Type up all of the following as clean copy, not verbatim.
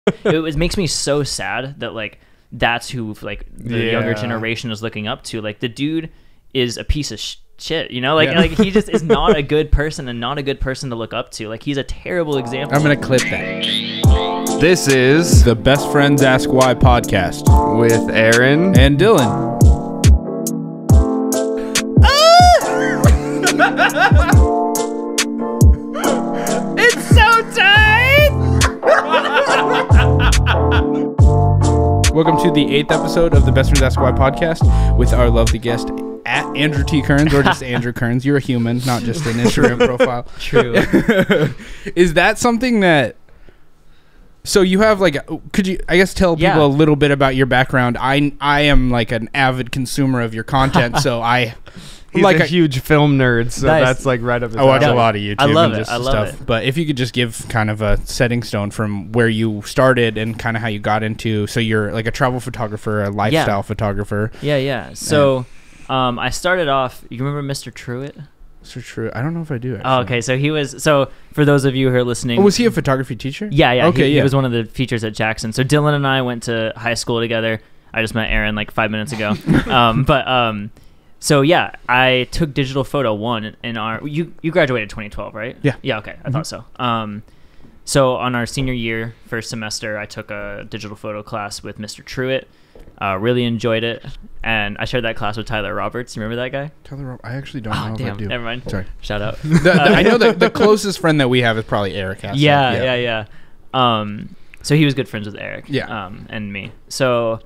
It makes me so sad that like that's who like the younger generation is looking up to. Like the dude is a piece of shit, you know, like he just is not a good person and not a good person to look up to. Like he's a terrible example. I'm gonna clip that. This is The Best Friends Ask Why podcast with Aaron and Dylan. It's so tight. Welcome to the 8th episode of the Best Friends Ask Why podcast with our lovely guest at Andrew T. Kearns, or just Andrew Kearns. You're a human, not just an Instagram profile. True. Is that something that... So you have like, could you, I guess, tell people a little bit about your background? I am like an avid consumer of your content, so He's like a huge film nerd, so that's like right up his alley. I watch a lot of YouTube. I love and it. just I love stuff. it. But if you could just give kind of a setting stone from where you started and kind of how you got into, so you're like a travel photographer, a lifestyle photographer. Yeah. So I started off, you remember Mr. Truitt? So true. I don't know if I do, actually. Oh, okay. So he was, so for those of you who are listening. Oh, was he a photography teacher? Yeah. Okay, he was one of the teachers at Jackson. So Dylan and I went to high school together. I just met Aaron like 5 minutes ago. So yeah, I took digital photo 1 in our, you graduated 2012, right? Yeah. Yeah, okay. I thought so. So on our senior year, first semester, I took a digital photo class with Mr. Truitt. Really enjoyed it. And I shared that class with Tyler Roberts. You remember that guy? Tyler, I actually don't know if I do. Never mind. Sorry. Shout out. I know that the closest friend that we have is probably Eric. Yeah. So he was good friends with Eric. Yeah. And me. So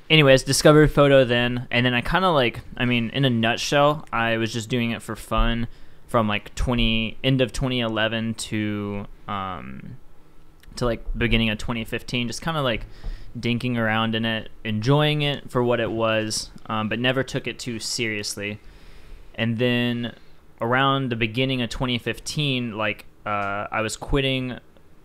anyways, discovered photo then. And then I kind of like, I mean, in a nutshell, I was just doing it for fun from like end of 2011 to like beginning of 2015. Just kind of like dinking around in it, enjoying it for what it was, but never took it too seriously. And then around the beginning of 2015, like I was quitting.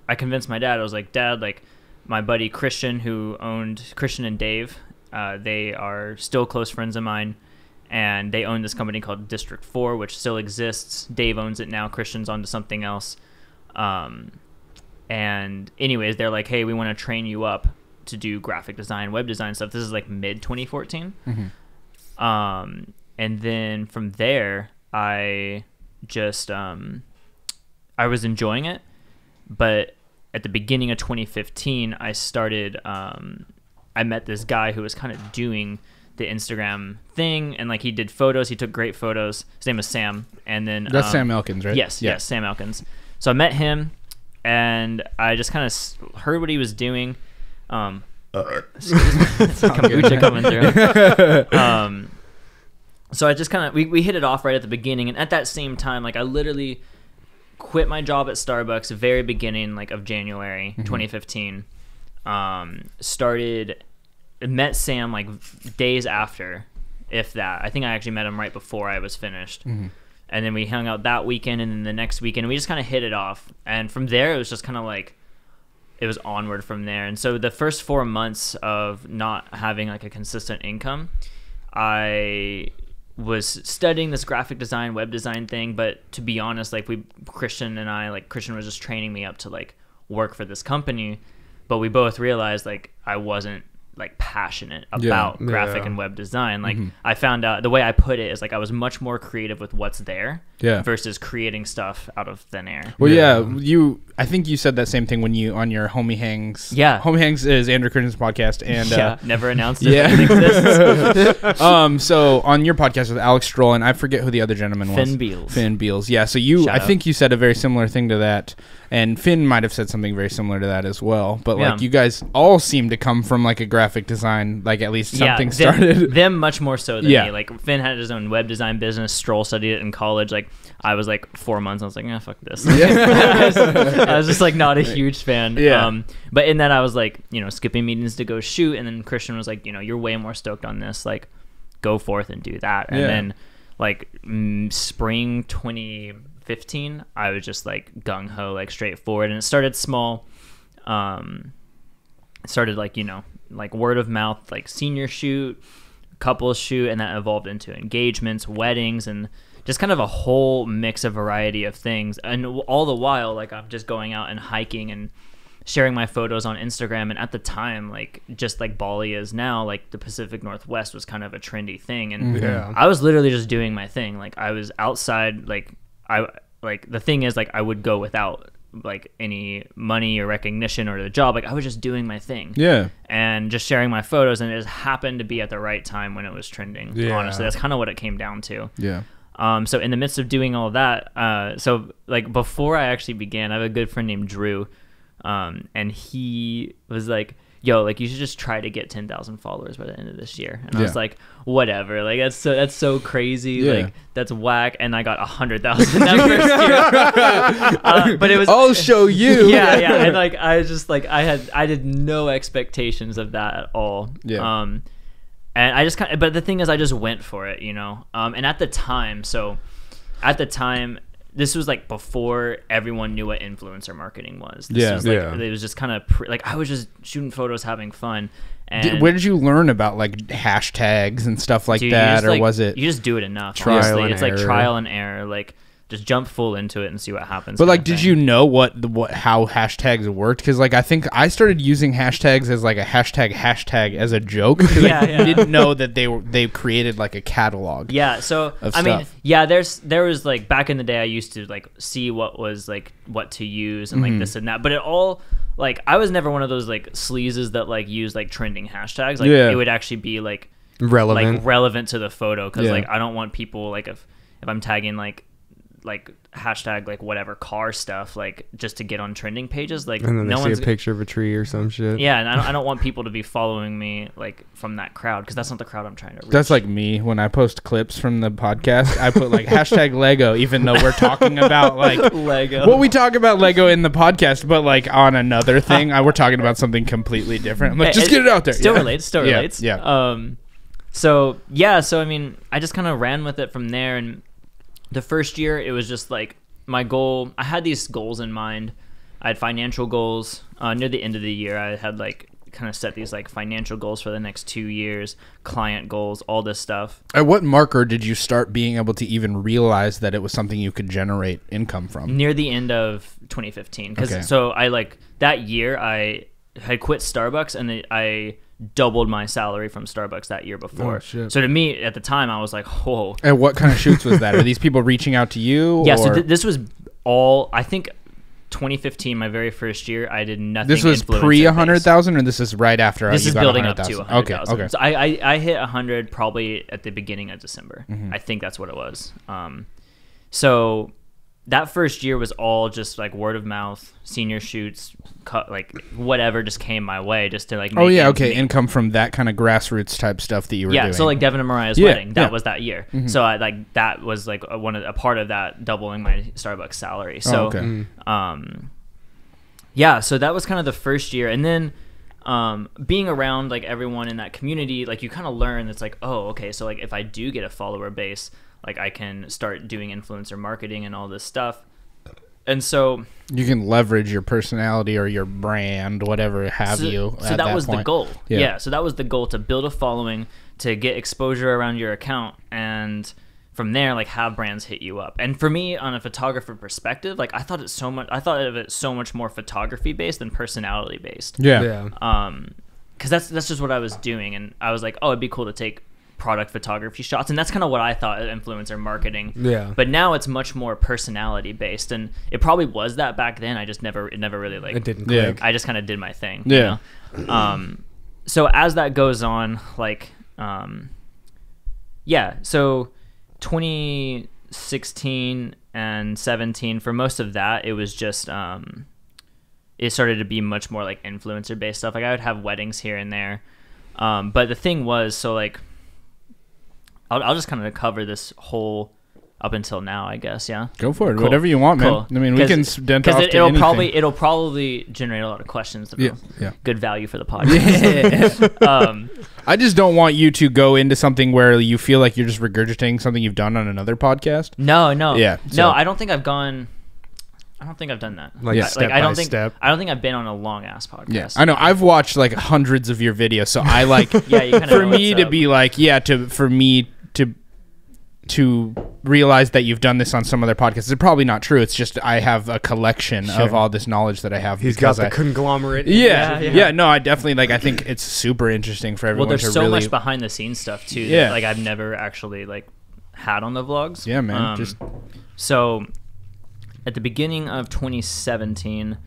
I convinced my dad. I was like, Dad, like my buddy Christian, who owned Christian and Dave, they are still close friends of mine, and they own this company called District 4, which still exists. Dave owns it now. Christian's onto something else. And anyways, they're like, hey, we want to train you up to do graphic design, web design stuff. This is like mid 2014. Mm-hmm. And then from there, I just, I was enjoying it. But at the beginning of 2015, I started, I met this guy who was kind of doing the Instagram thing. And like he did photos. He took great photos. His name was Sam. And then That's Sam Elkins, right? Yes, Sam Elkins. So I met him and I just kind of heard what he was doing. Kombucha coming through. So I just kind of we hit it off right at the beginning, and at that same time, like I literally quit my job at Starbucks very beginning like of January 2015. Met Sam like days after, if that. I think I actually met him right before I was finished. And then we hung out that weekend, and then the next weekend we just kind of hit it off, and from there it was just kind of like it was onward from there. And so the first 4 months of not having like a consistent income, I was studying this graphic design, web design thing. But to be honest, like Christian was just training me up to like work for this company. But we both realized like I wasn't like passionate about graphic and web design. Like I found out the way I put it is like I was much more creative with what's there versus creating stuff out of thin air. Well, I think you said that same thing when you on your Homie Hangs. Yeah, Homie Hangs is Andrew Kearns' podcast, and never announced it exists. So on your podcast with Alex Stroll, and I forget who the other gentleman was. Finn Beals. Yeah. So I think you said a very similar thing to that, and Finn might have said something very similar to that as well. But like you guys all seem to come from like a graphic design, like at least something started. Them much more so than me. Like Finn had his own web design business. Stroll studied it in college. Like I was like 4 months. I was like, fuck this. I was just like not a huge fan. But in that I was like, skipping meetings to go shoot, and then Christian was like, you're way more stoked on this. Like, go forth and do that. And then like spring 2015, I was just like gung ho, like straightforward, and it started small. It started like like word of mouth, like senior shoot, couples shoot, and that evolved into engagements, weddings, and just kind of a whole mix of variety of things. And all the while, like I'm just going out and hiking and sharing my photos on Instagram. And at the time, like just like Bali is now, like the Pacific Northwest was kind of a trendy thing. And I was literally just doing my thing. Like I was outside, like the thing is, like I would go without like any money or recognition or the job. Like I was just doing my thing. Yeah. And just sharing my photos, and it just happened to be at the right time when it was trending. Yeah. Honestly, that's kind of what it came down to. Yeah. So in the midst of doing all that, so like before I actually began, I have a good friend named Drew, and he was like, yo, like you should just try to get 10,000 followers by the end of this year. And I was like, whatever, like that's so crazy, like that's whack. And I got 100,000 that first year. But it was, I'll show you. Yeah. And like I just like I did no expectations of that at all. Yeah. And I just but the thing is, I just went for it, you know. And at the time, this was like before everyone knew what influencer marketing was. This was like, it was just kind of like I was just shooting photos, having fun. And where did you learn about like hashtags and stuff like that, or like, was it? You just do it enough. Trial and it's error. Like trial and error. Like just jump full into it and see what happens. But like, did you know how hashtags worked? Because like I think I started using hashtags as like a hashtag as a joke. I didn't know that they created like a catalog. Yeah. So I mean, there was like back in the day, I used to like see what was like what to use and like this and that. But it all like I was never one of those like sleazes that like use like trending hashtags. Like it would actually be like relevant to the photo, because like I don't want people like if I'm tagging like hashtag like whatever car stuff, like just to get on trending pages, like and then they see a picture of a tree or some shit. Yeah, and I don't want people to be following me like from that crowd, because that's not the crowd I'm trying to reach. That's like me when I post clips from the podcast. I put like hashtag Lego, even though we're talking about like Lego. Well, we talk about Lego in the podcast, but like on another thing, we're talking about something completely different. I'm like, just get it out there. Still relates. Yeah. So I mean, I just kind of ran with it from there. And the first year, it was just like my goal. I had these goals in mind. I had financial goals. Near the end of the year, I had like kind of set these like financial goals for the next 2 years, client goals, all this stuff. At what marker did you start being able to even realize that it was something you could generate income from? Near the end of 2015. So I like that year, I had quit Starbucks, and I doubled my salary from Starbucks that year before. So to me at the time, I was like, whoa. And what kind of shoots was that? Are these people reaching out to you? Yeah, so this was all, I think 2015, my very first year, I did nothing. This was pre 100,000, or this is right after? This is building up to 100,000. Okay. So I hit 100 probably at the beginning of December. I think that's what it was. So that first year was all just like word of mouth, senior shoots, like whatever just came my way, just to like make income from that kind of grassroots type stuff that you were doing. So like Devin and Mariah's wedding, that was that year. So I like that was like a part of that doubling my Starbucks salary. So so that was kind of the first year. And then being around like everyone in that community, like you kind of learn it's like, oh, okay, so like if I do get a follower base, like I can start doing influencer marketing and all this stuff. And so you can leverage your personality or your brand, whatever have you. So that was the goal. Yeah. So that was the goal, to build a following, to get exposure around your account, and from there, like have brands hit you up. And for me, on a photographer perspective, like I thought of it so much more photography based than personality based. Yeah. Because that's just what I was doing, and I was like, oh, it'd be cool to take product photography shots, and that's kind of what I thought of influencer marketing. But now it's much more personality based, and it probably was that back then. I just it never really like it didn't click. I just kind of did my thing. You know? So as that goes on, like so 2016 and 17, for most of that, it was just it started to be much more like influencer based stuff. Like I would have weddings here and there, but the thing was, so like I'll just kind of cover this whole up until now, I guess. Yeah, go for it. Cool. Whatever you want, man. Cool. I mean, we can dent off to anything. It'll probably generate a lot of questions. Good value for the podcast. I just don't want you to go into something where you feel like you're just regurgitating something you've done on another podcast. No. Yeah. No, I don't think I've done that. I don't think I've been on a long ass podcast. Yeah, I know. I've watched like hundreds of your videos, so I like you kind of for me to be like, for me to to realize that you've done this on some other podcasts. It's probably not true. It's just I have a collection of all this knowledge that I have. He's got the conglomerate. Yeah. No, I definitely I think it's super interesting for everyone. Well, there's to so really much behind the scenes stuff too. Yeah. That, I've never actually had on the vlogs. Yeah, man. So at the beginning of 2016.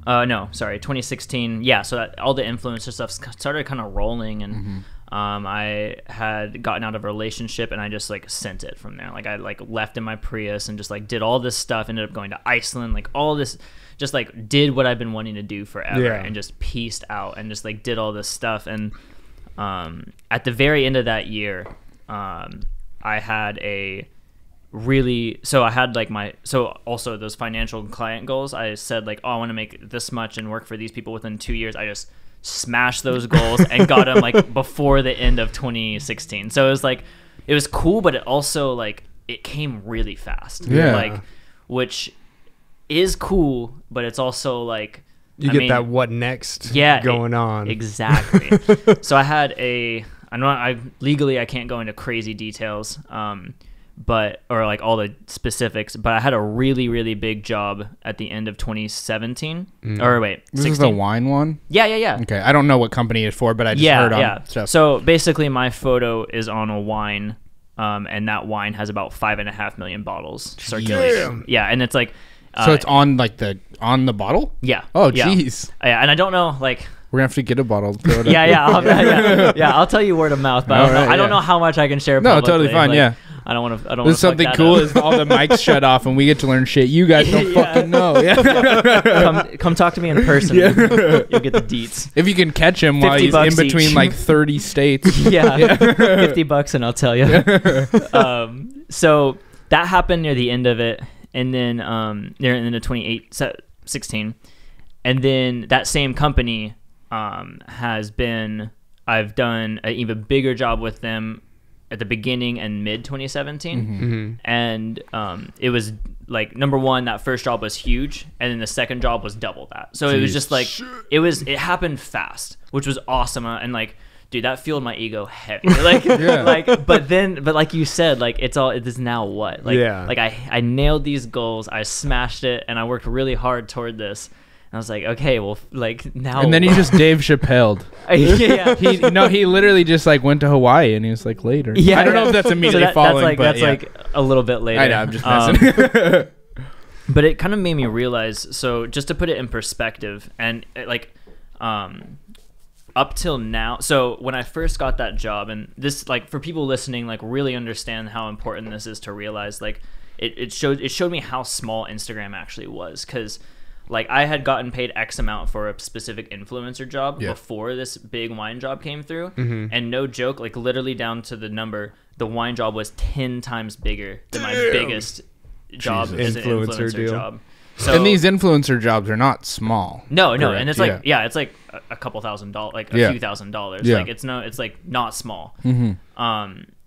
Yeah. So that all the influencer stuff started kind of rolling, and I had gotten out of a relationship, and I just sent it from there. I left in my Prius and just did all this stuff. Ended up going to Iceland, all this, just did what I've been wanting to do forever, and just pieced out and just did all this stuff. And at the very end of that year, I had also those financial client goals. I said I want to make this much and work for these people within 2 years. I just smashed those goals and got them before the end of 2016. So it was cool, but it also it came really fast. Which is cool, but it's also you get that what next going on. Exactly. So I had legally I can't go into crazy details, or all the specifics, but I had a really, really big job at the end of 2017. Or wait, this 16? Is the wine one? Yeah. Okay, I don't know what company it's for, but I just heard on stuff. So basically, my photo is on a wine, and that wine has about 5.5 million bottles circulating. Yeah, and it's so it's on on the bottle? Yeah. Oh, jeez. Yeah, and I don't know we're gonna have to get a bottle. I'll tell you word of mouth, but I don't know how much I can share publicly. No, totally fine. Yeah. I don't want to. There's something cool is all the mics shut off and we get to learn shit you guys don't fucking know. Yeah. Come talk to me in person. Yeah. You'll get the deets. If you can catch him while he's in between 30 states. Yeah. $50 and I'll tell you. So that happened near the end of it, and then near the end of 2016, and then that same company I've done an even bigger job with them at the beginning and mid 2017. And it was number one, that first job was huge, and then the second job was double that. So it was just it happened fast, which was awesome. And dude, that fueled my ego heavy. But like you said, it is now what? I nailed these goals, I smashed it, and I worked really hard toward this. I was like, okay, well, now. And then he just Dave Chappelle'd. Yeah. He literally just went to Hawaii, and he was later. Yeah. I don't know if that's immediately following, that's a little bit later. I know, I'm just messing. But it kind of made me realize. So just to put it in perspective, and up till now. So when I first got that job, and this for people listening, really understand how important this is to realize. It showed me how small Instagram actually was, because. I had gotten paid X amount for a specific influencer job before this big wine job came through. And no joke, literally down to the number, the wine job was 10 times bigger than my biggest job as an influencer job. So, and these influencer jobs are not small. No. Correct. And it's it's a couple $1,000s, a few $1,000s. Yeah. It's not small. And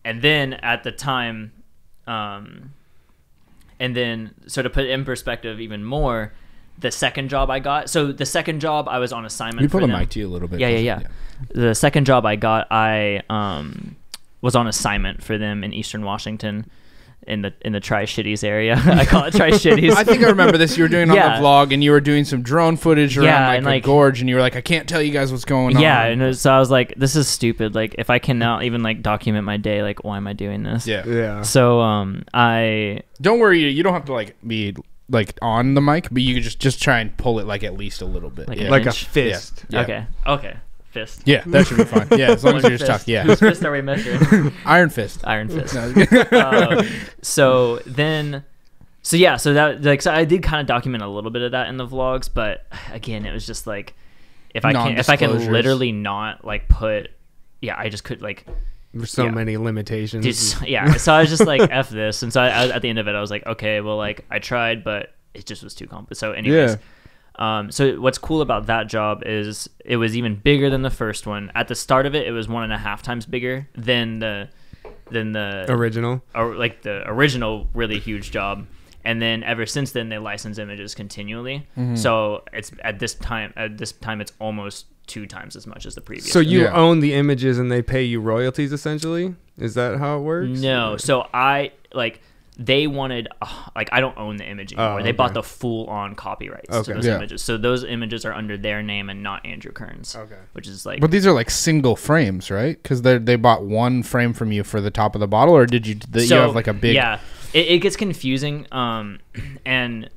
then at the time, and then so to put it in perspective even more, the second job I got. So the second job I was on assignment. We put a mic to you a little bit. Yeah. The second job I got, I was on assignment for them in Eastern Washington, in the Tri-Shitties area. I call it Tri-Shitties. I think I remember this. You were doing on the vlog, and you were doing some drone footage around a gorge, and you were I can't tell you guys what's going on. Yeah, and so I was this is stupid. If I cannot even document my day, why am I doing this? Yeah. So I don't worry. You don't have to be on the mic, but you could just try and pull it at least a little bit, like a fist. Yeah. Okay. Fist. Yeah, that should be fine. Yeah, as long as you're just talking. Yeah. Whose fist are we measuring? Iron fist. So that so I did kind of document a little bit of that in the vlogs, but again, it was just if I can literally not put, I just could There's so many limitations. So I was just F this. And so at the end of it, I was okay, well, I tried, but it just was too complicated. So anyways, so what's cool about that job is it was even bigger than the first one. At the start of it, it was 1.5 times bigger than the original, or the original really huge job. And then ever since then, they license images continually. So it's at this time it's almost 2 times as much as the previous. So you own the images and they pay you royalties essentially? Is that how it works? No. So they wanted, I don't own the image anymore. They bought the full-on copyrights to those images. So those images are under their name and not Andrew Kearns. Okay. Which is like... But these are like single frames, right? Because they bought one frame from you for the top of the bottle, or did you have like a big... Yeah. It gets confusing. And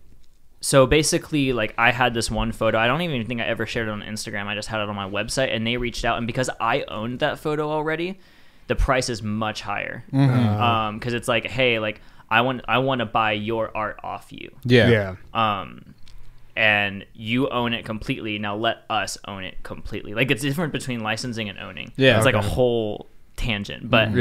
so basically, like, I had this one photo. I don't even think I ever shared it on Instagram. I just had it on my website, and they reached out. And because I owned that photo already, the price is much higher. Because it's like, hey, like... I want to buy your art off you. Yeah. And you own it completely. Now let us own it completely. Like, it's different between licensing and owning. Yeah. It's like a whole tangent. But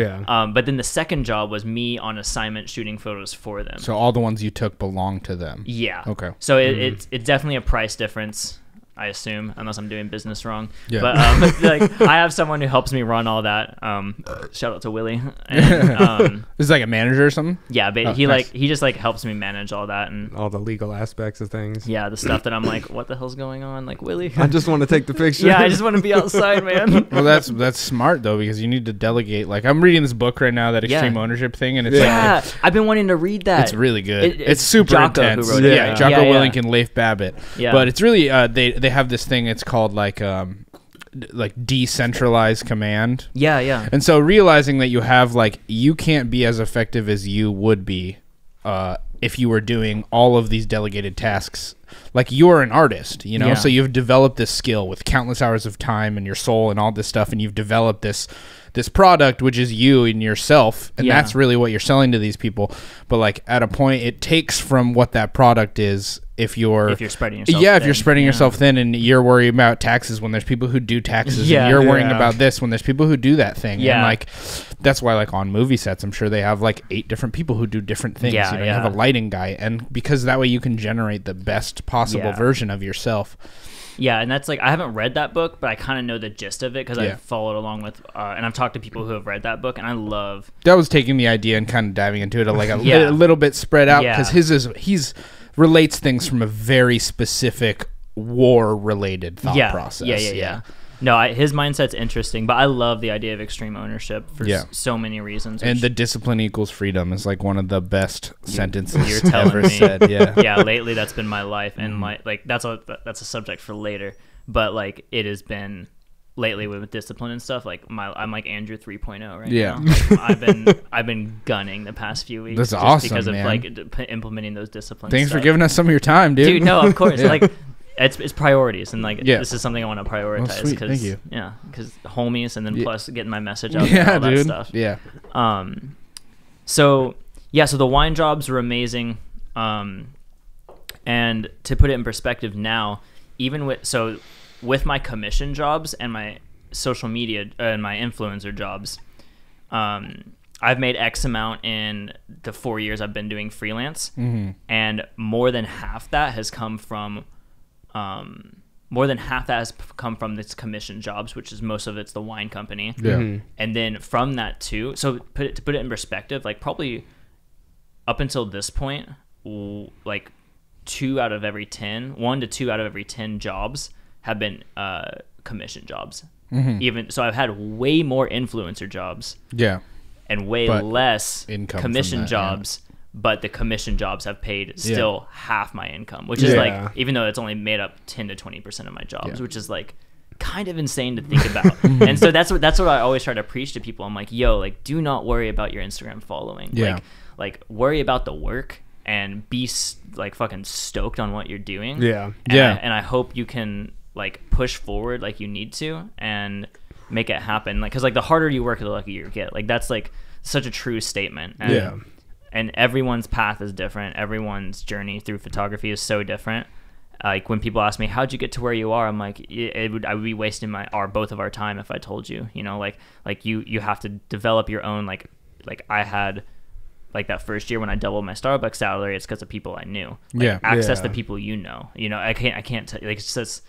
but then the second job was me on assignment shooting photos for them. So all the ones you took belong to them. Yeah. Okay. So it's definitely a price difference, I assume, unless I'm doing business wrong. Yeah. But like, I have someone who helps me run all that. Shout out to Willie. And, this is like a manager or something? Yeah, but he just like helps me manage all that and all the legal aspects of things. Yeah, the stuff that I'm like, what the hell's going on? Like, Willie, I just want to take the picture. Yeah, I just want to be outside, man. Well, that's smart though, because you need to delegate. Like, I'm reading this book right now, that extreme ownership thing, and it's I've been wanting to read that. It's really good. It's super Jocko intense. Who wrote it. Jocko Willink and Leif Babbitt. Yeah. But it's really they have this thing. It's called like decentralized command. Yeah. And so realizing that you can't be as effective as you would be if you were doing all of these delegated tasks. Like, you're an artist, so you've developed this skill with countless hours of time and your soul and all this stuff, and you've developed this product, which is you and yourself, and that's really what you're selling to these people. But like, at a point, it takes from what that product is. If you're spreading yourself thin. If you're spreading yourself thin, and you're worried about taxes when there's people who do taxes, and you're worrying about this when there's people who do that thing. And like, that's why, like, on movie sets, I'm sure they have like 8 different people who do different things. You have a lighting guy, and because that way you can generate the best possible version of yourself. Yeah, and that's like, I haven't read that book, but I kind of know the gist of it because I've followed along with, and I've talked to people who have read that book, and I love... That was taking the idea and kind of diving into it like a little bit spread out, because he's relates things from a very specific war-related thought process. Yeah. No, his mindset's interesting, but I love the idea of extreme ownership for so many reasons. And the discipline equals freedom is like one of the best sentences you're ever said. Yeah, lately that's been my life, and like that's a subject for later. But like, it has been lately with discipline and stuff. Like, I'm like Andrew 3.0 right now. Like, I've been gunning the past few weeks. That's awesome, because of man. like implementing those disciplines. Thanks for giving us some of your time, dude. Dude, no, of course. Like, it's priorities, and like this is something I want to prioritize. Well, thank you. Yeah, because homies, and then plus getting my message out there, all that stuff. Yeah. So the wine jobs were amazing. And to put it in perspective now, even with my commission jobs and my social media and my influencer jobs, I've made X amount in the 4 years I've been doing freelance, and more than half that has come from this commission jobs, which is most of it's the wine company. And then from that too, so to put it in perspective, like, probably up until this point, like 1 to 2 out of every 10 jobs have been commission jobs. Even so, I've had way more influencer jobs and way less commission jobs. But the commission jobs have paid still half my income, which is like, even though it's only made up 10 to 20% of my jobs, which is like kind of insane to think about. And so that's what I always try to preach to people. I'm like, yo, like, do not worry about your Instagram following. Like worry about the work and be like fucking stoked on what you're doing. And I hope you can like push forward like you need to and make it happen. Like, because like, the harder you work, the luckier you get. Like, that's like such a true statement. And everyone's path is different. Everyone's journey through photography is so different. Like, when people ask me, how'd you get to where you are? I'm like, I would be wasting both of our time if I told you, like you have to develop your own, like I had, like, that first year when I doubled my Starbucks salary, it's because of people I knew. Like, access the people I can't tell you, like, it's just,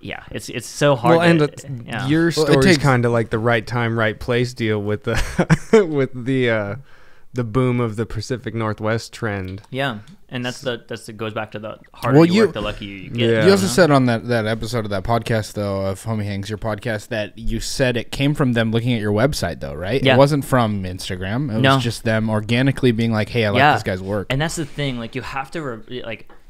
it's so hard. Well, and your story's kind of like the right time, right place deal with the the boom of the Pacific Northwest trend. Yeah, and it goes back to the harder you work, the luckier you get. Yeah. You also said on that episode of that podcast, though, of Homie Hangs, your podcast, that you said it came from them looking at your website, though, right? Yeah. It wasn't from Instagram. It was just them organically being like, hey, I like this guy's work. And that's the thing. Like, you have to,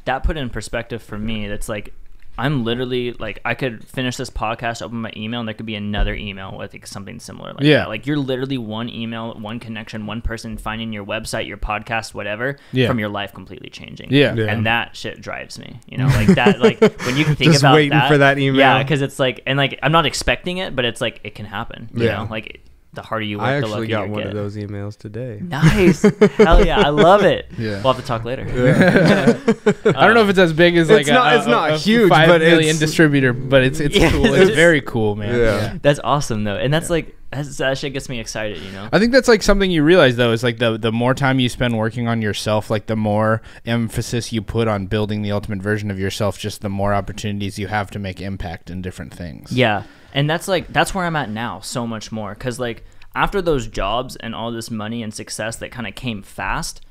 that put in perspective for me. That's like, I'm literally like, I could finish this podcast, open my email, and there could be another email with like something similar like that. Like, you're literally one email, one connection, one person finding your website, your podcast, whatever, from your life completely changing. And that shit drives me, like that, like when you can think just about waiting that, for that email. Yeah, because it's like, and like I'm not expecting it, but it's like it can happen. You know, like the harder you work, the luckier you get. I actually got one of those emails today. Nice. Hell yeah, I love it. We'll have to talk later. I don't know if it's as big as it's not huge, 5 but million distributor, but it's cool. It's very cool, man. That's awesome though, and that's like that shit gets me excited. I think that's like something you realize though is like the more time you spend working on yourself, like the more emphasis you put on building the ultimate version of yourself, just the more opportunities you have to make impact in different things. Yeah. And that's where I'm at now so much more, because like after those jobs and all this money and success that kind of came fast,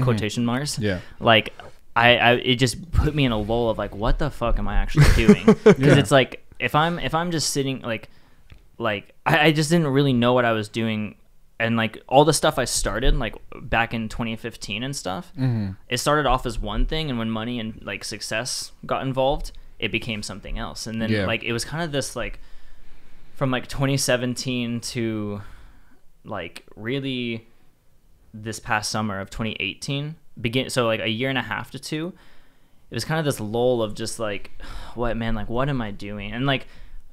quotation marks, like it just put me in a lull of like, what the fuck am I actually doing? Because it's like if I'm just sitting like I just didn't really know what I was doing, and like all the stuff I started like back in 2015 and stuff, it started off as one thing, and when money and like success got involved, it became something else. And then like it was kind of this like from like 2017 to like really this past summer of 2018 so like a year and a half to 2, it was kind of this lull of just like, what am I doing? And like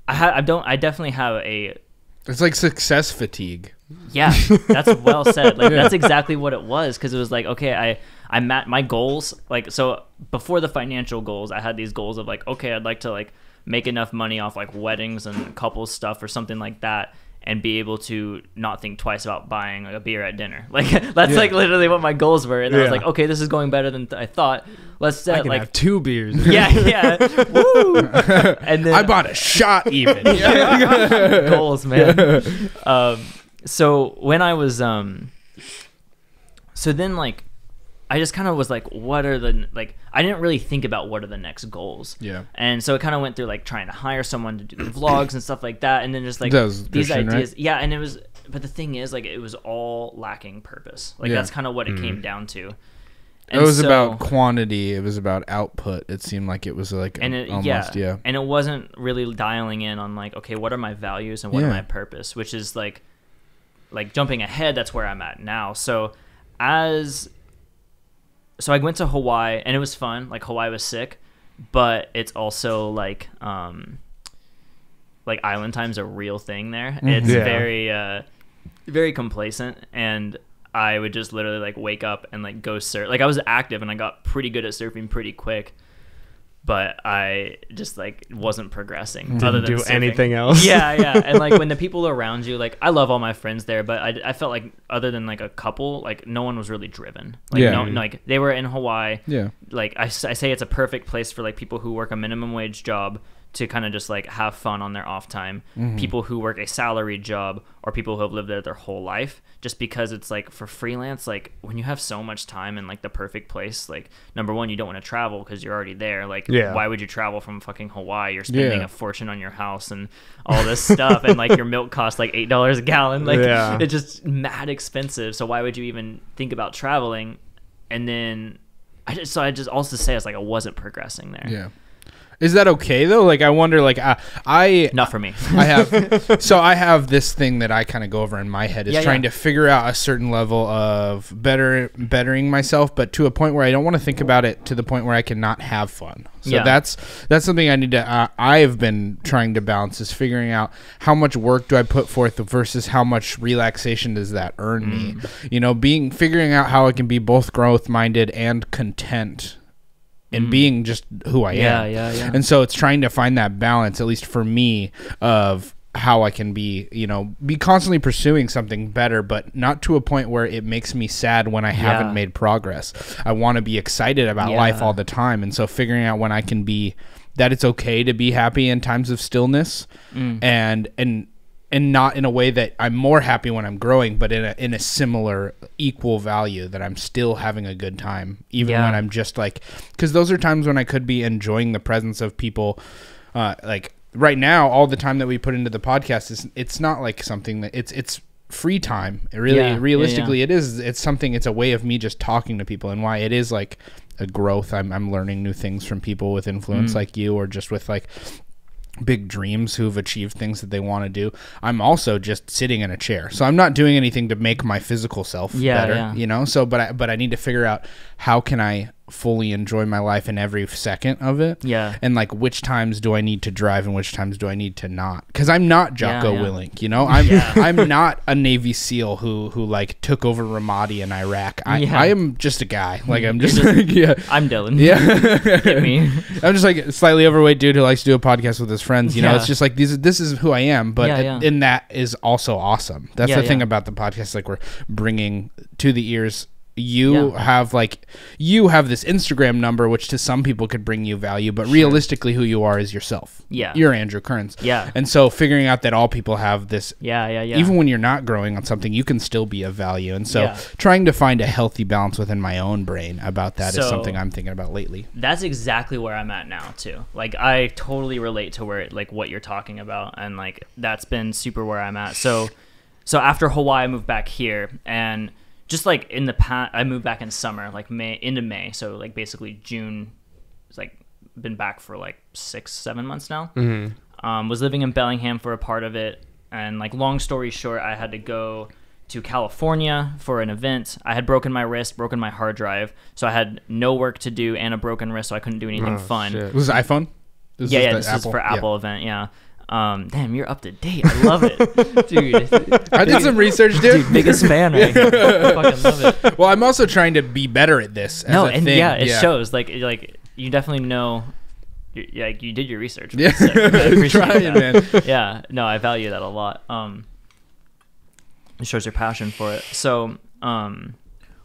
I definitely have it's like success fatigue. Yeah, that's well said. Like that's exactly what it was, because it was like, okay, I met my goals. Like, so before the financial goals, I had these goals of like, okay, I'd like to like make enough money off like weddings and couples stuff or something like that, and be able to not think twice about buying like a beer at dinner. Like that's like literally what my goals were. And I was like, okay, this is going better than I thought. Let's set I can like have 2 beers. Yeah. Woo! And then I bought a shot even. Goals, man. So when I was so then like I just kind of was like, what are the like I didn't really think about what are the next goals. Yeah. And so it kind of went through like trying to hire someone to do the vlogs and stuff like that, and then just like these ideas. Right? Yeah, and it was, but the thing is like it was all lacking purpose. Like that's kind of what it came down to. And it was about quantity. It was about output. It seemed like it was like and it wasn't really dialing in on like, okay, what are my values and what are my purpose, which is like jumping ahead. That's where I'm at now. So I went to Hawaii, and it was fun. Like Hawaii was sick, but it's also like island time's a real thing there. It's very very complacent, and I would just literally like wake up and like go surf. Like I was active and I got pretty good at surfing pretty quick, but I just like wasn't progressing. Didn't do anything else. Yeah. And like when the people around you, like I love all my friends there, but I felt like other than like a couple, like no one was really driven. Like like they were in Hawaii. Yeah. Like I say it's a perfect place for like people who work a minimum wage job to kind of just like have fun on their off time. People who work a salaried job, or people who have lived there their whole life, just because it's like for freelance, like when you have so much time in like the perfect place, like number one, you don't want to travel because you're already there. Like why would you travel from fucking Hawaii? You're spending a fortune on your house and all this stuff, and like your milk costs like $8 a gallon. Like it's just mad expensive. So why would you even think about traveling? And then I just also say it's like I wasn't progressing there. Yeah. Is that okay though? Like I wonder, like I not for me. I have this thing that I kind of go over in my head is trying to figure out a certain level of bettering myself, but to a point where I don't want to think about it to the point where I cannot have fun. So that's something I need to. I have been trying to balance, is figuring out how much work do I put forth versus how much relaxation does that earn me. Figuring out how I can be both growth minded and content. And being just who I am. Yeah. And so it's trying to find that balance, at least for me, of how I can be constantly pursuing something better, but not to a point where it makes me sad when I haven't made progress. I want to be excited about life all the time. And so figuring out when I can be, that it's okay to be happy in times of stillness and and not in a way that I'm more happy when I'm growing, but in a similar equal value that I'm still having a good time, even when I'm just like, because those are times when I could be enjoying the presence of people. Like right now, all the time that we put into the podcast it's not like something that it's free time. Realistically, it's something. It's a way of me just talking to people, and why it is like a growth. I'm learning new things from people with influence like you, or just with like big dreams who've achieved things that they want to do. I'm also just sitting in a chair, so I'm not doing anything to make my physical self better, you know. So but I need to figure out how can I fully enjoy my life in every second of it, and like which times do I need to drive and which times do I need to not, because I'm not Jocko Willink, you know. I'm not a Navy SEAL who like took over Ramadi in Iraq. I am just a guy, like I'm just I'm Dylan. Get me. I'm just like a slightly overweight dude who likes to do a podcast with his friends, you know. It's just like this is who I am, but and that is also awesome. That's the thing about the podcast, like we're bringing to the ears. You have this Instagram number, which to some people could bring you value, but realistically who you are is yourself. You're Andrew Kearns. And so figuring out that all people have this, even when you're not growing on something, you can still be of value. And so trying to find a healthy balance within my own brain about that is something I'm thinking about lately. That's exactly where I'm at now too. Like I totally relate to where like what you're talking about, and like that's been super where I'm at. So after Hawaii I moved back here, and just like in the past, I moved back in summer, like into May. So like basically June, it's like been back for like 6-7 months now. Was living in Bellingham for a part of it. And like long story short, I had to go to California for an event. I had broken my wrist, broken my hard drive. So I had no work to do and a broken wrist. So I couldn't do anything fun. Shit. Was it iPhone? This is for Apple event. Yeah. Damn, you're up to date. I love it, dude. I did some research, dude. Biggest fan right here. I fucking love it. Well, I'm also trying to be better at this. It shows. Like you definitely know. Like you did your research. Yeah, trying, man. Yeah, no, I value that a lot. It shows your passion for it. So,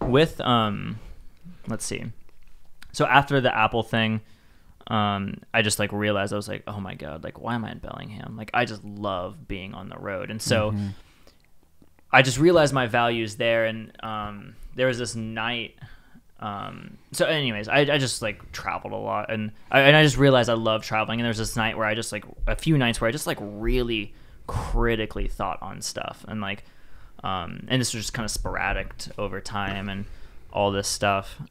with let's see. So after the Apple thing. I just like realized I was like, oh my God, like why am I in Bellingham? Like I just love being on the road. And so I just realized my values there. And there was this night. So anyways, I just like traveled a lot, and I just realized I love traveling. And there was this night where I just like a few nights where I just like really critically thought on stuff, and like and this was just kind of sporadic over time and all this stuff.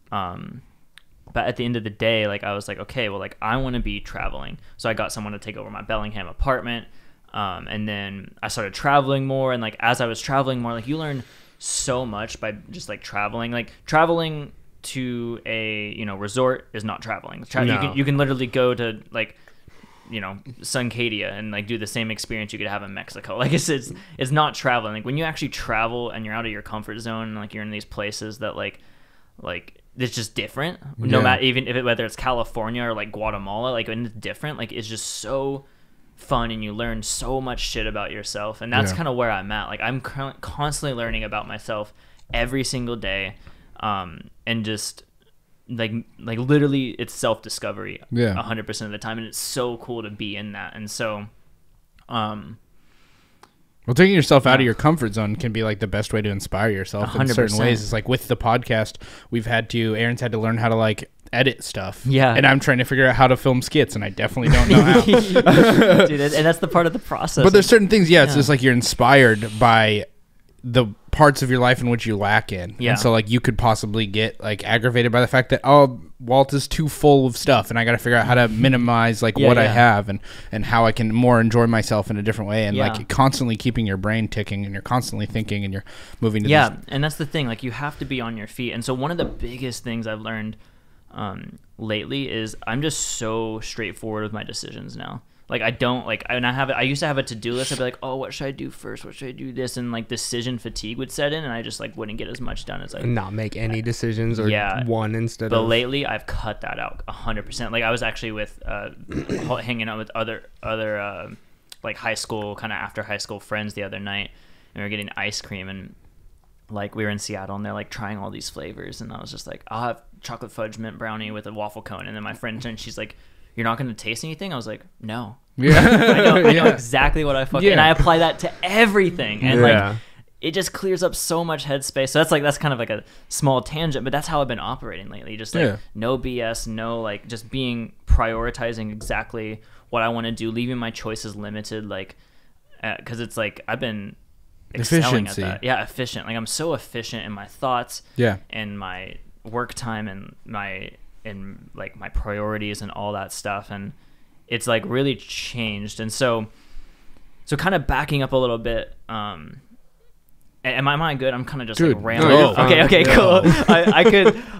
But at the end of the day, like I was like, okay, well, like I want to be traveling. So I got someone to take over my Bellingham apartment. And then I started traveling more. And like, as I was traveling more, like you learn so much by just like traveling. Like traveling to a, resort is not traveling. You can literally go to like, Suncadia and like do the same experience you could have in Mexico. Like it's not traveling. Like when you actually travel and you're out of your comfort zone and like you're in these places that like it's just different. No matter whether it's California or like Guatemala, like when it's different, like it's just so fun and you learn so much shit about yourself. And that's kind of where I'm at. Like I'm constantly learning about myself every single day, and just like literally it's self-discovery 100% of the time, and it's so cool to be in that. And so well, taking yourself out of your comfort zone can be like the best way to inspire yourself 100%. In certain ways. It's like with the podcast, Aaron's had to learn how to like edit stuff. Yeah. And I'm trying to figure out how to film skits, and I definitely don't know how. Dude, and that's the part of the process. But there's certain things, it's just like you're inspired by the parts of your life in which you lack in. Yeah. And so like you could possibly get like aggravated by the fact that, Walt is too full of stuff and I got to figure out how to minimize like what I have and how I can more enjoy myself in a different way, and like constantly keeping your brain ticking and you're constantly thinking and you're moving to and that's the thing, like you have to be on your feet. And so one of the biggest things I've learned lately is I'm just so straightforward with my decisions now. Like I don't like, and I used to have a to-do list. I'd be like, oh, what should I do first? What should I do this? And like decision fatigue would set in, and I just like wouldn't get as much done as I not make any decisions or one instead but of. But lately I've cut that out 100%. Like I was actually with hanging out with other like high school, kind of after high school friends the other night, and we were getting ice cream, and like we were in Seattle and they're like trying all these flavors, and I was just like, I'll have chocolate fudge mint brownie with a waffle cone, and then my friend turns, she's like, you're not going to taste anything. I was like, no. Yeah. I know exactly what I fucking, and I apply that to everything. And like, it just clears up so much headspace. So that's kind of like a small tangent, but that's how I've been operating lately. Just like no BS, no like just prioritizing exactly what I want to do, leaving my choices limited. Like, cause it's like, I've been excelling at that. Yeah. Efficient. Like I'm so efficient in my thoughts and my work time and my priorities and all that stuff. And it's like really changed. And so kind of backing up a little bit, am I good? I'm kind of just like rambling. Okay, cool.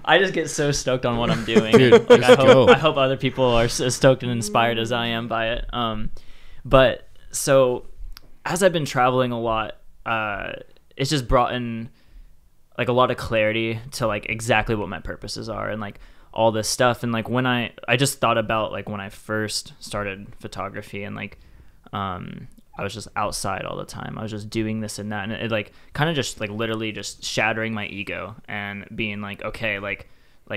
I just get so stoked on what I'm doing. Dude, like I hope other people are as stoked and inspired as I am by it. But so as I've been traveling a lot, it's just brought in like a lot of clarity to like exactly what my purposes are and like all this stuff. And like when I just thought about like when I first started photography and like I was just outside all the time. I was just doing this and that, and it like kind of just like literally just shattering my ego and being like, okay, like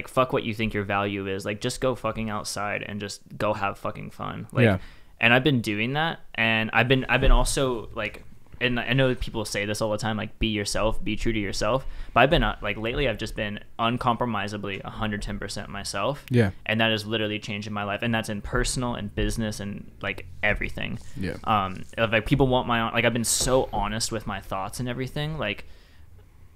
fuck what you think your value is. Like just go fucking outside and just go have fucking fun. Like, and I've been doing that, and I've been also like, and I know people say this all the time, like be yourself, be true to yourself. But I've been like lately, I've just been uncompromisably 110% myself. Yeah. And that is literally changing my life, and that's in personal and business and like everything. Yeah. Like people want my like I've been so honest with my thoughts and everything, like,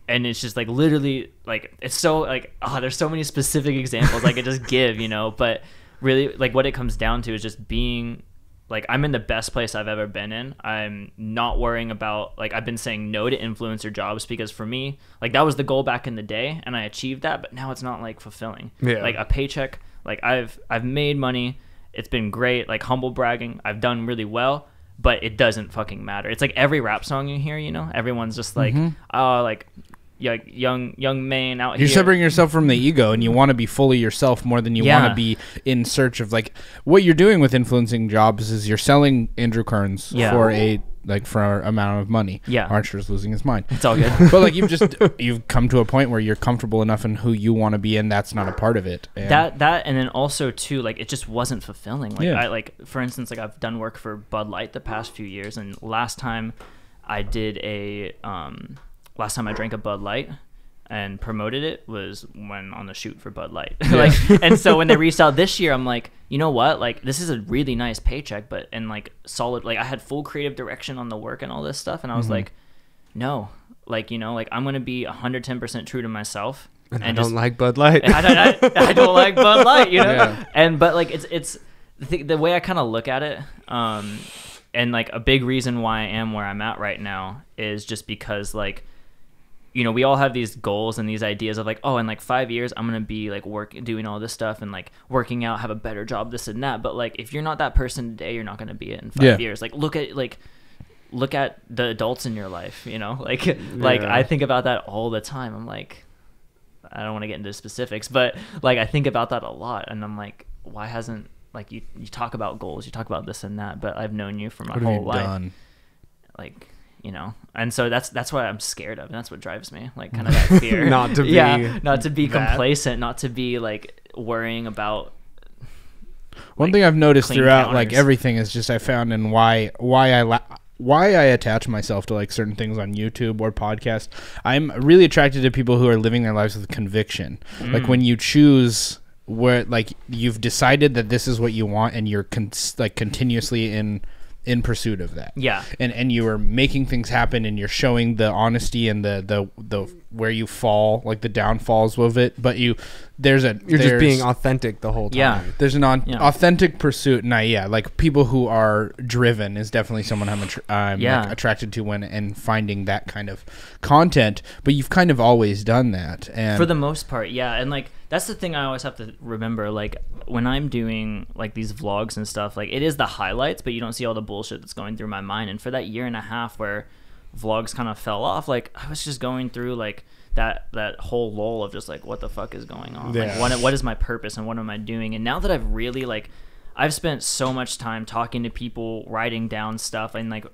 and it's just like literally like it's so like there's so many specific examples I could just give, you know, but really like what it comes down to is just being. Like I'm in the best place I've ever been in. I'm not worrying about like I've been saying no to influencer jobs because for me, like that was the goal back in the day and I achieved that, but now it's not like fulfilling. Yeah. Like a paycheck, like I've made money. It's been great, like humble bragging. I've done really well, but it doesn't fucking matter. It's like every rap song you hear, you know, everyone's just like, like young man out here. You're separating yourself from the ego, and you want to be fully yourself more than you want to be in search of like what you're doing with influencing jobs is you're selling Andrew Kearns for an amount of money. Yeah, Archer's losing his mind. It's all good. But like you've come to a point where you're comfortable enough in who you want to be, and that's not a part of it. And that and then also too like it just wasn't fulfilling. Like I like for instance like I've done work for Bud Light the past few years, and last time I drank a Bud Light and promoted it was when on the shoot for Bud Light. Like, and so when they reached out this year, I'm like, you know what? Like, this is a really nice paycheck, but and like solid. Like, I had full creative direction on the work and all this stuff, and I was like, no, like you know, like I'm gonna be 110% true to myself. And I don't like Bud Light. I don't like Bud Light, you know. Yeah. But like it's the way I kind of look at it. And like a big reason why I am where I'm at right now is just because like. You know, we all have these goals and these ideas of like, oh, in like 5 years, I'm going to be like doing all this stuff and like working out, have a better job, this and that. But like, if you're not that person today, you're not going to be it in 5 years. Like, look at the adults in your life, you know, like I think about that all the time. I'm like, I don't want to get into specifics, but like, I think about that a lot. And I'm like, why hasn't like, you talk about goals, you talk about this and that, but I've known you for my whole life. Like, you know, and so that's what I'm scared of, and that's what drives me, like kind of that fear. not to be complacent, not to be like worrying about. One thing I've noticed throughout counters. Like everything is just I found in why I attach myself to like certain things on YouTube or podcast. I'm really attracted to people who are living their lives with conviction. Like when you choose where like you've decided that this is what you want and you're continuously in pursuit of that. Yeah. And you are making things happen and you're showing the honesty and the where you fall, like the downfalls of it, but you're just being authentic the whole time. Yeah. There's an authentic pursuit, and like people who are driven is definitely someone I'm like attracted to when and finding that kind of content, but you've kind of always done that. And for the most part, yeah. And like that's the thing I always have to remember, like when I'm doing like these vlogs and stuff, like it is the highlights, but you don't see all the bullshit that's going through my mind. And for that year and a half where vlogs kind of fell off, like I was just going through like that whole lull of just like what the fuck is going on, like what is my purpose and what am I doing. And now that I've really like I've spent so much time talking to people, writing down stuff, and like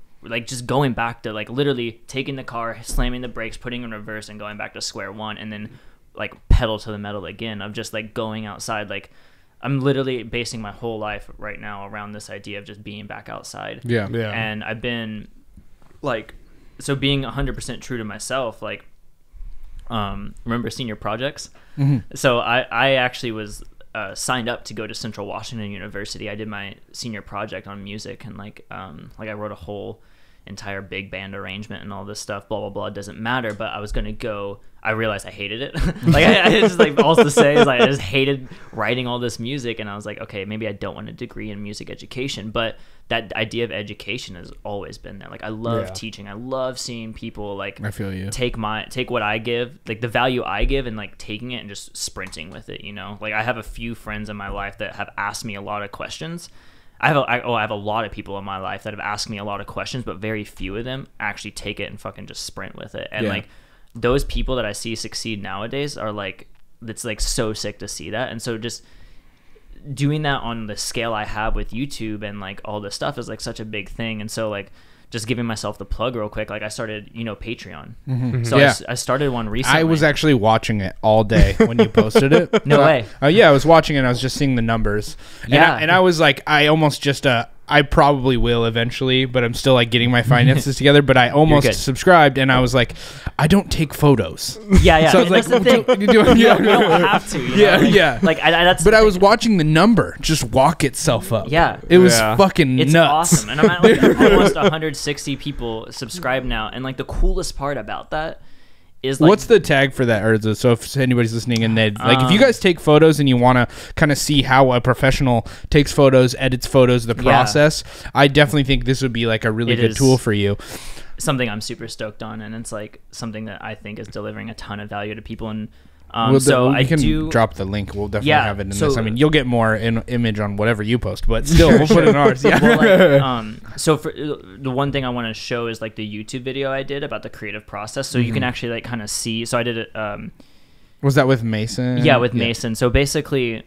just going back to like literally taking the car, slamming the brakes, putting in reverse and going back to square one, and then like pedal to the metal again of just like going outside. Like I'm literally basing my whole life right now around this idea of just being back outside. Yeah. And I've been like, so being 100% true to myself, like, remember senior projects? Mm-hmm. So I actually was signed up to go to Central Washington University. I did my senior project on music, and like I wrote a whole entire big band arrangement and all this stuff, blah blah blah. It doesn't matter, but I was gonna go. I realized I hated it. Like I just like all to say is like I just hated writing all this music, and I was like, okay, maybe I don't want a degree in music education, but that idea of education has always been there. Like I love teaching. I love seeing people like I feel you. take what I give, like the value I give, and like taking it and just sprinting with it. You know, like I have a few friends in my life that have asked me a lot of questions. I have a lot of people in my life that have asked me a lot of questions, but very few of them actually take it and fucking just sprint with it. And like those people that I see succeed nowadays are like, it's like so sick to see that. And so just doing that on the scale I have with YouTube and like all this stuff is like such a big thing. And so like just giving myself the plug real quick, like I started, Patreon. Mm-hmm. So I started one recently. I was actually watching it all day when you posted it. No way. I was watching it and I was just seeing the numbers. And I was like, I almost just I probably will eventually, but I'm still like getting my finances together. But I almost subscribed, and I was like, I don't take photos. Yeah. So I was like, that's the thing. You don't have to. Like that's. But I was watching the number just walk itself up. Yeah, it was fucking it's nuts. Awesome, and I'm at like almost 160 people subscribed now, and like the coolest part about that is like, what's the tag for that? Or so if anybody's listening and they like, if you guys take photos and you want to kind of see how a professional takes photos, edits photos, the process, I definitely think this would be like a really good tool for you. Something I'm super stoked on, and it's like something that I think is delivering a ton of value to people. And I can drop the link. We'll definitely have it in this. I mean, you'll get more image on whatever you post, but still, we'll put it in ours. Yeah. Well, so for the one thing I want to show is like the YouTube video I did about the creative process, so you can actually like kind of see. So I did it. Was that with Mason? Yeah, with Mason. So basically,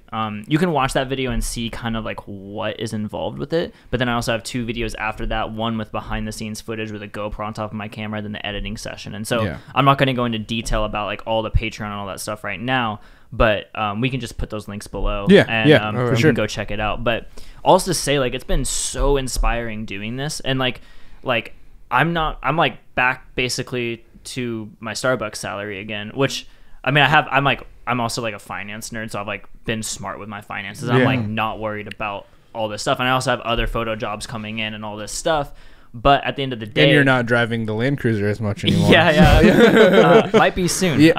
you can watch that video and see kind of like what is involved with it. But then I also have 2 videos after that, one with behind the scenes footage with a GoPro on top of my camera, then the editing session. And so I'm not going to go into detail about like all the Patreon and all that stuff right now, but we can just put those links below. You can go check it out. But also to say, like, it's been so inspiring doing this. And like I'm like back basically to my Starbucks salary again, which I mean, I'm also like a finance nerd, so I've like been smart with my finances. I'm like not worried about all this stuff. And I also have other photo jobs coming in and all this stuff. But at the end of the day, and you're not driving the Land Cruiser as much anymore. Might be soon.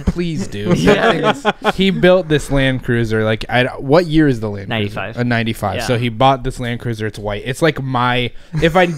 Please do. He built this Land Cruiser. Like, what year is the Land 95. Cruiser? 95. Yeah. So he bought this Land Cruiser. It's white. It's like if I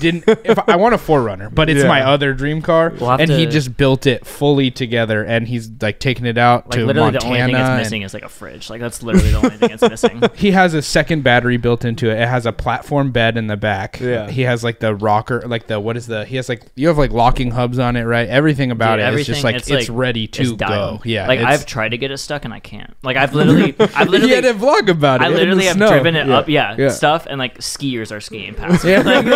want a 4Runner, but it's my other dream car. He just built it fully together, and he's like taking it out to literally Montana. The only thing it's missing is like a fridge. Like that's literally the only thing it's missing. He has a second battery built into it. It has a platform bed in the back. Yeah. He has like the rocker, like he has like, you have like locking hubs on it, right? Everything about it is just like it's ready to go. Yeah, like I've tried to get it stuck and I can't. Like I've literally you had a vlog about it. I literally have driven it up, stuff, and like skiers are skiing past me. Like,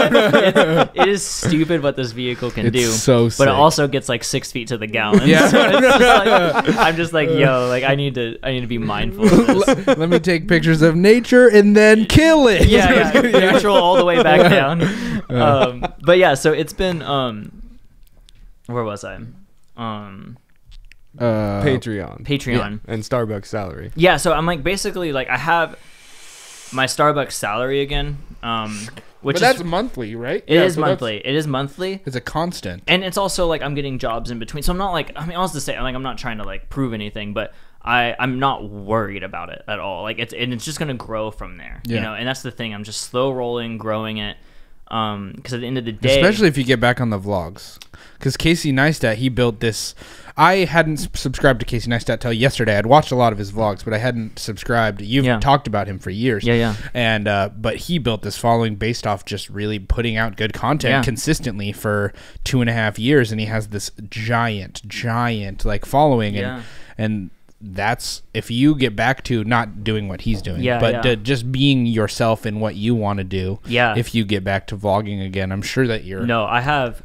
it is stupid what this vehicle can do. So sick. But it also gets like 6 feet to the gallon. Yeah. So it's just like, I'm just like, yo, like I need to be mindful of this. Let me take pictures of nature and then kill it. Neutral all the way back down. But yeah, so it's been where was I? Patreon. Yeah. And Starbucks salary. Yeah, so I'm like basically like I have my Starbucks salary again, which that's monthly, right? It is monthly. It is monthly. It's a constant, and it's also like I'm getting jobs in between. So I'm not like, I mean, I was to say, like I'm not trying to like prove anything, but I'm not worried about it at all. Like it's just gonna grow from there, you know. And that's the thing. I'm just slow rolling, growing it. Because at the end of the day, especially if you get back on the vlogs, because Casey Neistat, he built this. I hadn't subscribed to Casey Neistat till yesterday. I'd watched a lot of his vlogs, but I hadn't subscribed. You've talked about him for years. And but he built this following based off just really putting out good content consistently for 2.5 years, and he has this giant like following, and that's if you get back to not doing what he's doing, but just being yourself in what you want to do. If you get back to vlogging again, I'm sure that you're. No, I have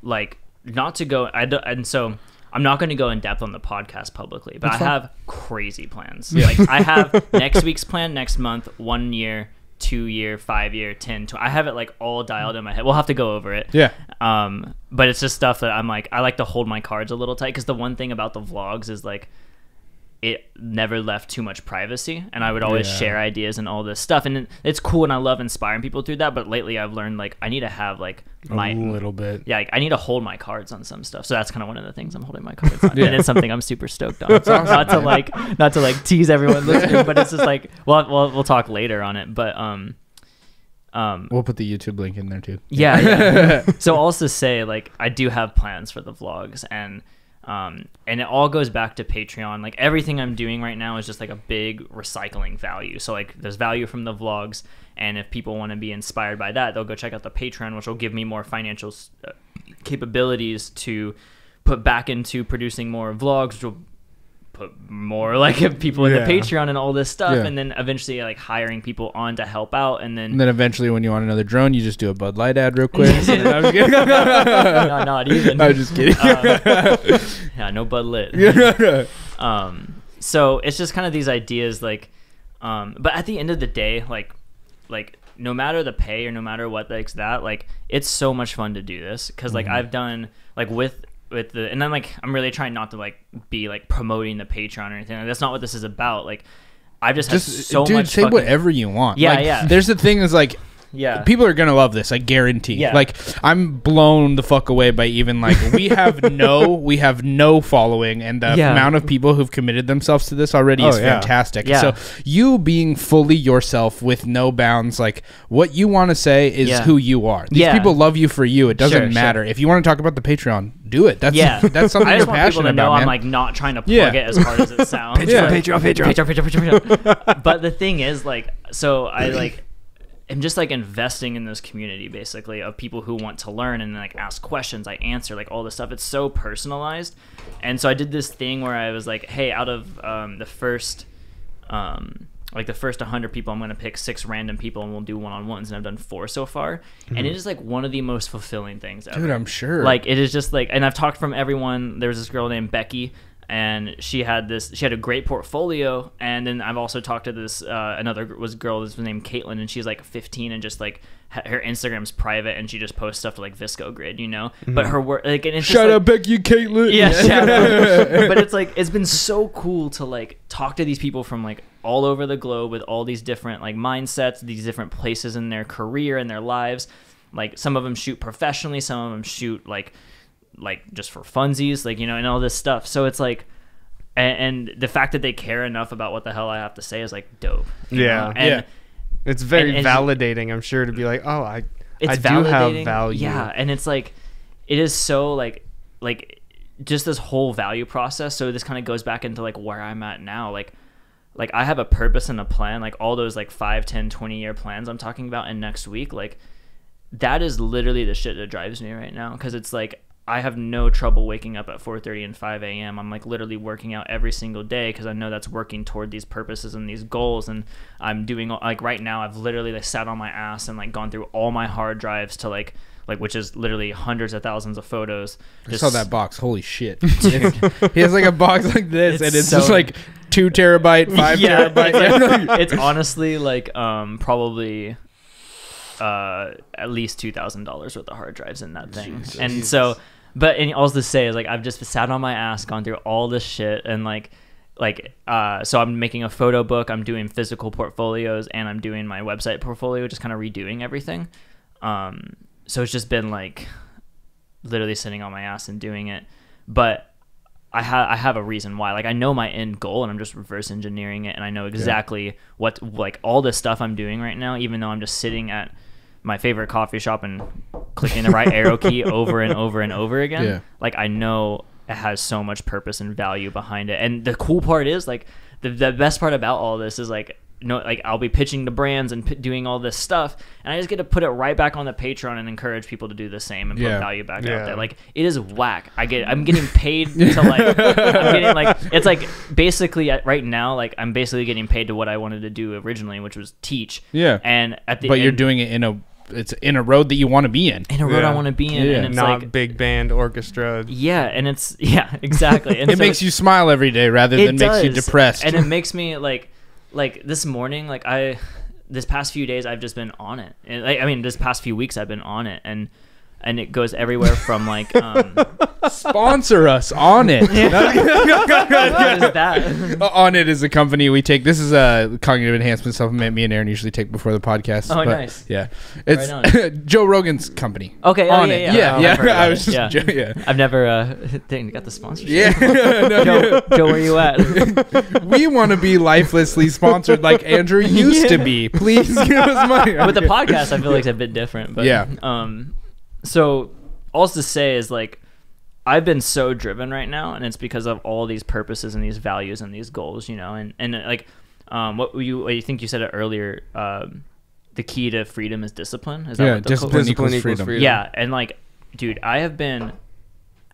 like not to go. And so I'm not going to go in depth on the podcast publicly, but I have crazy plans. Yeah. Like I have next week's plan, next month, 1 year, 2 year, 5 year, 10. I have it like all dialed in my head. We'll have to go over it. Yeah. But it's just stuff that I'm like, I like to hold my cards a little tight, because the one thing about the vlogs is like, it never left too much privacy, and I would always share ideas and all this stuff, and it's cool, and I love inspiring people through that. But lately I've learned like I need to have like a little bit, like, I need to hold my cards on some stuff. So that's kind of one of the things I'm holding my cards on. And it's something I'm super stoked on. Not to like tease everyone listening, but it's just like we'll talk later on it. But we'll put the YouTube link in there too. Yeah. So also say like I do have plans for the vlogs, and it all goes back to Patreon. Like everything I'm doing right now is just like a big recycling value. So like there's value from the vlogs, and if people want to be inspired by that, they'll go check out the Patreon, which will give me more financial capabilities to put back into producing more vlogs, which will put more like people in the Patreon and all this stuff, and then eventually like hiring people on to help out, and then eventually when you want another drone, you just do a Bud Light ad real quick. No, not even. I'm just kidding. Yeah, no Bud Lit. So it's just kind of these ideas, like, but at the end of the day, like no matter the pay or no matter what, like that, like it's so much fun to do this, because like I've done like with the, and I'm really trying not to like be like promoting the Patreon or anything. Like, that's not what this is about. Like I've just had so much. Say whatever you want. Yeah, like, there's the thing is like, people are gonna love this, I guarantee. Like I'm blown the fuck away by even like we have no following, and the amount of people who've committed themselves to this already is fantastic. So you being fully yourself with no bounds, like what you want to say is who you are. These people love you for you. It doesn't matter. If you want to talk about the Patreon, do it. That's something I you're just want people to know, man. I'm like not trying to plug it as hard as it sounds. Patreon. But the thing is, like, so I like I'm just like investing in this community basically of people who want to learn and like ask questions. I answer like all this stuff. It's so personalized. And so I did this thing where I was like, hey, out of the first 100 people, I'm going to pick 6 random people and we'll do one-on-ones. And I've done 4 so far. And it is like one of the most fulfilling things ever. Dude, I'm sure. Like it is just like, and I've talked from everyone. There was this girl named Becky, and she had a great portfolio. And then I've also talked to this another girl that's named Caitlin, and she's like 15, and just like her Instagram's private, and she just posts stuff to like Visco Grid, you know. But her work, like, and it's shout out Becky and Caitlin. Yeah, shout out. But it's like it's been so cool to like talk to these people from like all over the globe with all these different like mindsets, these different places in their career and their lives. Like some of them shoot professionally, some of them shoot like just for funsies, like, you know, and all this stuff. So it's like, and the fact that they care enough about what the hell I have to say is like dope. Yeah. And it's very validating, I'm sure, to be like, oh, I do have value. Yeah. And it's like, it is so like just this whole value process. So this kind of goes back into like where I'm at now. Like I have a purpose and a plan, like all those like 5, 10, 20 year plans I'm talking about in next week. Like that is literally the shit that drives me right now. 'Cause it's like, I have no trouble waking up at 4:30 and 5 a.m. I'm like literally working out every single day, because I know that's working toward these purposes and these goals. And I'm doing like right now, I've literally like sat on my ass and like gone through all my hard drives to like which is literally hundreds of thousands of photos. I saw that box. Holy shit. He has like a box like this, and it's just like 2 terabyte, 5 terabyte. It's honestly like probably at least $2,000 worth of hard drives in that thing. Jesus. And so, and all to say is like I've just sat on my ass, gone through all this shit, and so I'm making a photo book, I'm doing physical portfolios, and I'm doing my website portfolio, just kind of redoing everything. So it's just been like literally sitting on my ass and doing it. But I have a reason why. Like I know my end goal, and I'm just reverse engineering it, and I know exactly what like all this stuff I'm doing right now, even though I'm just sitting at my favorite coffee shop and clicking the right arrow key over and over and over again. Yeah. Like I know it has so much purpose and value behind it. And the cool part is like the best part about all this is like, like I'll be pitching to brands and doing all this stuff, and I just get to put it right back on the Patreon and encourage people to do the same and put value back out there. Like it is whack. I'm getting paid to like I'm getting like, it's like basically right now, like I'm basically getting paid to what I wanted to do originally, which was teach. Yeah. And at the you're doing it in a it's in a road that you want to be in. In a road I want to be in. And it's not like big band orchestra. Yeah, and it's exactly. And it makes you smile every day rather than makes you depressed. And it makes me like this morning, like this past few days I've just been on it. And this past few weeks I've been on it, and it goes everywhere from like sponsor us on it. What is that? On it is a company we take. This is a cognitive enhancement supplement me and Aaron usually take before the podcast. Oh, nice. Yeah, it's right Joe Rogan's company. Okay. On it. Yeah. I was just I've never got the sponsorship. Yeah. Joe, where you at? We want to be lifelessly sponsored like Andrew used to be. Please give us money. With the podcast, I feel like it's a bit different. But so all to say is like I've been so driven right now, and it's because of all these purposes and these values and these goals, and like what you think you said it earlier, the key to freedom is discipline. Is that what the discipline equals freedom. Yeah, and like, dude, I have been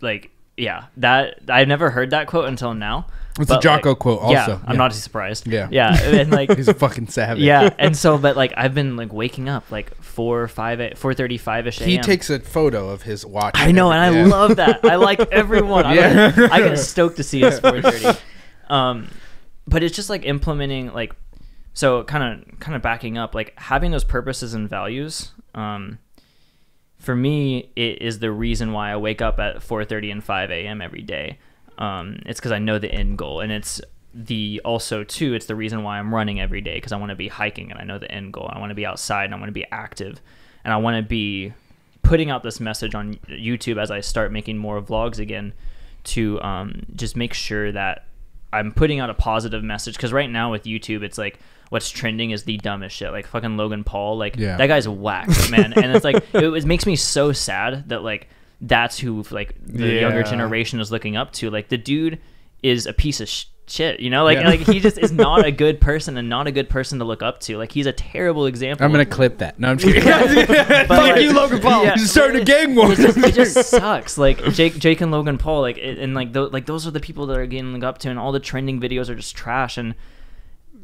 like, that I never heard that quote until now. It's a Jocko quote also. Yeah, I'm not surprised. Yeah. And like he's a fucking savage. Yeah, and so but like I've been like waking up like 4:35ish a.m. He takes a photo of his watch. I know, and I love that. I like everyone. I get stoked to see his 4:30. But it's just like implementing like, so kind of backing up, like having those purposes and values. For me, it is the reason why I wake up at 4:30 and 5 a.m. every day. It's because I know the end goal, and it's the reason why I'm running every day, because I want to be hiking and I know the end goal. I want to be outside and I want to be active, and I want to be putting out this message on YouTube as I start making more vlogs again to just make sure that I'm putting out a positive message. Because right now with YouTube, it's like what's trending is the dumbest shit, like fucking Logan Paul, like that guy's whack, man. And it's like it makes me so sad that like that's who like the younger generation is looking up to. Like the dude is a piece of shit, like he just is not a good person and not a good person to look up to. Like he's a terrible example. I'm gonna clip that. No, I'm just kidding. Fuck you, Logan Paul. He's starting a gang war. It just sucks. Like Jake and Logan Paul, like and like those are the people that are getting looked up to, and all the trending videos are just trash. And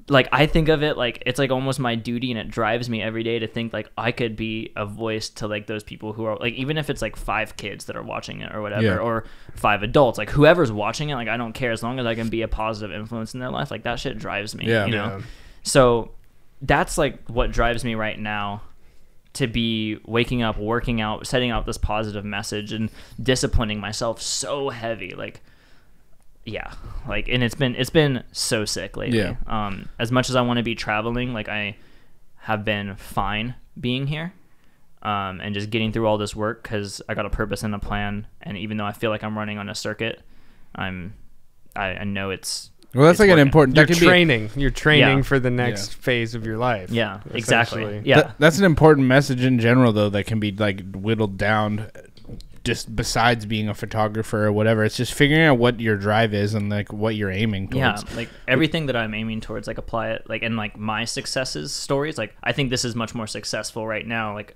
like I think of it like it's like almost my duty, and it drives me every day to think like I could be a voice to like those people who are like, even if it's like 5 kids that are watching it or whatever, or 5 adults, like whoever's watching it, like I don't care, as long as I can be a positive influence in their life. Like that shit drives me. So that's like what drives me right now, to be waking up, working out, setting out this positive message, and disciplining myself so heavy. And it's been so sick lately. As much as I want to be traveling, like I have been fine being here, and just getting through all this work, because I got a purpose and a plan. And even though I feel like I'm running on a circuit, I know it's that's like working. An important. You're training for the next phase of your life. Yeah, exactly. That's an important message in general, though, that can be like whittled down. Just besides being a photographer or whatever, it's just figuring out what your drive is and like what you're aiming towards. Like everything that I'm aiming towards, like apply it, like in like my stories. Like I think this is much more successful right now, like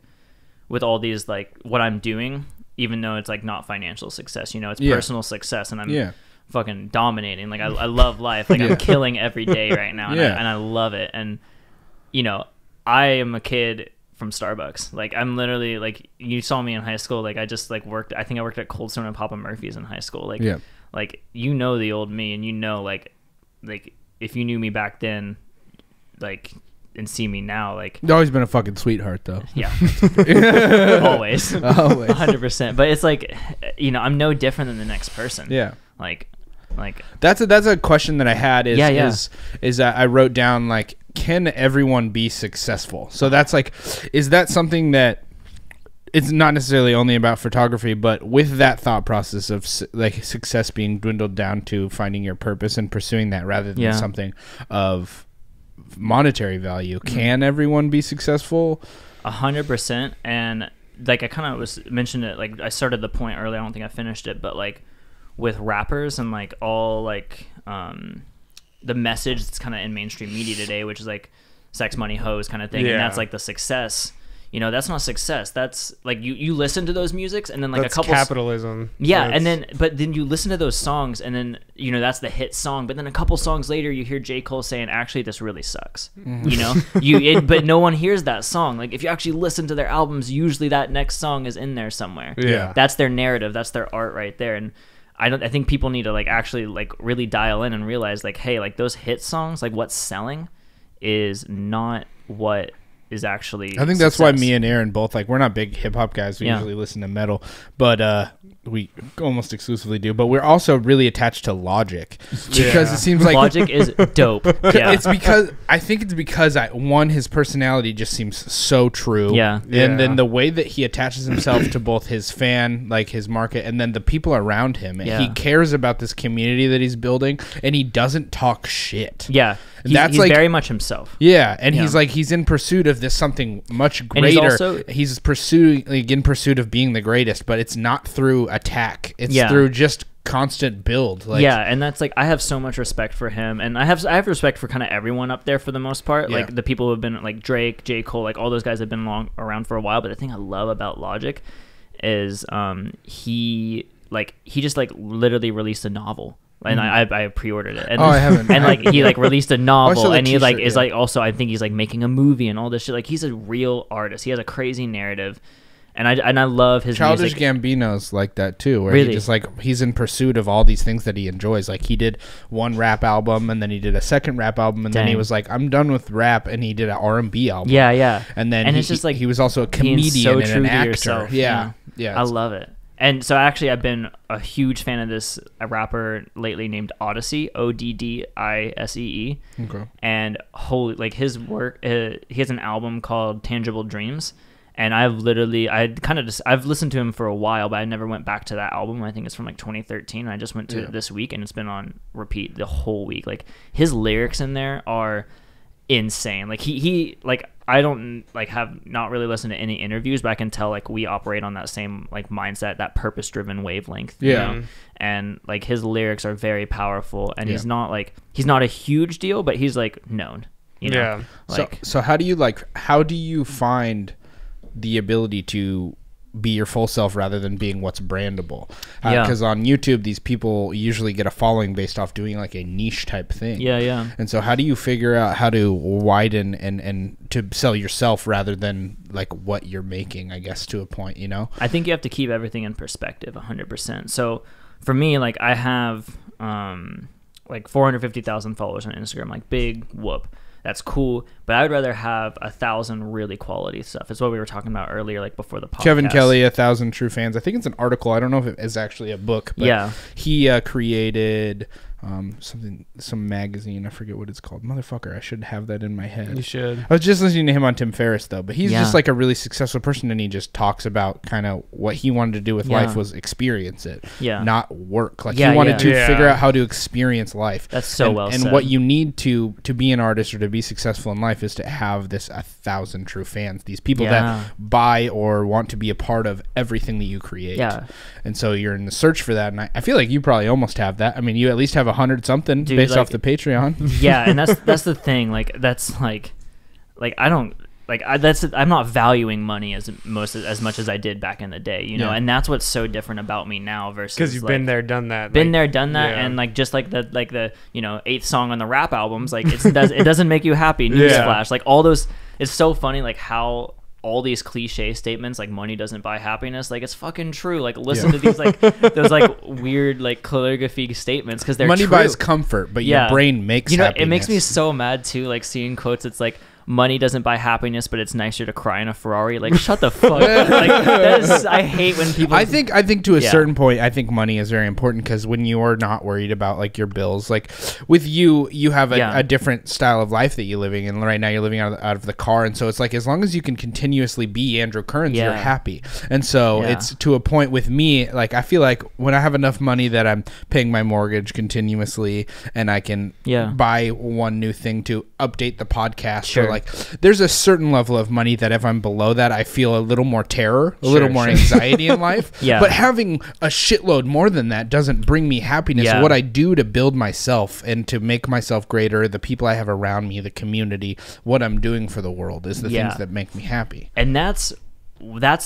with all these like what I'm doing, even though it's like not financial success, it's personal success, and I'm fucking dominating. Like I love life. Like I'm killing every day right now, and I love it. And I am a kid from Starbucks. Like I'm literally like, you saw me in high school, like I just like worked, I think I worked at Cold Stone and Papa Murphy's in high school. Like like the old me, and like if you knew me back then, like, and see me now, like you've always been a fucking sweetheart though. Always 100%. But it's like, I'm no different than the next person. Like that's a question that I had is that I wrote down, like, can everyone be successful? So that's like, is that something that it's not necessarily only about photography, but with that thought process of like success being dwindled down to finding your purpose and pursuing that rather than something of monetary value, can everyone be successful? 100%. And like I kind of was mentioned it, like I started the point earlier, I don't think I finished it, but like with rappers and like all like the message that's kind of in mainstream media today, which is like sex, money, hoes kind of thing, and that's like the success. that's not success. That's like you listen to those musics and then like that's a couple capitalism. Yeah, and then you listen to those songs and then that's the hit song, but then a couple songs later you hear J. Cole saying, actually this really sucks. But no one hears that song. Like if you actually listen to their albums, usually that next song is in there somewhere. Yeah. That's their narrative, that's their art right there. And I think people need to like actually like really dial in and realize like, hey, like those hit songs, like what's selling is not what is actually I think that's why me and Aaron both, like, we're not big hip-hop guys. We usually listen to metal, but we almost exclusively do. But we're also really attached to Logic because it seems like Logic is dope. Yeah. It's because his personality just seems so true. Yeah. And then the way that he attaches himself to both his fan, like his market, and then the people around him. And he cares about this community that he's building, and he doesn't talk shit. Yeah. He's like, very much himself. Yeah, and he's in pursuit of this something much greater. He's in pursuit of being the greatest, but it's not through attack. It's through just constant build. Like, and that's like, I have so much respect for him, and I have respect for kind of everyone up there for the most part. Like the people who have been like Drake, J. Cole, like all those guys have been around for a while. But the thing I love about Logic is he just like literally released a novel. And I pre-ordered it. And, I haven't. And like he like released a novel, and he like is like also I think he's like making a movie and all this shit. Like he's a real artist. He has a crazy narrative, and I love his Childish music. Gambino's like that too, where he just like he's in pursuit of all these things that he enjoys. Like he did one rap album, and then he did a second rap album, and then he was like, I'm done with rap, and he did an R&B album. Yeah. And then it's just like he was also a comedian and an actor. Yourself. Yeah. I love it. And so actually I've been a huge fan of this rapper lately named Odyssey, Oddisee. Okay. And holy, like his work, he has an album called Tangible Dreams. And I've listened to him for a while, but I never went back to that album. I think it's from like 2013. I just went to it this week, and it's been on repeat the whole week. Like his lyrics in there are insane. Like he like, I don't like have not really listened to any interviews, but I can tell like we operate on that same like mindset, that purpose-driven wavelength. You know? And like his lyrics are very powerful, and he's not a huge deal, but he's like known. You know? Yeah. Like, so how do you find the ability to be your full self rather than being what's brandable? Because on YouTube, these people usually get a following based off doing like a niche type thing. Yeah. And so how do you figure out how to widen and to sell yourself rather than like what you're making, I guess, to a point, you know? I think you have to keep everything in perspective 100%. So for me, like I have like 450,000 followers on Instagram, like big whoop. That's cool, but I would rather have 1,000 really quality stuff. It's what we were talking about earlier, like before the podcast. Kevin Kelly, 1,000 True Fans. I think it's an article. I don't know if it is actually a book, but he created some magazine. I forget what it's called. Motherfucker, I should have that in my head. You should. I was just listening to him on Tim Ferriss though, but he's just like a really successful person, and he just talks about kind of what he wanted to do with life was experience it, not work. Like he wanted to figure out how to experience life. That's so and said. What you need to be an artist or to be successful in life is to have this 1,000 true fans, these people that buy or want to be a part of everything that you create. And so you're in the search for that, and I feel like you probably almost have that. I mean, you at least have 100 something based off the Patreon. And that's the thing. Like that's like I don't like I'm not valuing money as much as I did back in the day, you know. And that's what's so different about me now versus because you've like, been there, done that, and like just like the 8th song on the rap albums, like it doesn't make you happy. Newsflash, like all those. It's so funny, like how all these cliche statements like money doesn't buy happiness, like it's fucking true. Like listen to these like those like weird like calligraphy statements because they're money true. Buys comfort, but your brain makes happiness. It makes me so mad too, like seeing quotes. It's like money doesn't buy happiness, but it's nicer to cry in a Ferrari. Like shut the fuck up. Like that is, I hate when people. I think to a certain point, I think money is very important because when you are not worried about like your bills, like with you have a different style of life that you're living, and right now you're living out of the car, and so it's like as long as you can continuously be Andrew Kearns, you're happy. And so it's to a point with me, like I feel like when I have enough money that I'm paying my mortgage continuously, and I can buy one new thing to update the podcast. Or like there's a certain level of money that if I'm below that, I feel a little more terror, a little more anxiety in life. Yeah. But having a shitload more than that doesn't bring me happiness. Yeah. What I do to build myself and to make myself greater, the people I have around me, the community, what I'm doing for the world is the things that make me happy. And that's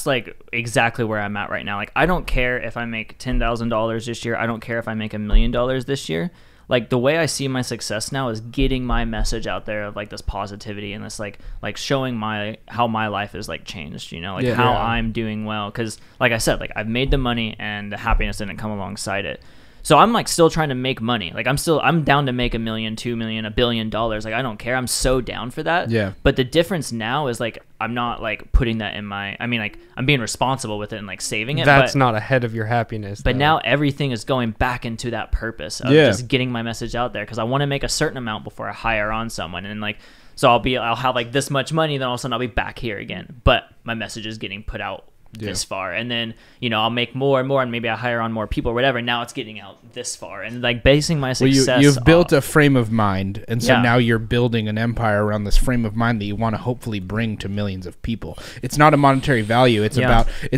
like exactly where I'm at right now. Like, I don't care if I make $10,000 this year. I don't care if I make $1 million this year. Like, the way I see my success now is getting my message out there of like this positivity and this like showing how my life is like changed, you know, like how I'm doing well. Cause like I said, like I've made the money and the happiness didn't come alongside it. So I'm like still trying to make money. Like I'm down to make $1 million, $2 million, $1 billion. Like I don't care. I'm so down for that. Yeah. But the difference now is like I'm not like putting that in like I'm being responsible with it and like saving it. That's not ahead of your happiness. But now everything is going back into that purpose of just getting my message out there, because I want to make a certain amount before I hire on someone, and like so I'll have like this much money, then all of a sudden I'll be back here again. But my message is getting put out this far, and then I'll make more and more, and maybe I hire on more people or whatever. Now it's getting out this far, and like basing my success. You've built a frame of mind, and so now you're building an empire around this frame of mind that you want to hopefully bring to millions of people. It's not a monetary value. It's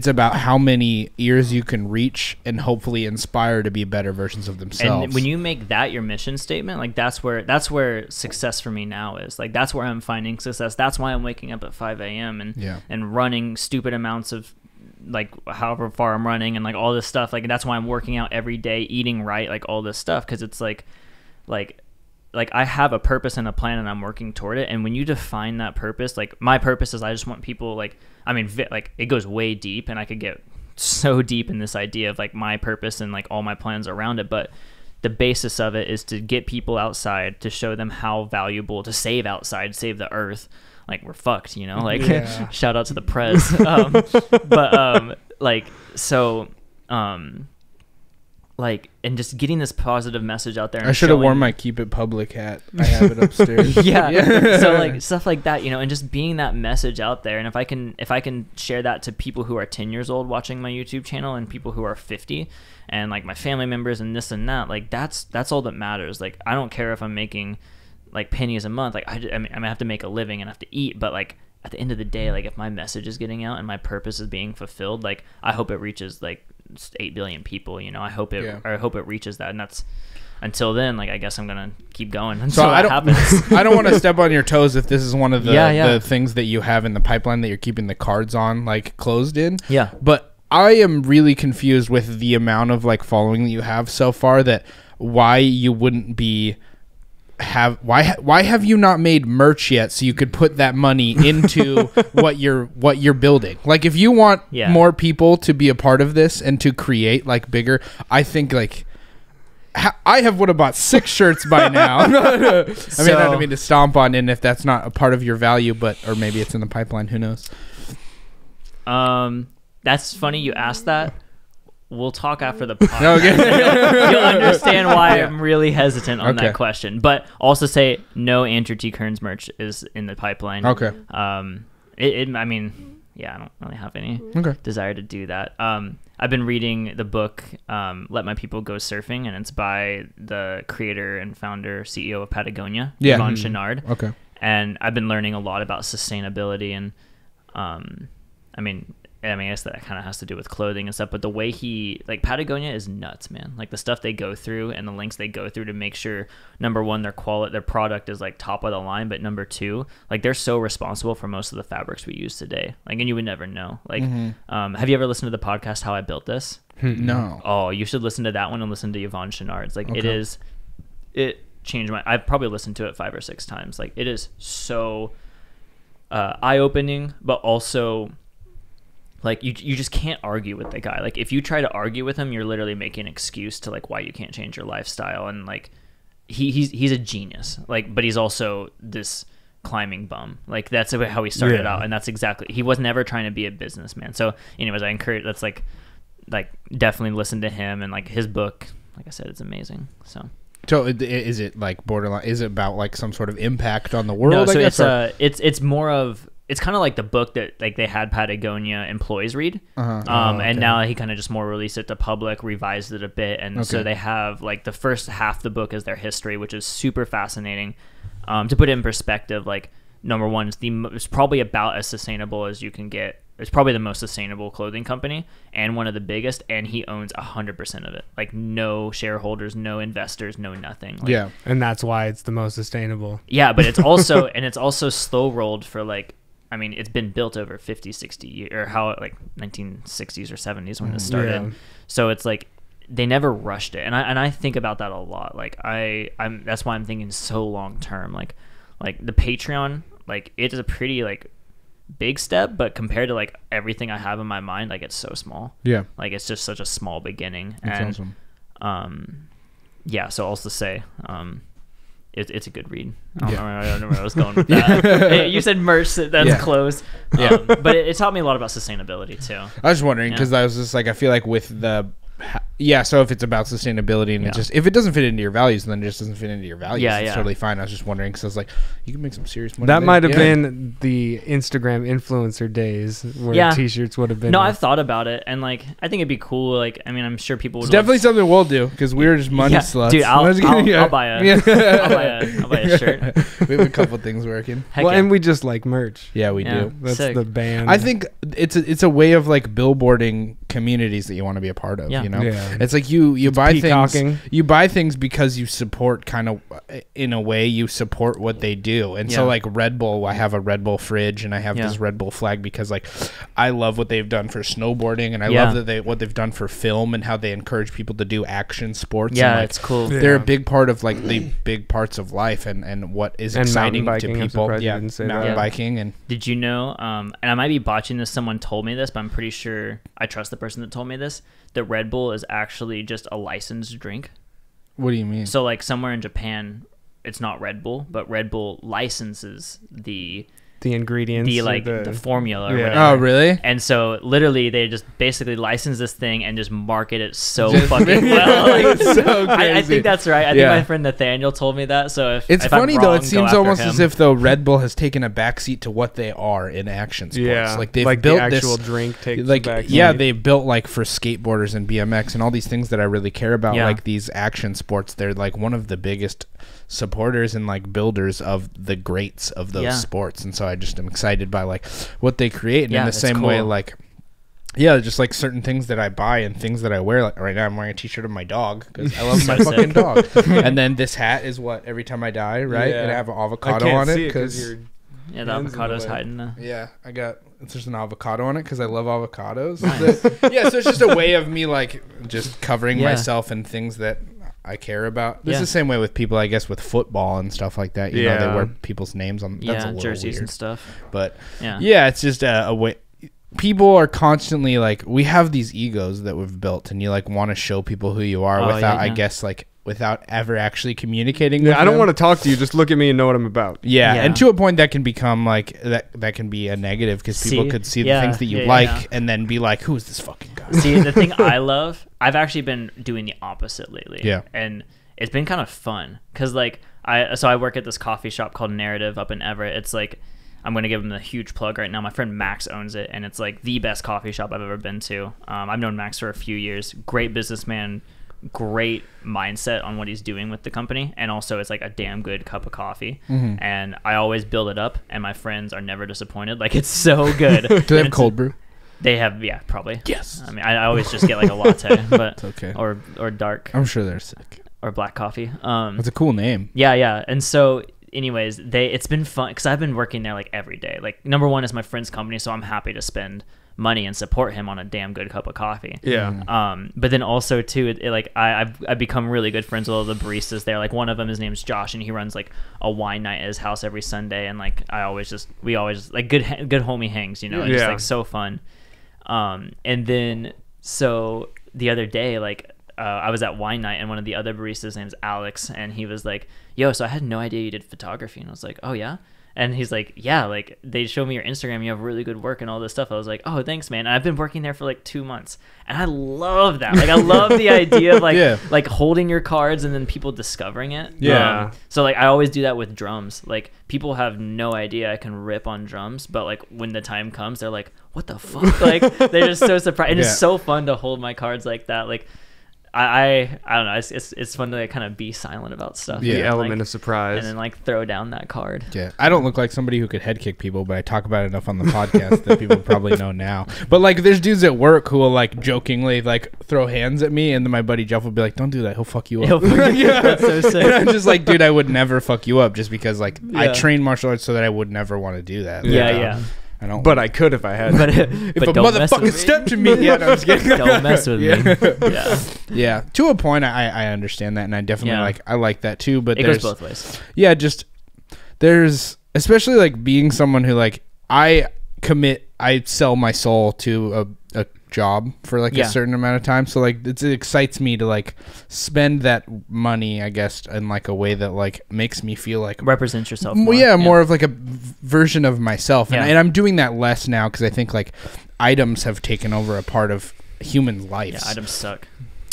about how many ears you can reach and hopefully inspire to be better versions of themselves. And when you make that your mission statement, like that's where success for me now is. Like that's where I'm finding success. That's why I'm waking up at 5 a.m. and running stupid amounts of like however far I'm running and like all this stuff. Like that's why I'm working out every day, eating right, like all this stuff, because it's like I have a purpose and a plan and I'm working toward it. And when you define that purpose, like my purpose is I just want people like it goes way deep, and I could get so deep in this idea of like my purpose and like all my plans around it, but the basis of it is to get people outside, to show them how valuable to save outside, save the earth. Like we're fucked, like shout out to the prez. And just getting this positive message out there. And I should have worn my Keep It Public hat. I have it upstairs. So like stuff like that, and just being that message out there. And if I can share that to people who are 10 years old watching my YouTube channel, and people who are 50, and like my family members and this and that, like that's all that matters. Like I don't care if I'm making like pennies a month. Like I have to make a living and have to eat, but like at the end of the day, like if my message is getting out and my purpose is being fulfilled, like I hope it reaches like 8 billion people. I hope it reaches that, and that's until then. Like I guess I'm gonna keep going until that happens. I don't want to step on your toes if this is one of the things that you have in the pipeline that you're keeping the cards on like closed in. Yeah, but I am really confused with the amount of like following that you have so far. That why you wouldn't be. Why have you not made merch yet so you could put that money into what you're building? Like if you want more people to be a part of this and to create like bigger, I think like I have would have bought 6 shirts by now. I don't mean to stomp on in if that's not a part of your value, or maybe it's in the pipeline, who knows. That's funny you asked that. We'll talk after the podcast. Okay. You'll understand why I'm really hesitant on that question. But also say no Andrew T. Kearns merch is in the pipeline. Okay. I don't really have any desire to do that. I've been reading the book Let My People Go Surfing, and it's by the creator and founder, CEO of Patagonia, Yvon Chouinard. Okay. And I've been learning a lot about sustainability, and I guess that kind of has to do with clothing and stuff, but the way Patagonia is nuts, man. Like the stuff they go through and the links they go through to make sure, number one, their product is like top of the line, but number two, like they're so responsible for most of the fabrics we use today. Like, and you would never know. Like, have you ever listened to the podcast How I Built This? No. Oh, you should listen to that one and listen to Yvon Chouinard's. Like it changed I've probably listened to it 5 or 6 times. Like it is so eye-opening, but also like you just can't argue with the guy. Like if you try to argue with him, you're literally making an excuse to like why you can't change your lifestyle. And like he's a genius. Like, but he's also this climbing bum. Like that's how he started out, and that's exactly, he was never trying to be a businessman. So anyways, I encourage, that's like definitely listen to him, and like his book, like I said, it's amazing. So is it like borderline? Is it about like some sort of impact on the world? No, so it's more of, it's kind of like the book that like they had Patagonia employees read, and now he kind of just more released it to public, revised it a bit, and so they have like the first half of the book is their history, which is super fascinating. To put it in perspective, like number one, it's probably about as sustainable as you can get. It's probably the most sustainable clothing company and one of the biggest, and he owns 100% of it. Like no shareholders, no investors, no nothing. Like, yeah, and that's why it's the most sustainable. Yeah, but it's also and it's also slow rolled for like, I mean, it's been built over 50, 60 years, or how like 1960s or 70s when it started. Yeah. So it's like they never rushed it, and I think about that a lot. Like I'm that's why I'm thinking so long term. Like the Patreon, like it is a pretty like big step, but compared to like everything I have in my mind, like it's so small. Yeah, like it's just such a small beginning. That's and awesome. Yeah, so also say it's a good read. I don't know where I was going with that. You said merch, that's close. But it taught me a lot about sustainability too. I was just wondering because I was just like, I feel like with the so if it's about sustainability and it just, if it doesn't fit into your values, then it just doesn't fit into your values. It's totally fine. I was just wondering because I was like, you can make some serious money. That might have been the Instagram influencer days where t-shirts would have been. No, I've thought about it, and like I think it'd be cool. Like, I mean, I'm sure people would. It's definitely something we'll do because we're just money sluts. Dude, I'll buy a I'll buy a shirt. We have a couple things working. And we just like merch. Yeah, we do. That's the band. I think it's a way of like billboarding communities that you want to be a part of. You know, it's like you buy things. You buy things because you support, kind of in a way you support what they do. And so like Red Bull, I have a Red Bull fridge and I have this Red Bull flag because like I love what they've done for snowboarding, and I love that what they've done for film and how they encourage people to do action sports. Yeah, and, like, it's cool. They're a big part of like the big parts of life and what is exciting to people. Mountain biking. And did you know? And I might be botching this. Someone told me this, but I'm pretty sure I trust the person that told me this. That Red Bull is actually just a licensed drink. What do you mean? So like somewhere in Japan, it's not Red Bull, but Red Bull licenses the ingredients, the formula. Oh, really? And so literally they just basically license this thing and just market it so fucking well. Like, it's so crazy. I think that's right. I think my friend Nathaniel told me that. So if funny I'm wrong, though, it seems almost as if though Red Bull has taken a backseat to what they are in action sports. Yeah, like they've built the actual this drink takes like the they built like for skateboarders and BMX and all these things that I really care about. Like these action sports, they're like one of the biggest supporters and like builders of the greats of those sports, and so I just am excited by like what they create. And in the same way, like just like certain things that I buy and things that I wear. Like right now I'm wearing a t-shirt of my dog because I love my fucking dog. And then this hat is what every time I die, right? And I have an avocado on it because the avocado's hiding there. There's an avocado on it because I love avocados. Nice. So it's just a way of me like just covering myself in things that I care about. This is the same way with people, I guess, with football and stuff like that. You know, they wear people's names on. That's a little jerseys weird and stuff. But it's just a way. People are constantly like, we have these egos that we've built, and you like want to show people who you are without, I guess, like without ever actually communicating with I don't them. want to talk to you. Just look at me and know what I'm about. And to a point that can become like that can be a negative because people could see the things that you like and then be like, who is this fucking guy? See, the thing I love, I've actually been doing the opposite lately. And it's been kind of fun because like I work at this coffee shop called Narrative up in Everett. It's like, I'm going to give him a huge plug right now. My friend Max owns it, and it's like the best coffee shop I've ever been to. I've known Max for a few years. Great businessman, great mindset on what he's doing with the company, and also it's like a damn good cup of coffee. And I always build it up, and my friends are never disappointed. Like, it's so good. Do they have cold brew? They have, probably. Yes. I mean, I always just get like a latte, but it's okay. Or dark. I'm sure they're sick. Or black coffee. It's a cool name. Yeah. And so anyways, it's been fun because I've been working there like every day. Like, number one is my friend's company, so I'm happy to spend money and support him on a damn good cup of coffee. But then also too, I've become really good friends with all the baristas there. Like, one of them, his name's Josh, and he runs like a wine night at his house every Sunday, and like we always like good homie hangs, you know. It's just like so fun. And then so the other day, like I was at wine night, and one of the other baristas' name's Alex, and he was like, yo, so I had no idea you did photography. And I was like, oh yeah? And he's like, yeah, like they showed me your Instagram, you have really good work and all this stuff. I was like, oh, thanks, man. And I've been working there for like 2 months, and I love that. Like, I love the idea of like like holding your cards and then people discovering it. So like I always do that with drums. Like, people have no idea I can rip on drums, but like when the time comes, they're like, what the fuck? Like, they're just so surprised. And it's so fun to hold my cards like that. Like, I don't know. It's fun to like, kind of be silent about stuff. Yeah, the element like, of surprise, and then like throw down that card. Yeah, I don't look like somebody who could head kick people, but I talk about it enough on the podcast that people probably know now. But like, there's dudes at work who will like jokingly like throw hands at me, and then my buddy Jeff will be like, "Don't do that. He'll fuck you up." Yeah, that's so sick. And I'm just like, dude, I would never fuck you up just because like I trained martial arts so that I would never want to do that. Yeah. I don't. But I could if I had. But if a motherfucker stepped to me, yeah, no, I'm just kidding. Don't mess with me. Yeah. To a point, I understand that, and I definitely I like that too. But it goes both ways. Yeah, just there's especially like being someone who like I sell my soul to a job for like a certain amount of time, so like it excites me to like spend that money, I guess, in like a way that like makes me feel like represent yourself more. More of like a version of myself, and I'm doing that less now because I think like items have taken over a part of human life. Items suck.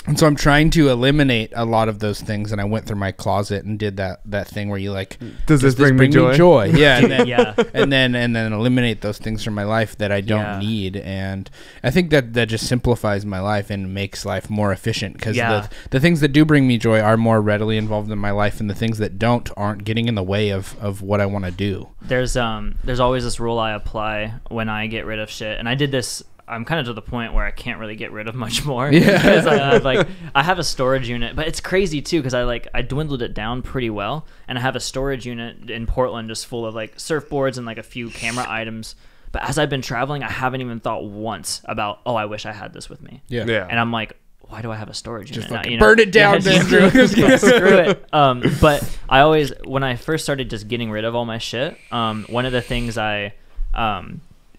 And so I'm trying to eliminate a lot of those things, and I went through my closet and did that thing where you like, does this bring me joy? Yeah, and then and then eliminate those things from my life that I don't need, and I think that just simplifies my life and makes life more efficient because the things that do bring me joy are more readily involved in my life, and the things that don't aren't getting in the way of what I want to do. There's always this rule I apply when I get rid of shit, and I did this. I'm kind of to the point where I can't really get rid of much more. Yeah. Because I have a storage unit, but it's crazy too because I dwindled it down pretty well, and I have a storage unit in Portland just full of like surfboards and like a few camera items. But as I've been traveling, I haven't even thought once about, I wish I had this with me. Yeah. And I'm like, why do I have a storage unit? Just fucking burn it down, Andrew. Screw it. But I always, when I first started just getting rid of all my shit, one of the things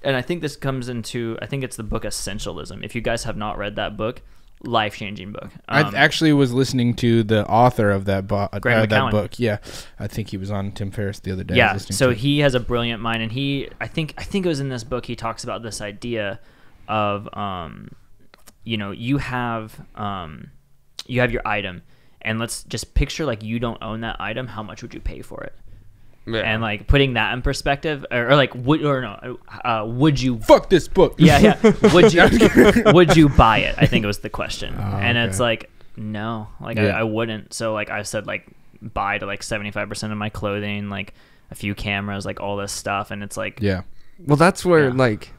and I think this comes into, I think it's the book Essentialism. If you guys have not read that book, life-changing book. I actually was listening to the author of that book. Yeah, I think he was on Tim Ferriss the other day. Yeah, so he has a brilliant mind, and I think it was in this book he talks about this idea of, you have your item, and let's just picture like you don't own that item. How much would you pay for it? Yeah. And like putting that in perspective, would you fuck this book? Yeah. Would you buy it? I think it was the question, and it's like no, like I wouldn't. So like I said, like buy to like 75% of my clothing, like a few cameras, like all this stuff, and it's like Well, that's where like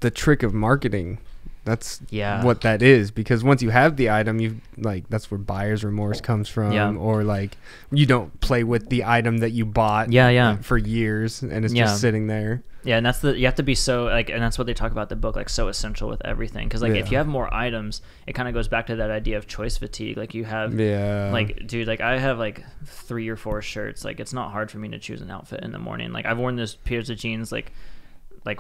the trick of marketing. That's what that is, because once you have the item, you like that's where buyer's remorse comes from, or like you don't play with the item that you bought for years and it's just sitting there. Yeah, and you have to be so like, and that's what they talk about the book, like so essential with everything, because like if you have more items, it kind of goes back to that idea of choice fatigue. Like you have like, dude, like I have like 3 or 4 shirts. Like it's not hard for me to choose an outfit in the morning. Like I've worn those pairs of jeans like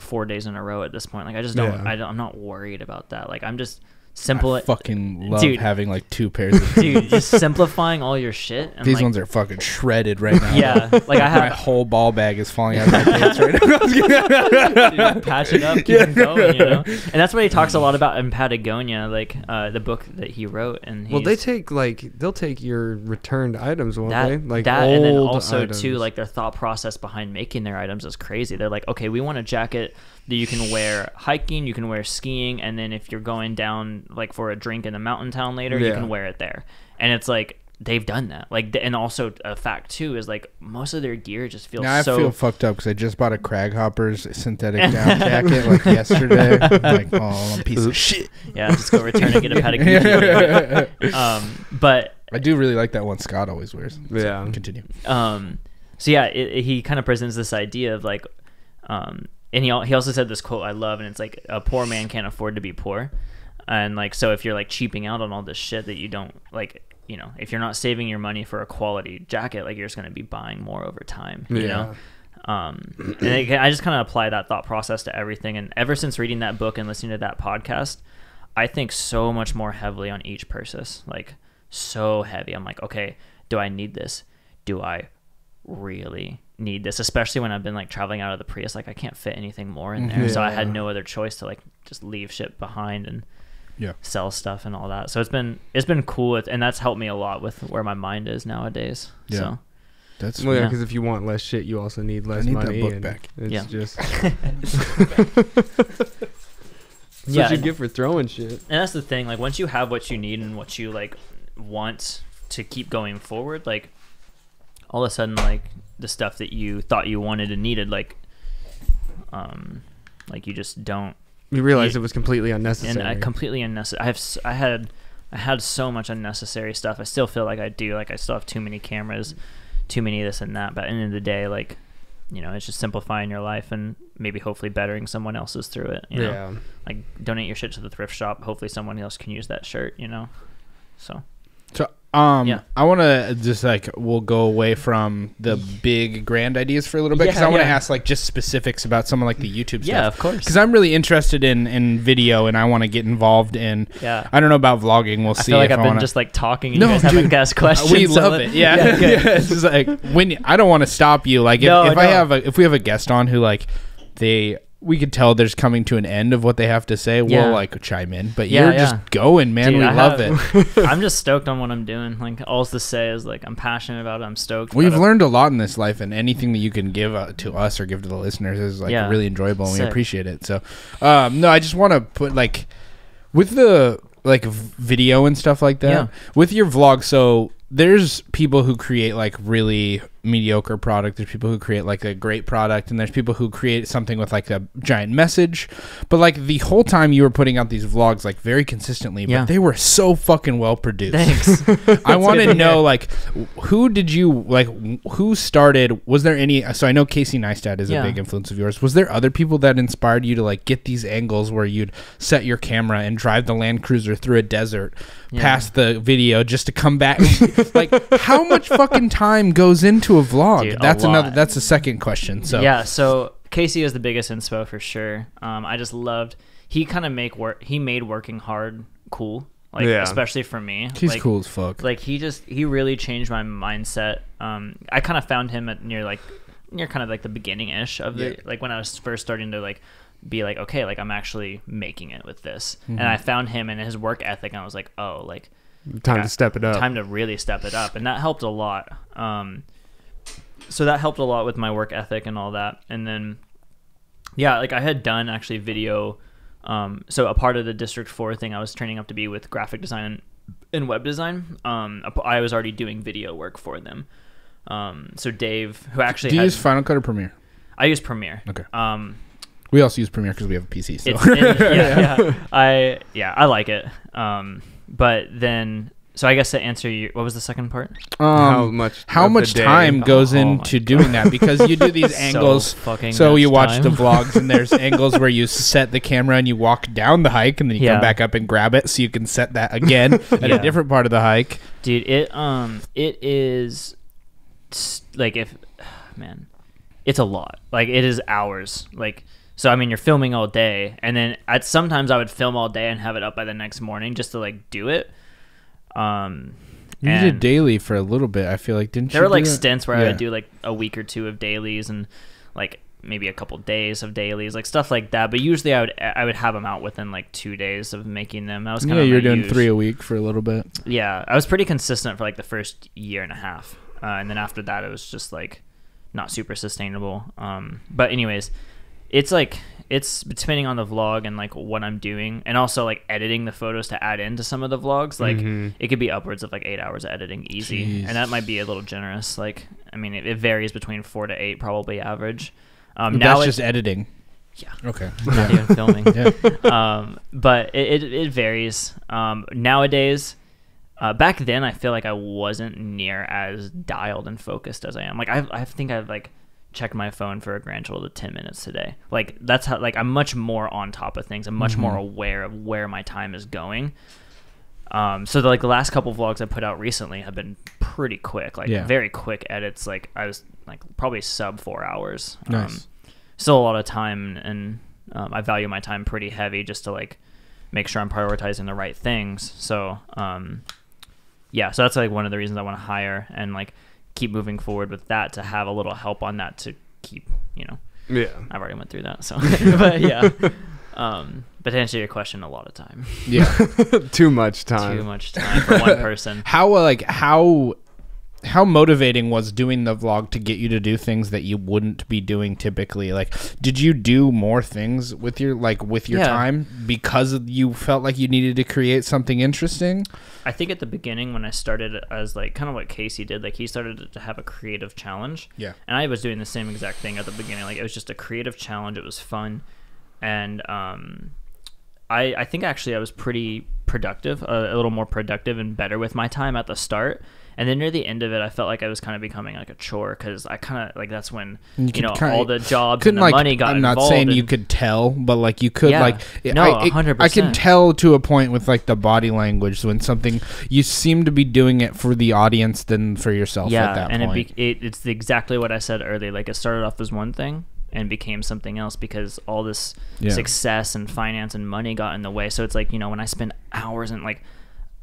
4 days in a row at this point. Like I just don't, I'm not worried about that. Like I'm just simple. I fucking love having like 2 pairs of dude, just simplifying all your shit. And these like, ones are fucking shredded right now. Yeah. Like I have my whole ball bag is falling out of my pants right now. Dude, patch it up, keep it going, you know? And that's what he talks a lot about in Patagonia, like the book that he wrote. And they'll take your returned items, won't they? Like that, old and then also items. too, like their thought process behind making their items is crazy. They're like, okay, we want a jacket that you can wear hiking, you can wear skiing, and then if you're going down like for a drink in a mountain town later, you can wear it there. And it's like they've done that. Like, and also a fact too is like most of their gear just feels I feel fucked up because I just bought a Crag Hoppers synthetic down jacket like yesterday. Like, I'm a piece of shit. Yeah, just go return and get a Patagonia. But I do really like that one Scott always wears. Yeah. So continue. So yeah, he kind of presents this idea of like, and he also said this quote I love, and it's like, a poor man can't afford to be poor. And like, so if you're like cheaping out on all this shit that you don't like, you know, if you're not saving your money for a quality jacket, like you're just going to be buying more over time, you know? And I just kind of apply that thought process to everything. And ever since reading that book and listening to that podcast, I think so much more heavily on each purchase, like so heavy. I'm like, okay, do I need this? Do I really need this? Especially when I've been like traveling out of the Prius, like I can't fit anything more in there. So I had no other choice to like just leave shit behind and sell stuff and all that. So it's been cool and that's helped me a lot with where my mind is nowadays. So that's because if you want less shit, you also need less money. That book back. It's just That's what you get for throwing shit. And that's the thing. Like, once you have what you need and what you like want to keep going forward, like all of a sudden, like the stuff that you thought you wanted and needed, like you just don't. You realize it was completely unnecessary. And completely unnecessary. I had so much unnecessary stuff. I still feel like I do. Like, I still have too many cameras, too many this and that. But at the end of the day, like, you know, it's just simplifying your life and maybe hopefully bettering someone else's through it. You know? Like, donate your shit to the thrift shop. Hopefully someone else can use that shirt, you know? So I want to just we'll go away from the big grand ideas for a little bit because I want to ask just specifics about some of the YouTube stuff. Yeah, of course. Because I'm really interested in video and I want to get involved in. Yeah. I don't know about vlogging. We'll see. I feel like I've been just talking and you guys haven't asked questions. We love it. Yeah. It's just when I don't want to stop you. Like if we have a guest on who we could tell there's coming to an end of what they have to say. We'll chime in, but you're just going, man. Dude, we love it. I'm just stoked on what I'm doing. Like, all to say is I'm passionate about it. I'm stoked. We've learned a lot in this life, and anything that you can give to us or give to the listeners is really enjoyable, and we appreciate it. So, no, I just want to put with the video and stuff like that with your vlog. So there's people who create really mediocre product. There's people who create a great product, and there's people who create something with a giant message. But the whole time you were putting out these vlogs very consistently, but they were so fucking well produced. Thanks. I want to know who did you who started? Was there any? So I know Casey Neistat is a big influence of yours. Was there other people that inspired you to get these angles where you'd set your camera and drive the Land Cruiser through a desert past the video just to come back? How much fucking time goes into a vlog? Dude, that's the second question. So so Casey is the biggest inspo for sure. I just loved he made working hard cool, especially for me. He's cool as fuck. He really changed my mindset. I kind of found him at near kind of the beginning ish of the when I was first starting to be okay, I'm actually making it with this. And I found him and his work ethic, and I was time to step it up. Time to really step it up, and that helped a lot. So that helped a lot with my work ethic and all that. And then, I had done actually video. So a part of the District 4 thing I was training up to be with graphic design and web design. I was already doing video work for them. So Dave, who actually do you use Final Cut or Premiere? I use Premiere. Okay. We also use Premiere because we have a PC. So I like it. But then, so I guess to answer what was the second part? How much time goes into doing that? Because you do these angles. So you watch the vlogs, and there's angles where you set the camera and you walk down the hike, and then you come back up and grab it, so you can set that again at a different part of the hike. It is it's a lot. It is hours. So I mean, you're filming all day, and then sometimes I would film all day and have it up by the next morning just to do it. You did daily for a little bit. I feel didn't you? There were stints where I would do a week or two of dailies and maybe a couple days of dailies, stuff like that. But usually I would have them out within 2 days of making them. I was kind of you're doing 3 a week for a little bit. Yeah, I was pretty consistent for the first year and a half, and then after that it was just not super sustainable. But anyways. It's depending on the vlog and what I'm doing, and also editing the photos to add into some of the vlogs. It could be upwards of 8 hours of editing easy. Jeez. And that might be a little generous. I mean, it varies between 4 to 8 probably average. Now that's just editing. Yeah. Okay. Not even filming. But it varies. Nowadays, back then I feel I wasn't near as dialed and focused as I am. I think I've checked my phone for a grand total of 10 minutes today. That's how I'm much more on top of things. I'm much more aware of where my time is going. So the last couple vlogs I put out recently have been pretty quick, very quick edits. I was probably sub 4 hours. Nice. Still a lot of time, and I value my time pretty heavy just to make sure I'm prioritizing the right things. So so that's one of the reasons I want to hire and keep moving forward with that, to have a little help on that, to keep, I've already went through that, so but to answer your question, a lot of time. Too much time for one person. How how motivating was doing the vlog to get you to do things that you wouldn't be doing typically? Like, did you do more things with your time because you felt like you needed to create something interesting? I think at the beginning when I started as like kind of what Casey did, like he started to have a creative challenge. Yeah. And I was doing the same exact thing at the beginning. Like it was just a creative challenge. It was fun. And I think actually I was pretty productive, a little more productive and better with my time at the start. And then near the end of it, I felt like I was kind of becoming like a chore because I kind of like that's when all the jobs and the money got involved. I'm not saying you could tell, but like you could 100%. I can tell to a point with like the body language when something you seem to be doing it for the audience than for yourself at that point. It's exactly what I said earlier. Like it started off as one thing and became something else because all this success and finance and money got in the way. So it's like, when I spend hours and like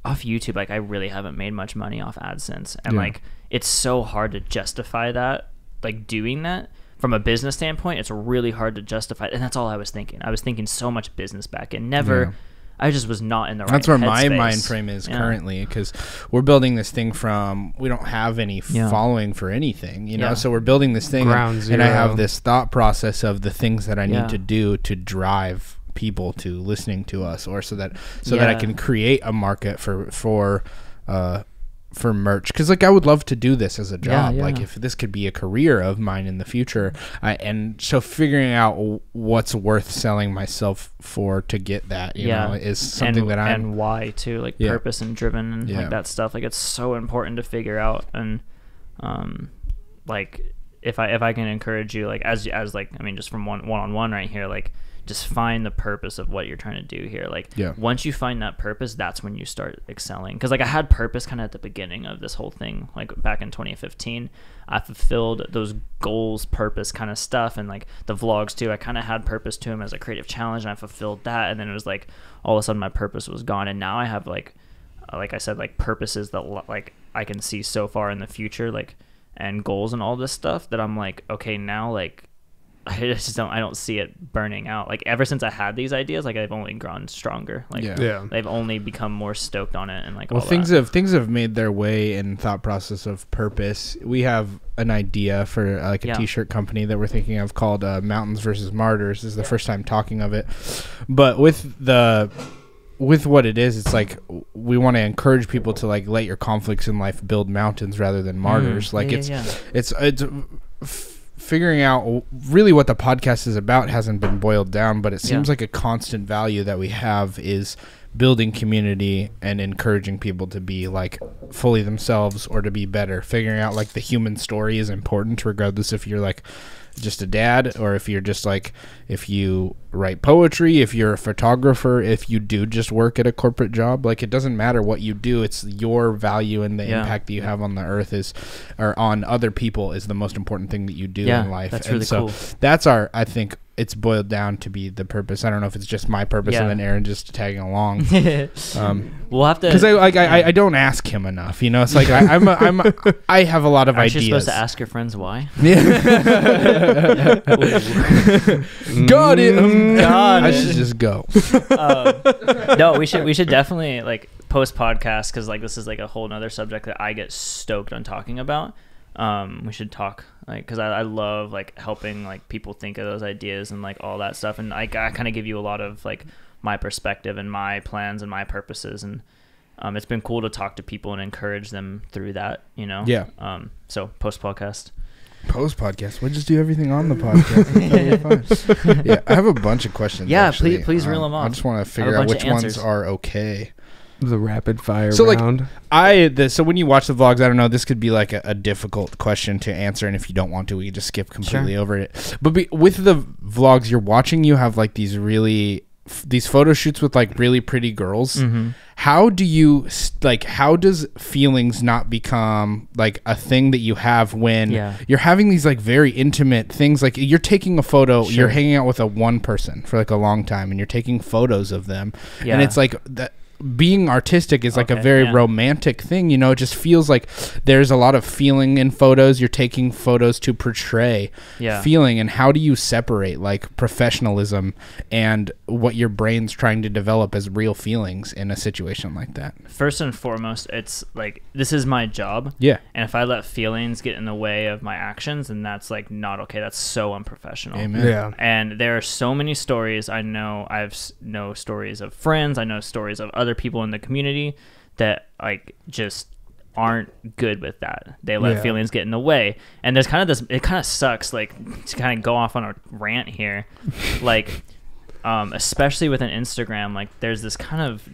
off YouTube, like I really haven't made much money off AdSense, and like it's so hard to justify that, like doing that from a business standpoint. It's really hard to justify, and that's all I was thinking. I was thinking so much business back and never I just was not in the right That's where my space. mind frame is currently, because we're building this thing from, we don't have any following for anything, know, so we're building this thing and I have this thought process of the things that I need to do to drive people to listening to us, or so that I can create a market for merch, because like I would love to do this as a job, like if this could be a career of mine in the future, and so figuring out what's worth selling myself for to get that you know is something that I'm, and why too, like purpose and driven and like that stuff, like it's so important to figure out. And like if I can encourage you, like as like, I mean, just from one-on-one right here, like just find the purpose of what you're trying to do here. Like once you find that purpose, that's when you start excelling. Because like I had purpose kind of at the beginning of this whole thing, like back in 2015 I fulfilled those goals, purpose kind of stuff, and like the vlogs too, I kind of had purpose to them as a creative challenge, and I fulfilled that. And then it was like all of a sudden my purpose was gone, and now I have like I said, like purposes that like I can see so far in the future, like, and goals and all this stuff that I'm like, okay, now like I don't see it burning out. Like ever since I had these ideas, like I've only grown stronger. Like they've only become more stoked on it, and like things have made their way in thought process of purpose. We have an idea for like a t-shirt company that we're thinking of called Mountains versus Martyrs. This is the first time talking of it, but with what it is, it's like we want to encourage people to like let your conflicts in life build mountains rather than martyrs. Like it's figuring out really what the podcast is about hasn't been boiled down, but it seems like a constant value that we have is building community and encouraging people to be like fully themselves or to be better. Figuring out like the human story is important, regardless if you're like just a dad, or if you're just like, if you write poetry, if you're a photographer, if you do just work at a corporate job, like it doesn't matter what you do. It's your value and the impact that you have on the earth or on other people is the most important thing that you do in life. That's really cool. That's I think it's boiled down to be the purpose. I don't know if it's just my purpose and then Aaron just tagging along. We'll have to, because I don't ask him enough. It's like I have a lot of ideas. You're supposed to ask your friends why. Got it. I should just go. No, we should definitely like post podcast, because like this is like a whole nother subject that I get stoked on talking about. We should talk, like, because I love like helping like people think of those ideas and like all that stuff, and I kind of give you a lot of like my perspective and my plans and my purposes, and it's been cool to talk to people and encourage them through that, so post podcast. We'll just do everything on the podcast. I have a bunch of questions. Please reel them off. I just want to figure out which ones are okay. The rapid fire round. So when you watch the vlogs, I don't know, this could be like a difficult question to answer, and if you don't want to, we can just skip completely over it. But with the vlogs you're watching, you have like these photo shoots with like really pretty girls. Mm-hmm. How do you how does feelings not become like a thing that you have when you're having these like very intimate things? Like you're taking a photo, you're hanging out with one person for like a long time, and you're taking photos of them, and it's like that. being artistic is like a very romantic thing, you know. It just feels like there's a lot of feeling in photos. You're taking photos to portray feeling, and how do you separate like professionalism and what your brain's trying to develop as real feelings in a situation like that? First and foremost, it's like, this is my job. Yeah. And if I let feelings get in the way of my actions, then that's like not okay. That's so unprofessional. Amen. Yeah. And there are so many stories. I know stories of friends. I know stories of other people in the community that like just aren't good with that. They let feelings get in the way. And there's kind of this, it kind of sucks, like, to kind of go off on a rant here, like, especially with an Instagram, like there's this kind of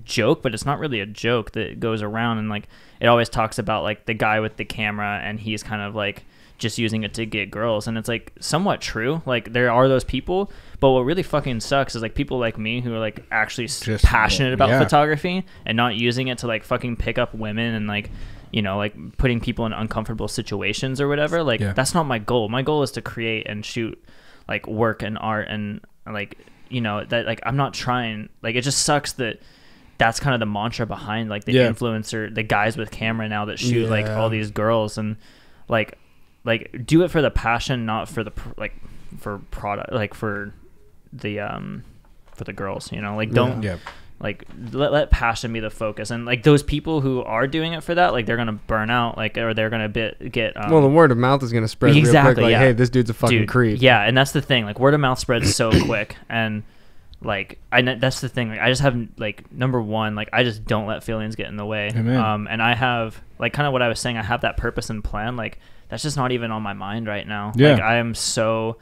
joke, but it's not really a joke that goes around, and like it always talks about like the guy with the camera and he's kind of like just using it to get girls, and it's like somewhat true. Like there are those people, but what really fucking sucks is like people like me who are like actually just passionate about photography and not using it to like fucking pick up women and like, you know, like putting people in uncomfortable situations or whatever. Like that's not my goal. My goal is to create and shoot like work and art, and like, you know, that like I'm not trying, like it just sucks that that's kind of the mantra behind like the influencer, the guys with camera now that shoot like all these girls, and like do it for the passion, not for the for product, like for the girls, you know, like don't like let passion be the focus. And like those people who are doing it for that, like they're gonna burn out, like, or they're gonna get well, the word of mouth is gonna spread real quick, like hey, this dude's a fucking creep. Yeah, and that's the thing, like word of mouth spreads so quick, and like that's the thing, like I just have like, number one, like I just don't let feelings get in the way. And I have like kind of what I was saying, I have that purpose and plan, like that's just not even on my mind right now. Like I am so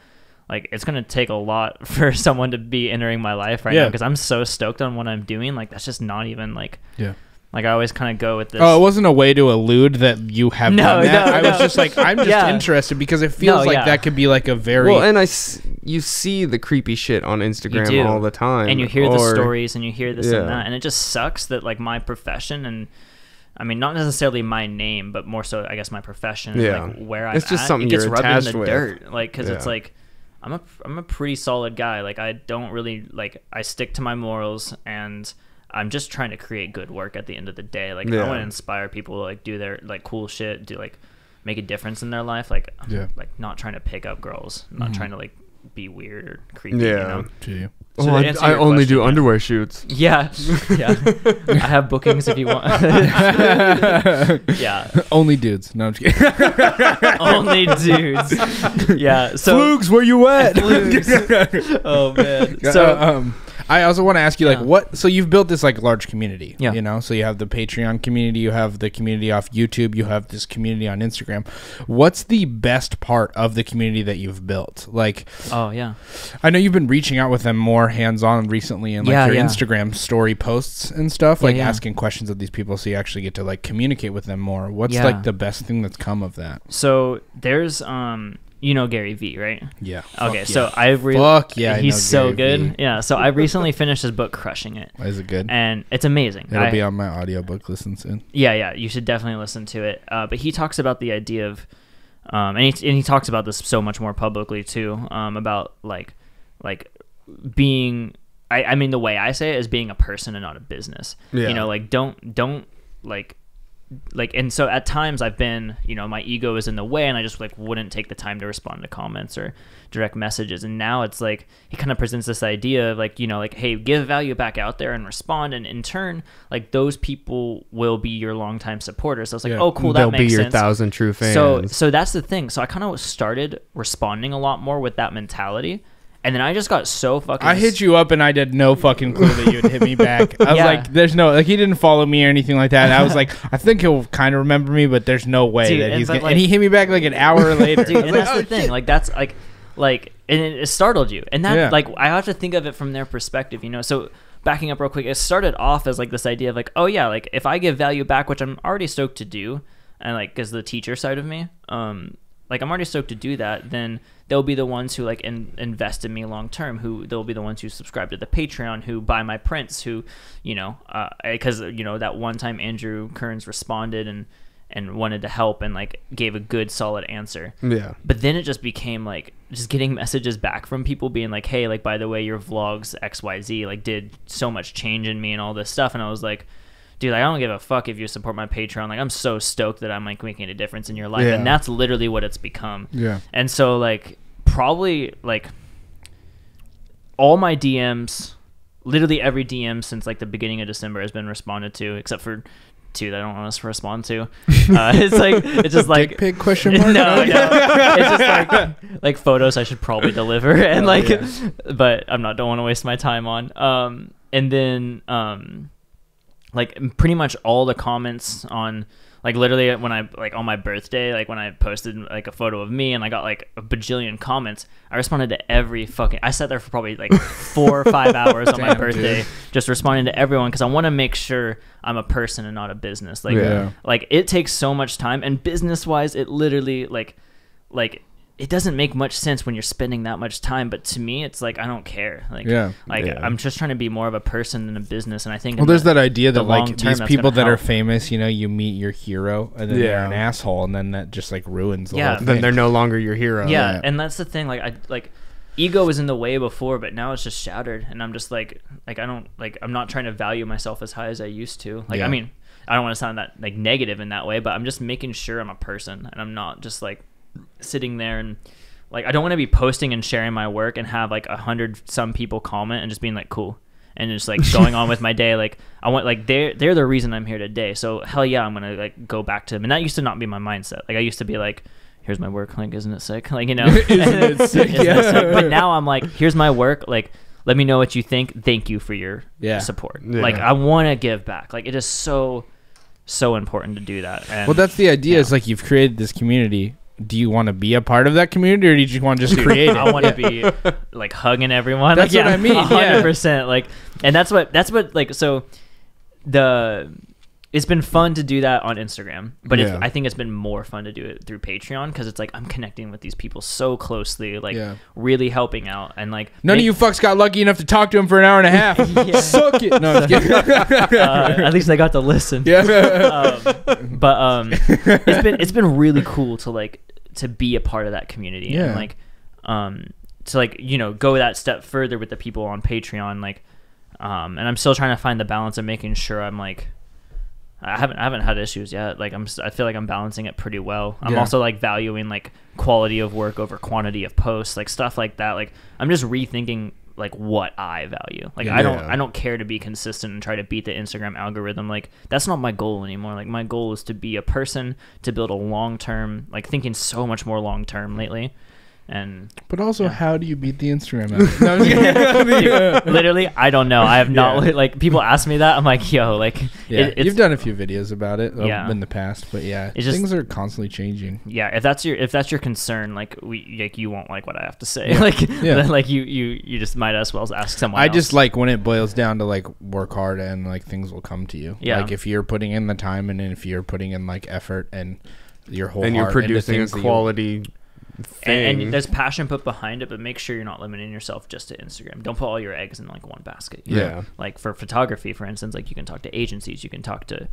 like, it's gonna take a lot for someone to be entering my life right now, because I'm so stoked on what I'm doing. Like that's just not even like like I always kind of go with this. Oh, it wasn't a way to allude that you have done that. I was just like, I'm just interested because it feels like that could be like a very well, and you see the creepy shit on Instagram all the time, and you hear the stories, and you hear this and that, and it just sucks that like my profession, and I mean not necessarily my name, but more so I guess my profession, like where I'm it's just at, something it gets you're rubbed attached in the with. dirt, like because it's like I'm a pretty solid guy. Like I don't really like, I stick to my morals, and I'm just trying to create good work at the end of the day. Like I want to inspire people to like do their like cool shit, do like make a difference in their life. Like like not trying to pick up girls, not trying to like be weird or creepy. You know? So I only do underwear shoots. Yeah. I have bookings if you want. Only dudes. No, I'm just kidding. Only dudes. Yeah. So Flugs, where you at? Oh man. So I also want to ask you, like, what? So you've built this like large community, you know. So you have the Patreon community, you have the community off YouTube, you have this community on Instagram. What's the best part of the community that you've built? Like, I know you've been reaching out with them more hands-on recently, in like your Instagram story posts and stuff, like asking questions of these people, so you actually get to like communicate with them more. What's like the best thing that's come of that? So there's you know Gary V, right? Yeah. Okay, so I've he's so good. Yeah, so I recently finished his book, Crushing It. Is it good? And it's amazing. It'll be on my audiobook listen soon. Yeah, you should definitely listen to it. But he talks about the idea of, and he talks about this so much more publicly too, about like being, I mean the way I say it is being a person and not a business. Yeah. You know, like don't like, and so at times I've been, you know, my ego is in the way, and I just like wouldn't take the time to respond to comments or direct messages. And now it's like he kind of presents this idea of like, you know, like, hey, give value back out there and respond, and in turn, like those people will be your longtime supporters. So it's like, oh, cool, that makes sense. They'll be your 1,000 true fans. So that's the thing. So I kind of started responding a lot more with that mentality. And then I just got so fucking... I hit you up and I did no fucking clue that you would hit me back. I was like, there's no... Like, he didn't follow me or anything like that. I was like, I think he'll kind of remember me, but there's no way that he's going to... And he hit me back like an hour later. Dude, and that's the thing. Like, that's like... And it startled you. And that, like, I have to think of it from their perspective, you know? So, backing up real quick, it started off as, like, this idea of, like, oh, yeah, like, if I give value back, which I'm already stoked to do, and, like, because the teacher side of me... like I'm already stoked to do that, then they'll be the ones who like invest in me long term, who they'll be the ones who subscribe to the Patreon, who buy my prints, who, you know, because you know that one time Andrew Kearns responded and wanted to help and like gave a good solid answer. Yeah. But then it just became like just getting messages back from people being like, hey, like by the way, your vlogs XYZ like did so much change in me and all this stuff. And I was like, dude, like, I don't give a fuck if you support my Patreon. Like, I'm so stoked that I'm like making a difference in your life. And that's literally what it's become. Yeah. And so like probably like all my DMs, literally every DM since like the beginning of December has been responded to, except for 2 that I don't want us to respond to. It's just like dick pic question mark? No, it's just like photos I should probably deliver and but don't want to waste my time on. And then like pretty much all the comments on like literally when I like on my birthday, like when I posted like a photo of me and I got like a bajillion comments, I responded to every fucking, I sat there for probably like 4 or 5 hours on my birthday, just responding to everyone because I want to make sure I'm a person and not a business. Like it takes so much time, and business wise, it literally like it doesn't make much sense when you're spending that much time, but to me it's like I don't care. I'm just trying to be more of a person than a business. And I think there's that idea that like these people that are famous, you know, you meet your hero and then they're an asshole, and then that just like ruins the whole thing. Then they're no longer your hero. And that's the thing, like ego was in the way before, but now it's just shattered, and I'm just like I don't like, I'm not trying to value myself as high as I used to. I mean, I don't want to sound that like negative in that way, but I'm just making sure I'm a person and I'm not just like sitting there and like I don't want to be posting and sharing my work and have like 100 some people comment and just being like cool and just like going on with my day. Like I want, like they're the reason I'm here today, so hell yeah, I'm gonna like go back to them. And that used to not be my mindset. Like I used to be like, here's my work, like isn't it sick, like, you know. Isn't it sick? But now I'm like, here's my work, like let me know what you think, thank you for your support. Like I want to give back. Like it is so important to do that. And well, that's the idea. Is like you've created this community. Do you want to be a part of that community, or do you just want to just create it? I want to be like hugging everyone. That's like, what I mean. 100%. Like, and that's what like, so it's been fun to do that on Instagram, but I think it's been more fun to do it through Patreon, because it's like I'm connecting with these people so closely, like really helping out, and like none of you fucks got lucky enough to talk to him for an hour and a half. Suck it. No, at least I got to listen. But it's been really cool to like to be a part of that community, and like to like, you know, go that step further with the people on Patreon, like and I'm still trying to find the balance of making sure I'm like, I haven't had issues yet. Like I feel like I'm balancing it pretty well. I'm also like valuing like quality of work over quantity of posts, like stuff like that. Like I'm just rethinking like what I value. Like I don't care to be consistent and try to beat the Instagram algorithm. Like that's not my goal anymore. Like my goal is to be a person, to build a long-term, like thinking so much more long-term lately. But also, how do you beat the Instagram app? Literally, I don't know. I have not like people ask me that. I'm like, yo, like you've done a few videos about it in the past, but things are constantly changing. Yeah, if that's your concern, like you won't like what I have to say. Like like you just might as well ask someone else. Just like when it boils down to like work hard and like things will come to you. Yeah, like if you're putting in the time and if you're putting in like effort and your whole and you're producing a quality. And there's passion put behind it, but make sure you're not limiting yourself just to Instagram. Don't put all your eggs in like one basket. Yeah. Like for photography, for instance, like you can talk to agencies, you can talk to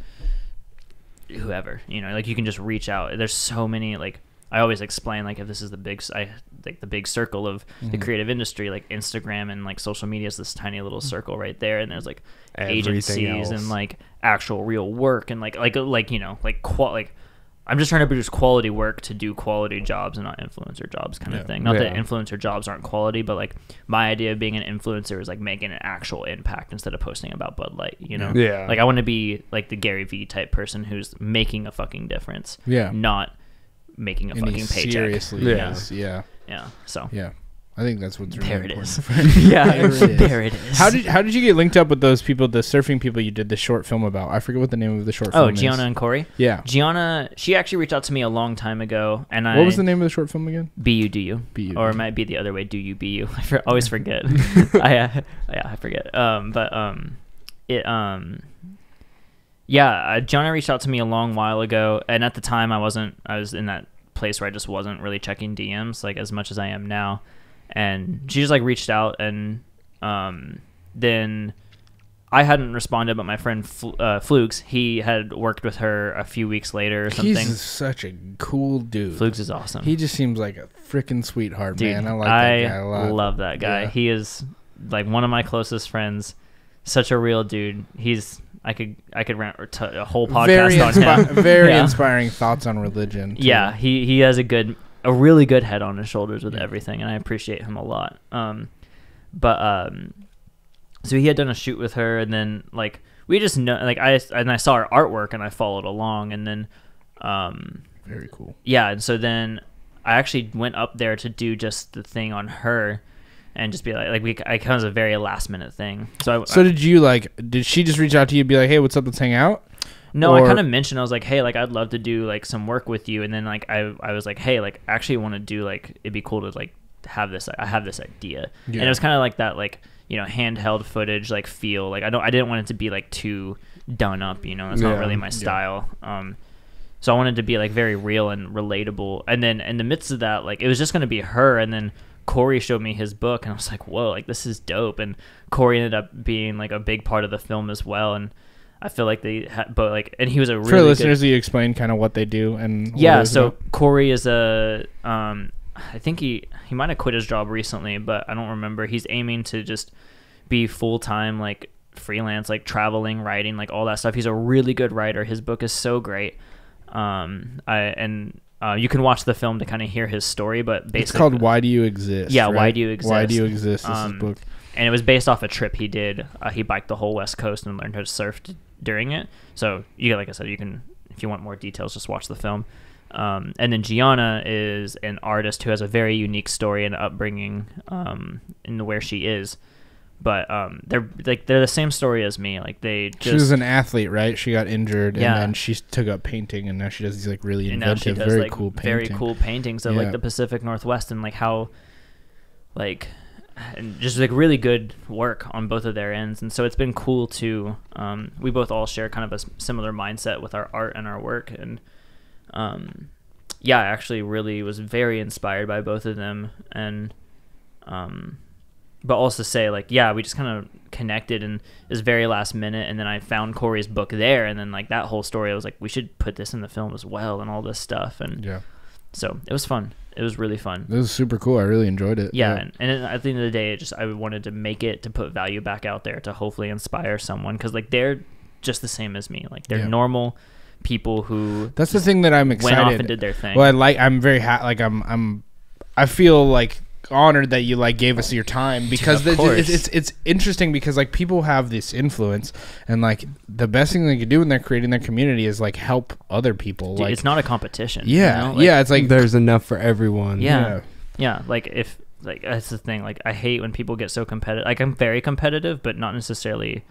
whoever, you know, like you can just reach out. There's so many, like I always explain, like if this is the big circle of the creative industry, like Instagram and like social media is this tiny little circle right there, and there's like agencies and like actual real work and like you know, like I'm just trying to produce quality work to do quality jobs and not influencer jobs kind of thing. Not that influencer jobs aren't quality, but like my idea of being an influencer is like making an actual impact instead of posting about Bud Light, you know? Yeah. Like I want to be like the Gary Vee type person who's making a fucking difference. Yeah. Not making a fucking paycheck. Seriously. Yeah. So. Yeah. I think that's what's really important. There it is. How did you get linked up with those people, the surfing people you did the short film about? I forget what the name of the short film is. Gianna and Corey? Yeah. Gianna, she actually reached out to me a long time ago. And what was the name of the short film again? Be You. Or it might be the other way, Do You, Be You. I always forget. I forget. Gianna reached out to me a long while ago. And at the time I was in that place where I just wasn't really checking DMs like as much as I am now. And she just like reached out, and then I hadn't responded, but my friend Flukes, he had worked with her a few weeks later or something. He's such a cool dude. Flukes is awesome. He just seems like a freaking sweetheart, dude, man. I like that guy a lot. I love that guy. Yeah. He is like one of my closest friends. Such a real dude. I could rant a whole podcast on him. Very inspiring thoughts on religion, too. Yeah, he has a really good head on his shoulders with everything, and I appreciate him a lot. So he had done a shoot with her, and then like we just know, like I saw her artwork and I followed along, and then very cool. Yeah, and so then I actually went up there to do just the thing on her, and just be I kind of a very last minute thing. So did she just reach out to you and be like, hey, what's up? Let's hang out? No, I kind of mentioned, I was like, hey, like I'd love to do like some work with you, and then like I was like, hey, like I actually want to do like it'd be cool to like have this. I have this idea, and it was kind of like that like. Handheld footage like feel like I didn't want it to be like too done up, it's not really my style. So I wanted to be like very real and relatable, and then in the midst of that, like it was just going to be her, and then Corey showed me his book, and I was like, whoa, like this is dope. And Corey ended up being like a big part of the film as well, and I feel like they had, but like, and he was a really for listeners, you explain kind of what they do and so about? Corey is I think he might have quit his job recently, but I don't remember. He's aiming to just be full-time, like freelance, like traveling, writing, like all that stuff. He's a really good writer. His book is so great. You can watch the film to kind of hear his story, but basically it's called Why Do You Exist? Yeah, right? Why Do You Exist? Why Do You Exist is his book. And it was based off a trip he did. He biked the whole West Coast and learned how to surf during it. So like I said, you can, if you want more details, just watch the film. And then Gianna is an artist who has a very unique story and upbringing in where she is. But they're the same story as me. Like she was an athlete, right? She got injured, and then she took up painting, and now she does these like really inventive, very cool paintings of like the Pacific Northwest, and like how like and just like really good work on both of their ends. And so it's been cool to we both all share kind of a similar mindset with our art and our work, and I actually really was very inspired by both of them, and but also say like, we just kind of connected, and it was very last minute, and then I found Corey's book there, and then like that whole story, I was like, we should put this in the film as well, and all this stuff, and so it was fun. It was really fun. It was super cool. I really enjoyed it. And at the end of the day, I wanted to make it to put value back out there to hopefully inspire someone, because like they're just the same as me. Like they're normal people who that's the thing that I'm excited went off and did their thing. Well, I'm very I feel like honored that you like gave us your time, because it's interesting, because like people have this influence, and like the best thing they can do when they're creating their community is like help other people. Dude, like it's not a competition. It's like there's enough for everyone. Like if like that's the thing. Like I hate when people get so competitive. Like I'm very competitive, but not necessarily.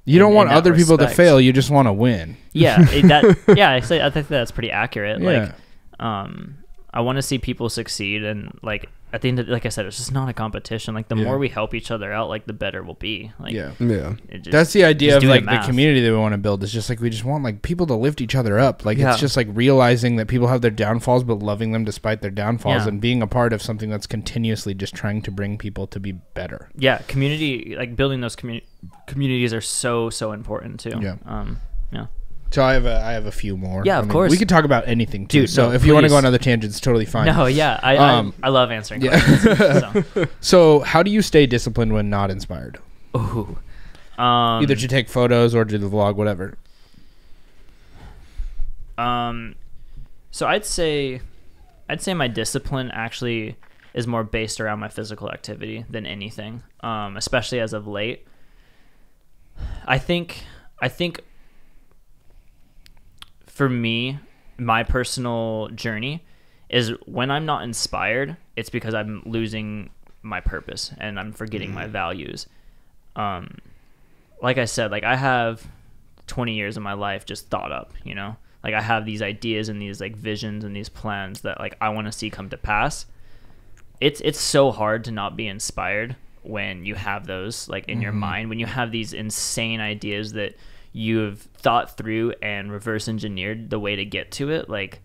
You don't want other people to fail. You just want to win. I think that's pretty accurate. Like I want to see people succeed, and like at the end of, like I said, it's just not a competition. Like the more we help each other out, like the better we'll be. Like that's the idea of like the community that we want to build. It's just like we just want like people to lift each other up. Like it's just like realizing that people have their downfalls, but loving them despite their downfalls, and being a part of something that's continuously just trying to bring people to be better. Community, like building those communities are so important too. So I have a few more. Of course. We could talk about anything too. Dude, so if you want to go on other tangents, totally fine. No, I love answering questions. So how do you stay disciplined when not inspired? Ooh. Either to take photos or do the vlog, whatever. So I'd say my discipline actually is more based around my physical activity than anything. Especially as of late. I think for me, my personal journey is when I'm not inspired, it's because I'm losing my purpose and I'm forgetting my values. Like I said, like I have 20 years of my life just thought up, like I have these ideas and these like visions and these plans that like I want to see come to pass. It's so hard to not be inspired when you have those like in your mind, when you have these insane ideas that you have thought through and reverse engineered the way to get to it. Like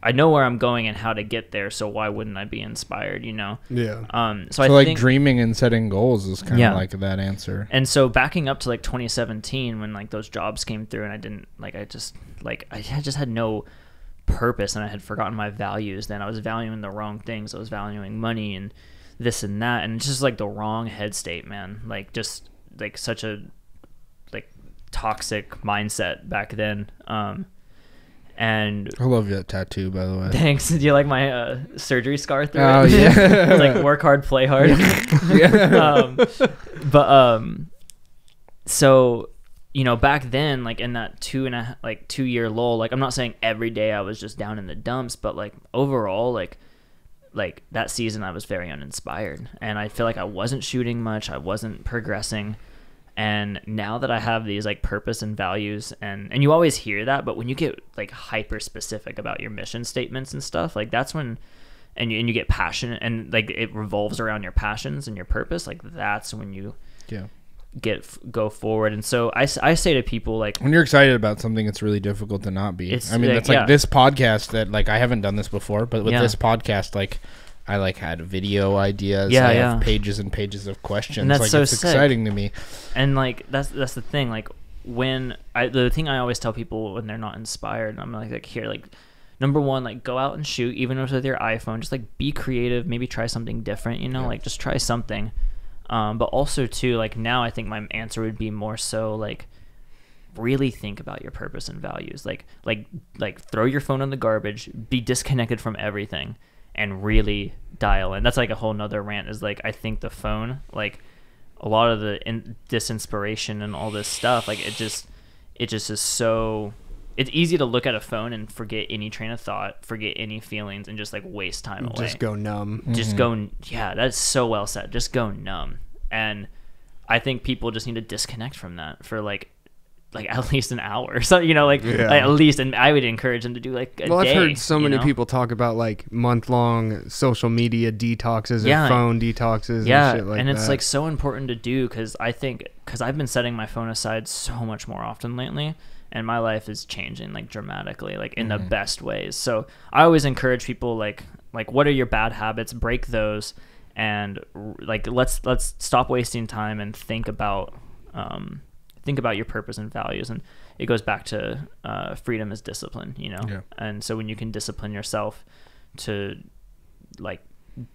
I know where I'm going and how to get there, so why wouldn't I be inspired, you know? Yeah. So I think dreaming and setting goals is kind of like that answer. And so backing up to like 2017 when like those jobs came through and I just had no purpose and I had forgotten my values. Then I was valuing the wrong things. I was valuing money and this and that, and it's just like the wrong head state, man. Like just like such a like toxic mindset back then. And I love that tattoo, by the way. Thanks. Do you like my surgery scar through it? Oh yeah. It's like work hard, play hard. So, you know, back then, like in that 2 year lull, like I'm not saying every day I was just down in the dumps, but like overall, like that season I was very uninspired, and I feel like I wasn't shooting much, I wasn't progressing. And now that I have these like purpose and values, and you always hear that, but when you get like hyper specific about your mission statements and stuff, like that's when, and you get passionate and like it revolves around your passions and your purpose, like that's when you go forward. And so I say to people, like, when you're excited about something, it's really difficult to not be. I mean, that's like this podcast that like I haven't done this before, but with this podcast, like I like had video ideas. I have pages and pages of questions. And that's like so it's sick. Exciting to me. And like that's the thing. Like the thing I always tell people when they're not inspired, I'm like here, like number one, like go out and shoot, even with your iPhone. Just like be creative. Maybe try something different. You know, like just try something. But also too, like now I think my answer would be more so like really think about your purpose and values. Like throw your phone in the garbage. Be disconnected from everything. And really dial in. That's like a whole nother rant, is like I think the phone, like a lot of the disinspiration and all this stuff, like it just is so, it's easy to look at a phone and forget any train of thought, forget any feelings, and just like waste time away. Just go numb. Just go, that's so well said. Just go numb. And I think people just need to disconnect from that for like at least an hour. So, you know, like at least, and I would encourage them to do like a day. I've heard so many people talk about like month-long social media detoxes or phone detoxes and shit like that. And it's like so important to do, because I've been setting my phone aside so much more often lately, and my life is changing like dramatically, like in the best ways. So I always encourage people like what are your bad habits? Break those, and like let's stop wasting time and think about your purpose and values. And it goes back to freedom is discipline, you know? And so when you can discipline yourself to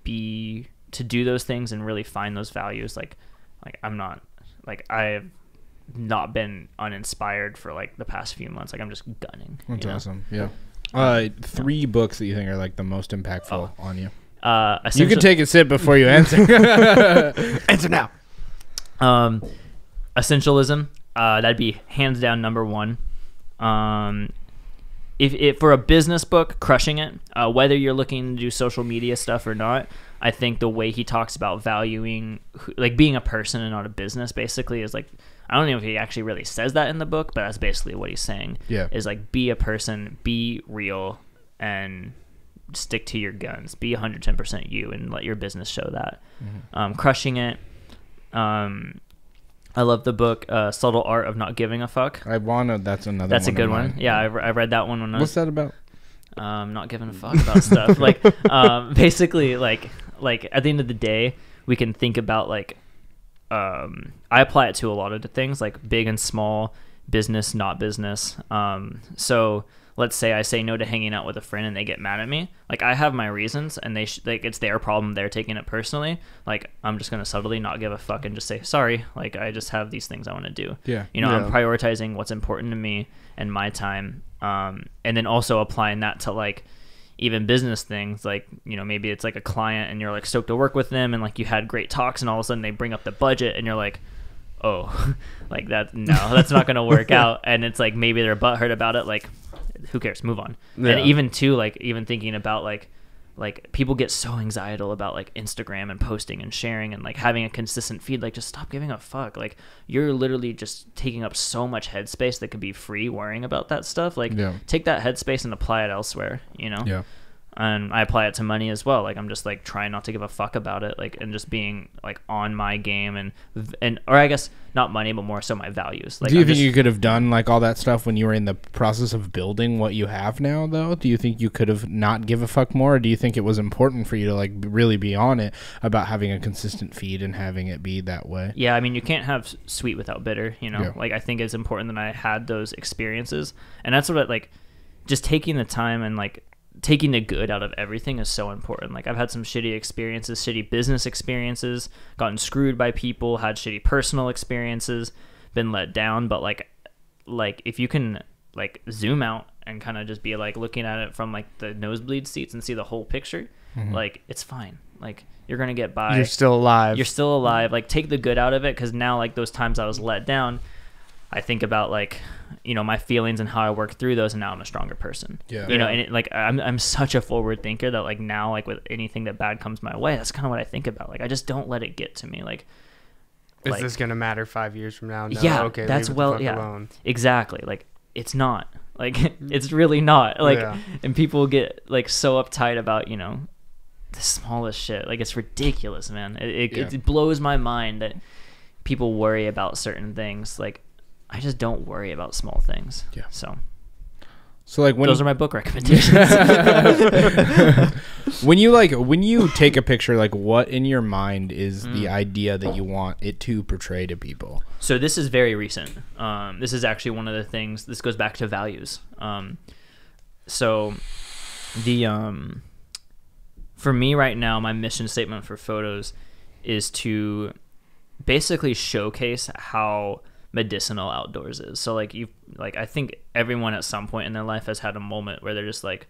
do those things and really find those values, like I've not been uninspired for like the past few months. Like I'm just gunning. That's awesome. Yeah. 3 books that you think are like the most impactful on you. You can take a sip before you answer. Answer now. Essentialism. That'd be hands down number one. If for a business book, Crushing It, whether you're looking to do social media stuff or not, I think the way he talks about valuing, like being a person and not a business, basically is like, I don't know if he actually really says that in the book, but that's basically what he's saying. Is like, be a person, be real, and stick to your guns. Be 110% you, and let your business show that. Crushing It. I love the book Subtle Art of Not Giving a Fuck. That's a good one. Yeah, I read that one when I was... What's that about? Not giving a fuck about stuff. Like basically like at the end of the day, we can think about like I apply it to a lot of the things, like big and small, business, not business. So let's say I say no to hanging out with a friend and they get mad at me. Like I have my reasons, and they like it's their problem. They're taking it personally. Like I'm just gonna subtly not give a fuck and just say sorry. Like I just have these things I want to do. I'm prioritizing what's important to me and my time. And then also applying that to like even business things. Like, you know, maybe it's like a client and you're like stoked to work with them, and like you had great talks, and all of a sudden they bring up the budget and you're like, oh, like that's not gonna work out. And it's like maybe they're butthurt about it. Like, who cares? Move on. And even too, like even thinking about like people get so anxietal about like Instagram and posting and sharing and like having a consistent feed. Like just stop giving a fuck. Like you're literally just taking up so much headspace that could be free worrying about that stuff. Like take that headspace and apply it elsewhere, you know? and I apply it to money as well. Like I'm just like trying not to give a fuck about it, like, and just being like on my game, and or I guess not money, but more so my values. Like, do you think you could have done like all that stuff when you were in the process of building what you have now, though? Do you think you could have not give a fuck more, or do you think it was important for you to like really be on it about having a consistent feed and having it be that way? Yeah, I mean, you can't have sweet without bitter, you know? Yeah. Like, I think it's important that I had those experiences, and that's what, like, just taking the time and like taking the good out of everything is so important. Like I've had some shitty experiences, shitty business experiences, gotten screwed by people, had shitty personal experiences, been let down, but like if you can like zoom out and kind of just be like looking at it from like the nosebleed seats and see the whole picture, like it's fine. Like you're going to get by. You're still alive. Like take the good out of it, cuz now like those times I was let down, I think about like, you know, my feelings and how I work through those, and now I'm a stronger person. Yeah. You know, and like I'm such a forward thinker that like now like with anything that bad comes my way, that's kind of what I think about. Like I just don't let it get to me. Like is this gonna matter 5 years from now? No, yeah, okay, that's alone. Exactly. Like it's not. Like it's really not. Like and people get like so uptight about, you know, the smallest shit. Like it's ridiculous, man. It blows my mind that people worry about certain things. Like I just don't worry about small things. Yeah. So like those are my book recommendations. when you take a picture, like what in your mind is the idea that you want it to portray to people? So this is very recent. This is actually one of the things. This goes back to values. So the for me right now, my mission statement for photos is to basically showcase how medicinal outdoors is. So like I think everyone at some point in their life has had a moment where they're just like,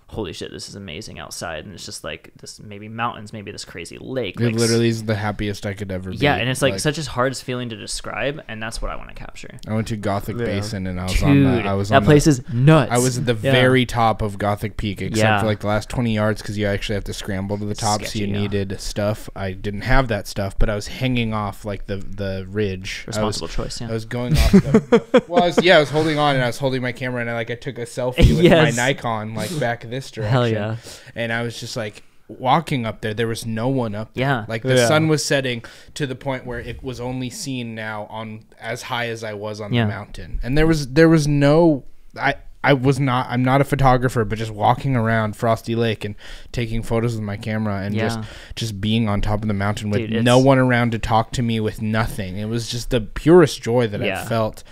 holy shit, this is amazing outside, and it's just like this, maybe mountains, maybe this crazy lake. It like, literally is the happiest I could ever be. Yeah, and it's like such a hard feeling to describe, and that's what I want to capture. I went to Gothic Basin, and I was that place is nuts. I was at the very top of Gothic Peak, except for like the last 20 yards, because you actually have to scramble to the top, so you needed stuff. I didn't have that stuff, but I was hanging off like the ridge. Responsible choice. Yeah, I was going off. I was holding on, and I was holding my camera, and I took a selfie with my Nikon back this direction. Hell yeah. And I was just like walking up there was no one up there. Yeah, like the sun was setting to the point where it was only seen now on as high as I was on the mountain, and there was no I'm not a photographer, but just walking around Frosty Lake and taking photos with my camera and just being on top of the mountain with no one around to talk to me, with nothing. It was just the purest joy that I felt.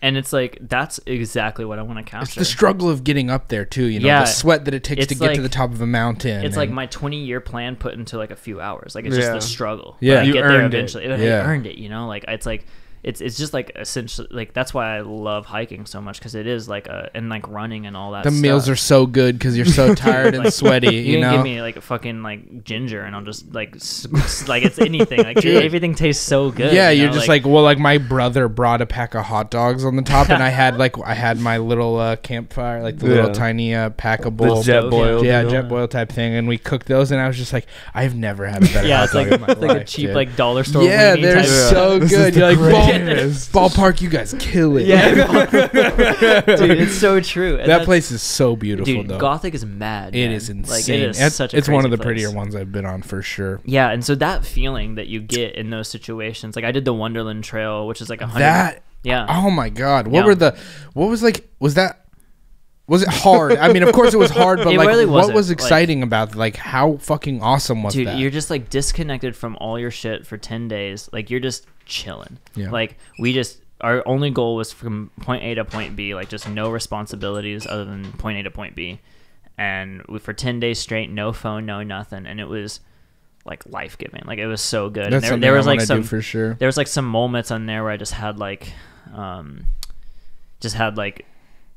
And it's like, that's exactly what I want to capture. It's the struggle of getting up there too, you know, the sweat that it takes to get to the top of a mountain. It's like my 20-year plan put into like a few hours. Like it's just the struggle. Yeah, you get there eventually. I earned it, you know. Like it's like it's just like essentially like that's why I love hiking so much, because it is like and like running and all that. The meals are so good because you're so tired and sweaty. You know, give me like a fucking like ginger and I'll just like like it's anything. Like everything tastes so good. Yeah, you're just like well, like my brother brought a pack of hot dogs on the top, and I had my little campfire, like the little tiny packable jet boil, jet boil type thing, and we cooked those, and I was just like, I've never had a better hot dog in my life. It's like a cheap like dollar store. Yeah, they're so good. You're like ballpark, you guys kill it. Yeah, dude, it's so true. And that place is so beautiful, dude, though. Gothic is mad. It man. is insane. Like, it is such a it's one of the place. prettier ones I've been on for sure. Yeah, and so that feeling that you get in those situations, like I did the Wonderland Trail, which is like 100. Oh my God, was it hard? I mean, of course it was hard, but like, really what was exciting about like how fucking awesome was that? Dude, you're just like disconnected from all your shit for 10 days. Like you're just chilling. Yeah. Like our only goal was from point A to point B, like just no responsibilities other than point A to point B. And for 10 days straight, no phone, no nothing. And it was like life-giving. Like it was so good. That's and there was like some, for sure. There was like some moments on there where I just had like a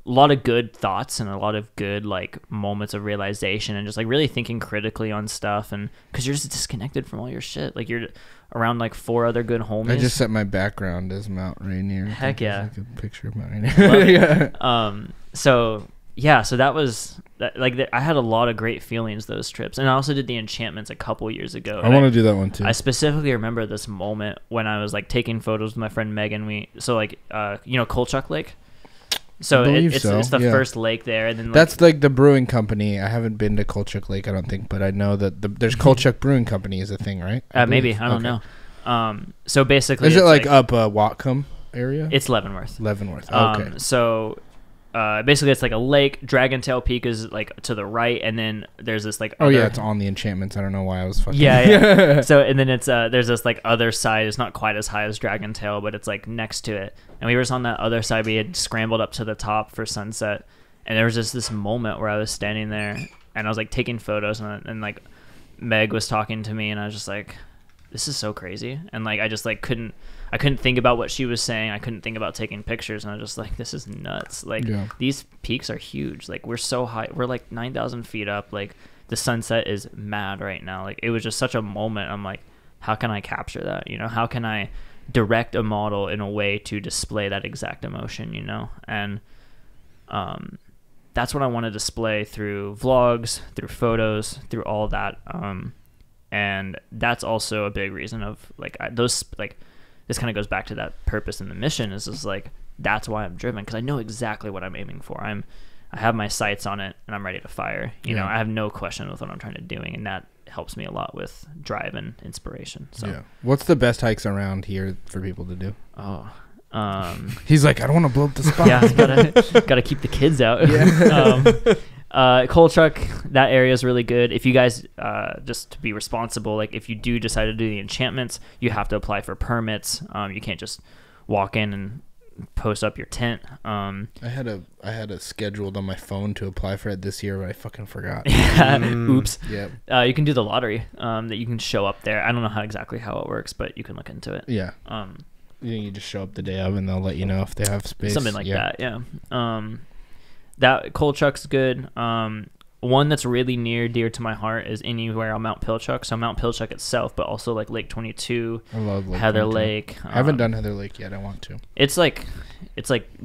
lot of good thoughts and a lot of good like moments of realization and just like really thinking critically on stuff, and because you're just disconnected from all your shit. Like you're around like 4 other good homies. I just set my background as Mount Rainier. Heck yeah. Like a picture of Mount Rainier. So that was like I had a lot of great feelings those trips, and I also did the Enchantments a couple years ago. I want to do that one too. I specifically remember this moment when I was like taking photos with my friend Megan. Kolchak Lake. So it's the first lake there, and then that's like the brewing company. I haven't been to Kolchak Lake, I don't think, but I know that there's Kolchak Brewing Company is a thing, right? Maybe I don't know. So basically, is it like up Whatcom area? It's Leavenworth. Okay. So basically, it's like a lake. Dragontail Peak is like to the right, and then there's this like. It's on the enchantments. I don't know why I was fucking. Yeah. So and then it's there's this like other side. It's not quite as high as Dragontail, but it's like next to it. And we were just on that other side. We had scrambled up to the top for sunset, and there was just this moment where I was standing there, and I was like taking photos, and like Meg was talking to me, and I was just like, "This is so crazy," and like I just like couldn't think about what she was saying. I couldn't think about taking pictures, and I was just like, this is nuts. Like, these peaks are huge. Like, we're so high. We're like 9,000 feet up. Like, the sunset is mad right now. Like, it was just such a moment. I'm like, how can I capture that? You know, how can I direct a model in a way to display that exact emotion, you know? And that's what I want to display through vlogs, through photos, through all that. And that's also a big reason of, like, this kind of goes back to that purpose and the mission is just like, that's why I'm driven, because I know exactly what I'm aiming for. I have my sights on it, and I'm ready to fire. You know, I have no question with what I'm trying to doing, and that helps me a lot with drive and inspiration. So, what's the best hikes around here for people to do? He's like, I don't want to blow up the spot. Gotta keep the kids out. Kolchak, that area is really good. If you guys just to be responsible, like if you do decide to do the enchantments, you have to apply for permits. You can't just walk in and post up your tent. I had a scheduled on my phone to apply for it this year, but I fucking forgot. Oops. Yeah. You can do the lottery that you can show up there. I don't know exactly how it works, but you can look into it. Yeah. You just show up the day of, and they'll let you know if they have space. Something like that. Yeah. That Kolchak's good. One that's really dear to my heart is anywhere on Mount Pilchuck. So Mount Pilchuck itself, but also like Lake 22, I love Lake Heather 22. Lake. I haven't done Heather Lake yet. I want to. It's like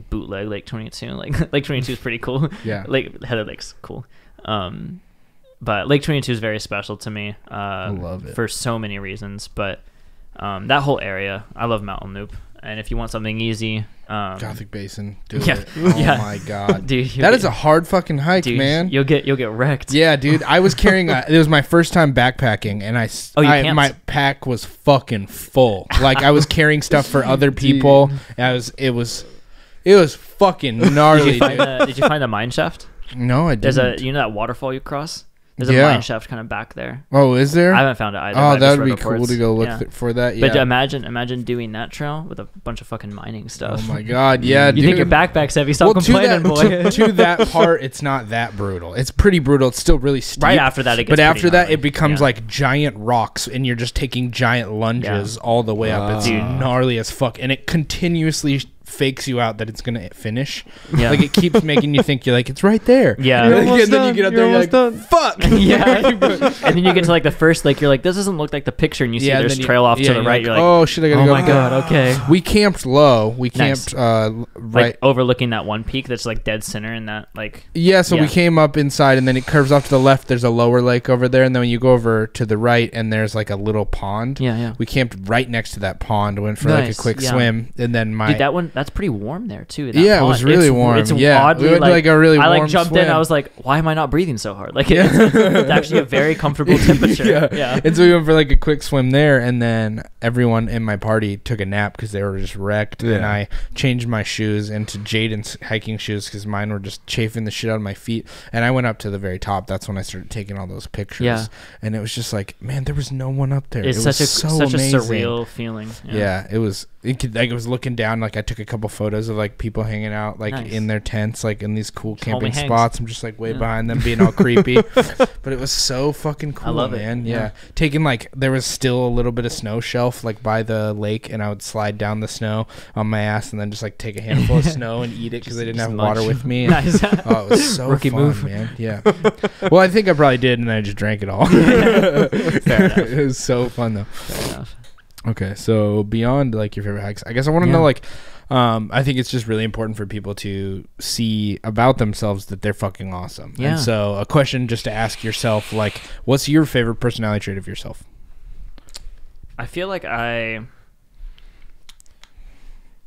bootleg Lake 22. Like Lake 22 is pretty cool. Yeah. Heather Lake's cool. But Lake 22 is very special to me. I love it for so many reasons. But that whole area, I love Mountain Loop. And if you want something easy, Gothic Basin, do it. Oh my god, dude, that is a hard fucking hike, dude, man. You'll get wrecked. Yeah, dude. I was carrying. It was my first time backpacking, and my pack was fucking full. Like I was carrying stuff for other people. It was fucking gnarly. Did you find the mine shaft? No, I didn't. There's you know that waterfall you cross? There's a mine shaft kind of back there. Oh, is there? I haven't found it either. Oh, that would be cool to go look for that. Yeah. But imagine doing that trail with a bunch of fucking mining stuff. Oh my god, yeah, dude. You think your backpack's heavy? Stop complaining, boy. To that part, it's not that brutal. It's pretty brutal. It's still really steep. Right after that, it gets But after that, gnarly. it becomes like giant rocks, and you're just taking giant lunges all the way up. It's gnarly as fuck, and it continuously fakes you out that it's gonna finish. Like it keeps making you think you're like, it's right there. Yeah. And then you get up there, you're like, fuck. Yeah. And then you get to like the first lake, you're like, this doesn't look like the picture, and you see there's trail off to the right. You're like, oh shit, I gotta go. Oh my god, okay. We camped low. We camped right like overlooking that one peak that's like dead center in that like. Yeah, so we came up inside, and then it curves off to the left. There's a lower lake over there, and then when you go over to the right, and there's like a little pond. Yeah. We camped right next to that pond. Went for like a quick swim, and then dude, that one that's pretty warm there too. It was really warm. It's oddly we went to like a really warm I like jumped swim. in. I was like, why am I not breathing so hard? Like it's actually a very comfortable temperature. Yeah. And so we went for like a quick swim there, and then everyone in my party took a nap because they were just wrecked. And I changed my shoes into Jaden's hiking shoes because mine were just chafing the shit out of my feet. And I went up to the very top. That's when I started taking all those pictures. Yeah. And it was just like, man, there was no one up there. It's such a surreal feeling. Yeah, it was. I was looking down, like I took a couple photos of like people hanging out like in their tents, like in these cool camping spots. I'm just like way behind them, being all creepy. But it was so fucking cool. I love it, man. Yeah. Taking like, there was still a little bit of snow shelf like by the lake, and I would slide down the snow on my ass and then just like take a handful of snow and eat it because I didn't have water with me. Nice. Oh, it was so Rookie fun, move, man. Yeah. Well, I think I probably did, and I just drank it all. Fair enough. It was so fun though. Fair enough. Okay, so beyond like your favorite hikes, I guess I want to know like, I think it's just really important for people to see about themselves that they're fucking awesome. Yeah. And so a question just to ask yourself, like, what's your favorite personality trait of yourself? I feel like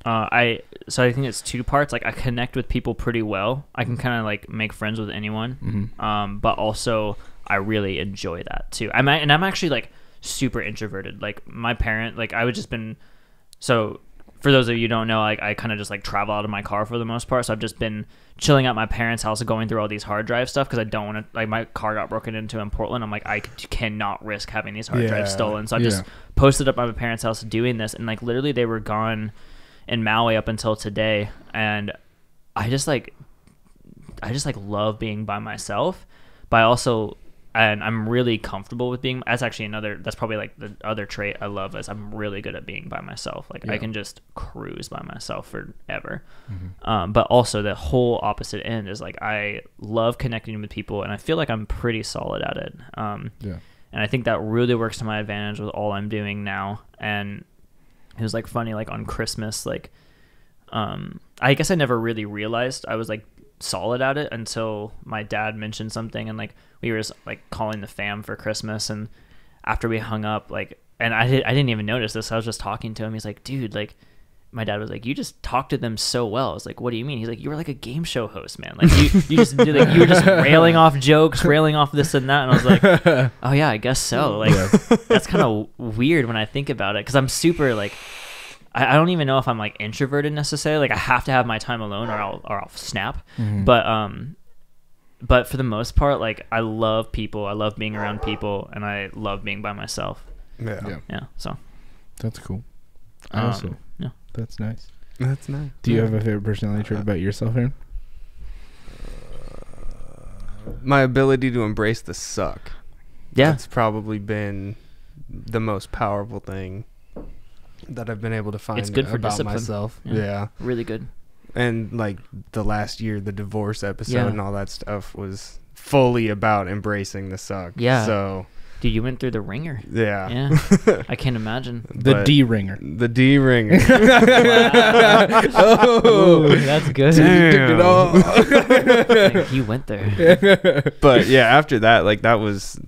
So I think it's two parts. Like I connect with people pretty well. I can kind of like make friends with anyone. But also I really enjoy that too. I'm actually like super introverted. Like my parent, like I would just been, so for those of you who don't know, like I kind of just like travel out of my car for the most part. So I've just been chilling at my parents' house, going through all these hard drive stuff because I don't want to, like my car got broken into in Portland. I'm like, I cannot risk having these hard drives stolen. So I just posted up at my parents' house doing this, and like literally they were gone in Maui up until today, and I just love being by myself, but I also, and I'm really comfortable with being, that's probably like the other trait I love, is I'm really good at being by myself. Like I can just cruise by myself forever. But also the whole opposite end is like I love connecting with people, and I feel like I'm pretty solid at it. And I think that really works to my advantage with all I'm doing now. And it was like funny, like on Christmas, like I guess I never really realized I was like solid at it until my dad mentioned something, and like we were like calling the fam for Christmas, and after we hung up, like, and I didn't even notice this, I was just talking to him. He's like, dude, like my dad was like, you just talked to them so well. I was like, what do you mean? He's like, you were like a game show host, man. Like you just did, like you were just railing off jokes, railing off this and that. And I was like, oh yeah, I guess so. Like that's kind of weird when I think about it, because I'm super like, I don't even know if I'm like introverted necessarily. Like I have to have my time alone or I'll snap. But for the most part, like I love people. I love being around people, and I love being by myself. Yeah. So that's cool. Also, that's nice. That's nice. Do you have a favorite personality trait about yourself, Aaron? My ability to embrace the suck. Yeah, that's probably been the most powerful thing that I've been able to find. It's good for about discipline. Myself. Yeah, really good. And like the last year, the divorce episode and all that stuff was fully about embracing the suck. Yeah. So, dude, you went through the ringer. Yeah. I can't imagine. The D ringer. The D ringer. Oh, that's good. Damn. You went there. But yeah, after that, like that was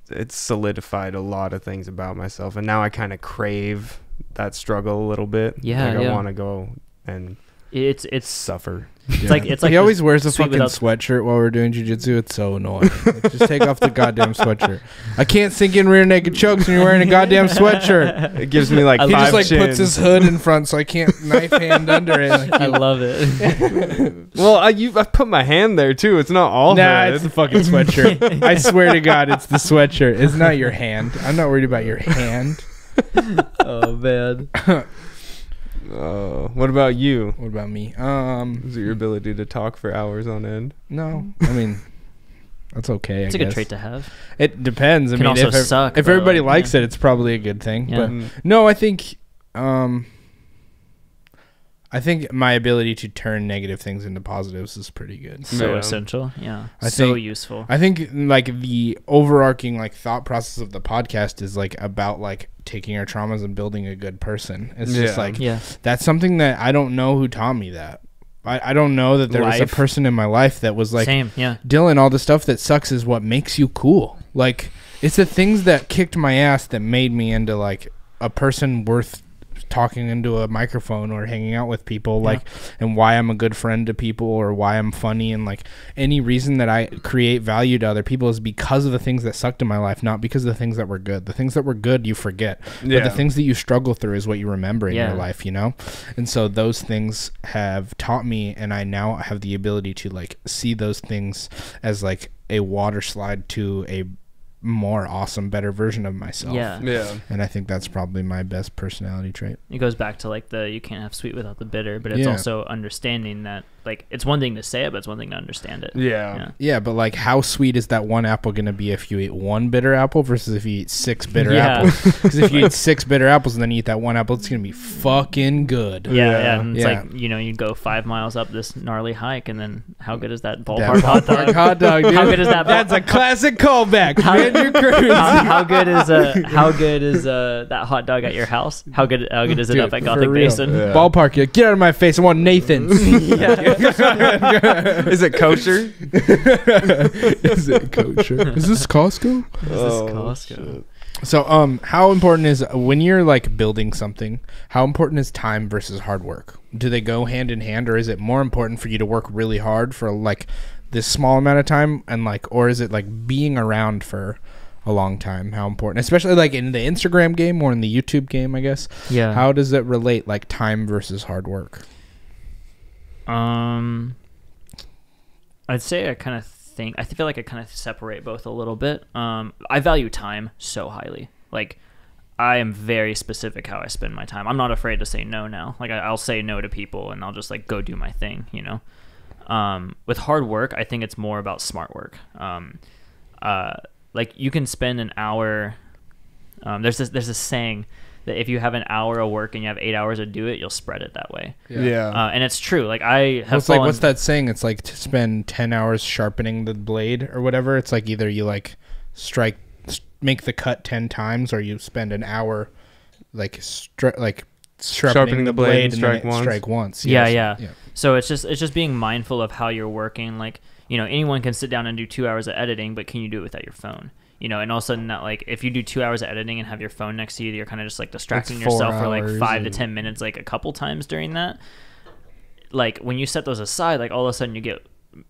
it solidified a lot of things about myself, and now I kind of crave that struggle a little bit. Yeah, like I want to go and it's suffer. It's like he always wears a fucking sweatshirt while we're doing jiu-jitsu. It's so annoying. Like, just take off the goddamn sweatshirt. I can't sink in rear naked chokes when you're wearing a goddamn sweatshirt. It gives me like he five just like chins. puts his hood in front so I can't knife hand under it. Like, I love it. Well, I put my hand there too. It's not all hood. It's the fucking sweatshirt. I swear to God, it's the sweatshirt. It's not your hand. I'm not worried about your hand. Oh man. What about you? What about me? Is it your ability to talk for hours on end? No, I mean that's okay. It's a good trait to have. It depends. I mean, also suck, if everybody likes it, it's probably a good thing. Yeah. But no, I think my ability to turn negative things into positives is pretty good. So essential. Yeah. Useful. I think like the overarching like thought process of the podcast is like about like taking our traumas and building a good person. It's just like that's something that I don't know who taught me that. I don't know that there was a person in my life that was like, Dylan, all the stuff that sucks is what makes you cool. Like it's the things that kicked my ass that made me into like a person worth talking into a microphone or hanging out with people, like, and why I'm a good friend to people or why I'm funny, and like any reason that I create value to other people is because of the things that sucked in my life, not because of the things that were good. The things that were good you forget, but the things that you struggle through is what you remember in your life, you know? And so those things have taught me, and I now have the ability to like see those things as like a water slide to a more awesome, better version of myself. Yeah. And I think that's probably my best personality trait. It goes back to like you can't have sweet without the bitter, but it's also understanding that like it's one thing to say it, but it's one thing to understand it. Yeah, but like how sweet is that one apple going to be if you eat one bitter apple versus if you eat 6 bitter apples? Because if you eat 6 bitter apples and then you eat that one apple, it's going to be fucking good. And it's like, you know, you go 5 miles up this gnarly hike, and then how good is that ballpark hot dog? Dude. How good is that? That's a classic callback. How good is that hot dog at your house? How good is it up at Gothic Basin? Ballpark, get out of my face. I want Nathan's. Is it kosher? Is it kosher? Is this Costco? Is this Costco? So, how important is, when you're like building something, how important is time versus hard work? Do they go hand in hand, or is it more important for you to work really hard for like this small amount of time, and like, or is it like being around for a long time? How important, especially like in the Instagram game or in the YouTube game, I guess. Yeah. How does it relate, like time versus hard work? I'd say I feel like I kind of separate both a little bit. I value time so highly. Like, I am very specific how I spend my time. I'm not afraid to say no now. Like, I'll say no to people and I'll just like go do my thing, you know? With hard work, I think it's more about smart work. Like, you can spend an hour. There's this saying that if you have an hour of work and you have 8 hours to do it, you'll spread it that way. Yeah. And it's true. Like, I have like, what's that saying? It's like to spend 10 hours sharpening the blade or whatever. It's like either you like make the cut 10 times, or you spend an hour like sharpening the blade and strike once. Yeah. So it's just being mindful of how you're working. Like, you know, anyone can sit down and do 2 hours of editing, but can you do it without your phone? You know, and all of a sudden, that, like, if you do 2 hours of editing and have your phone next to you, you're kind of just like distracting yourself for like 5 to 10 minutes, like a couple times during that. Like, when you set those aside, like, all of a sudden you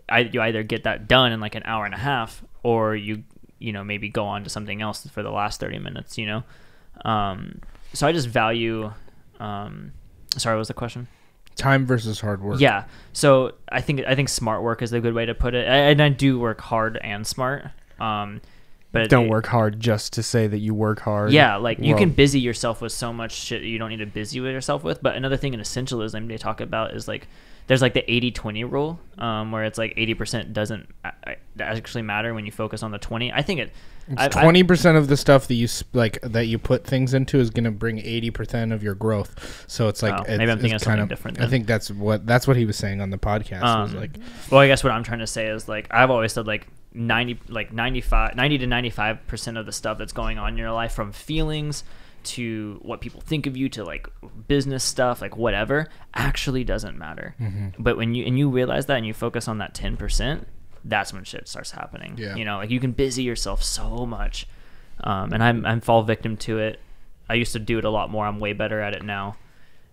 either get that done in like an hour and a half, or you know, maybe go on to something else for the last 30 minutes, you know? So I just value, sorry, what was the question? Time versus hard work. Yeah. So I think smart work is a good way to put it. And I do work hard and smart. But don't work hard just to say that you work hard. Yeah, like, you can busy yourself with so much shit you don't need to busy yourself with. But another thing in essentialism they talk about is like, there's like the 80-20 rule, where it's like 80% doesn't actually matter when you focus on the 20. I think it's 20% of the stuff that you put things into is going to bring 80% of your growth. So it's like, maybe I'm thinking of something different then. I think that's what he was saying on the podcast. Was like, well, I guess what I'm trying to say is, like, I've always said like 90 to 95% of the stuff that's going on in your life, from feelings to what people think of you to like business stuff, like whatever, actually doesn't matter. Mm-hmm. But when you realize that and you focus on that 10%, that's when shit starts happening. Yeah. You know, like, you can busy yourself so much, and I'm fall victim to it. I used to do it a lot more. I'm way better at it now,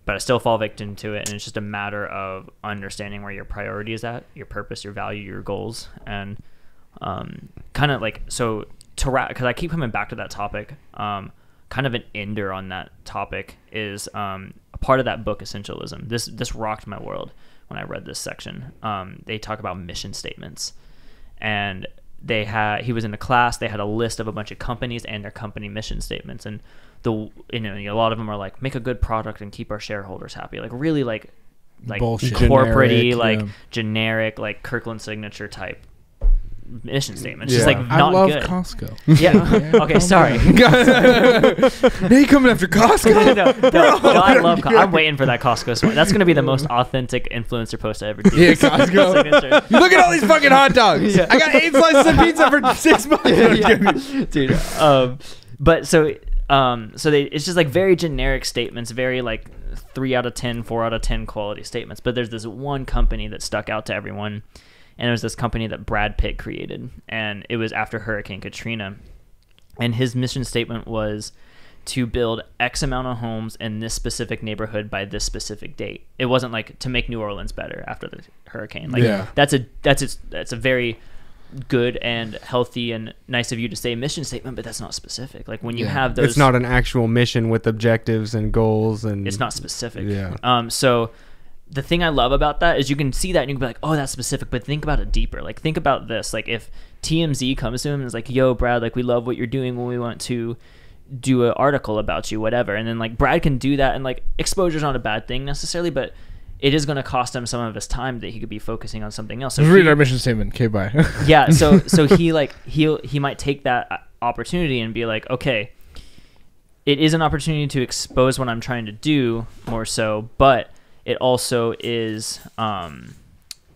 but I still fall victim to it. And it's just a matter of understanding where your priority is at, your purpose, your value, your goals, and kind of like, so to wrap, because I keep coming back to that topic. Kind of an ender on that topic is a part of that book, Essentialism. This rocked my world when I read this section. They talk about mission statements, and he was in a class. They had a list of a bunch of companies and their company mission statements, and a lot of them are like, make a good product and keep our shareholders happy, like really like corporate-y, like generic, like Kirkland signature type mission statement. It's just like not good. I love Costco. Yeah. Okay, sorry. Now you coming after Costco? No, I love Costco. I'm waiting for that Costco smart. That's going to be the most authentic influencer post I ever do. Yeah, Costco. Look at all these fucking hot dogs. Yeah. I got 8 slices of pizza for 6 months. Yeah. Dude. But so it's just like very generic statements, very like 3 out of 10, 4 out of 10 quality statements. But there's this one company that stuck out to everyone. And it was this company that Brad Pitt created, and it was after Hurricane Katrina. And his mission statement was to build X amount of homes in this specific neighborhood by this specific date. It wasn't like to make New Orleans better after the hurricane. Like, that's a very good and healthy and nice of you to say mission statement, but that's not specific. Like, when you have those, it's not an actual mission with objectives and goals, and it's not specific. So the thing I love about that is you can see that and you can be like, oh, that's specific, but think about it deeper. Like, think about this. Like, if TMZ comes to him and is like, yo, Brad, like, we love what you're doing when we want to do an article about you, whatever. And then, like, Brad can do that, and, like, exposure's not a bad thing necessarily, but it is going to cost him some of his time that he could be focusing on something else. So read our mission statement. Okay, bye. Yeah. So he might take that opportunity and be like, okay, it is an opportunity to expose what I'm trying to do more so, but it also is,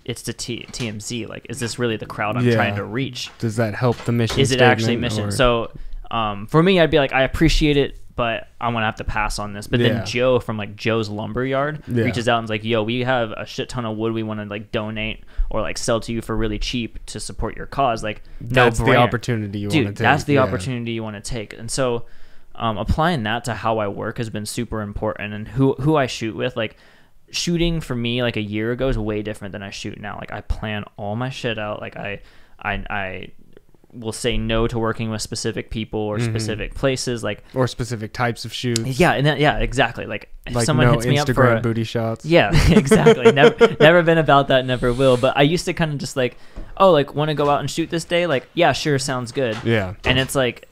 it's the TMZ. Like, is this really the crowd I'm trying to reach? Does that help the mission? Is it actually mission? So, for me, I'd be like, I appreciate it, but I'm gonna have to pass on this. But then Joe from like Joe's Lumberyard reaches out and's like, yo, we have a shit ton of wood we want to like donate or like sell to you for really cheap to support your cause. Like, that's the opportunity you want to take. That's the opportunity you want to take. And so applying that to how I work has been super important, and who I shoot with. Like, shooting for me like a year ago is way different than I shoot now. Like, I plan all my shit out. Like, I will say no to working with specific people or specific places, like, or specific types of shoots. Yeah, and then, exactly. Like, if like someone hits me Instagram up for booty shots. Yeah, exactly. never been about that. Never will. But I used to kind of just like, oh, like, want to go out and shoot this day? Like, yeah, sure, sounds good. Yeah. And it's like,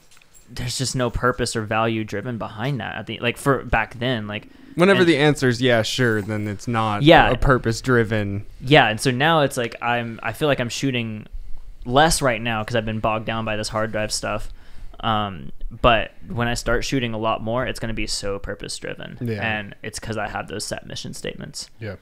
there's just no purpose or value driven behind that. Like, for back then, like, whenever the answer is yeah, sure, then it's not a purpose driven. Yeah, and so now it's like I feel like I'm shooting less right now because I've been bogged down by this hard drive stuff. But when I start shooting a lot more, it's going to be so purpose driven. Yeah. And it's because I have those set mission statements. Yeah.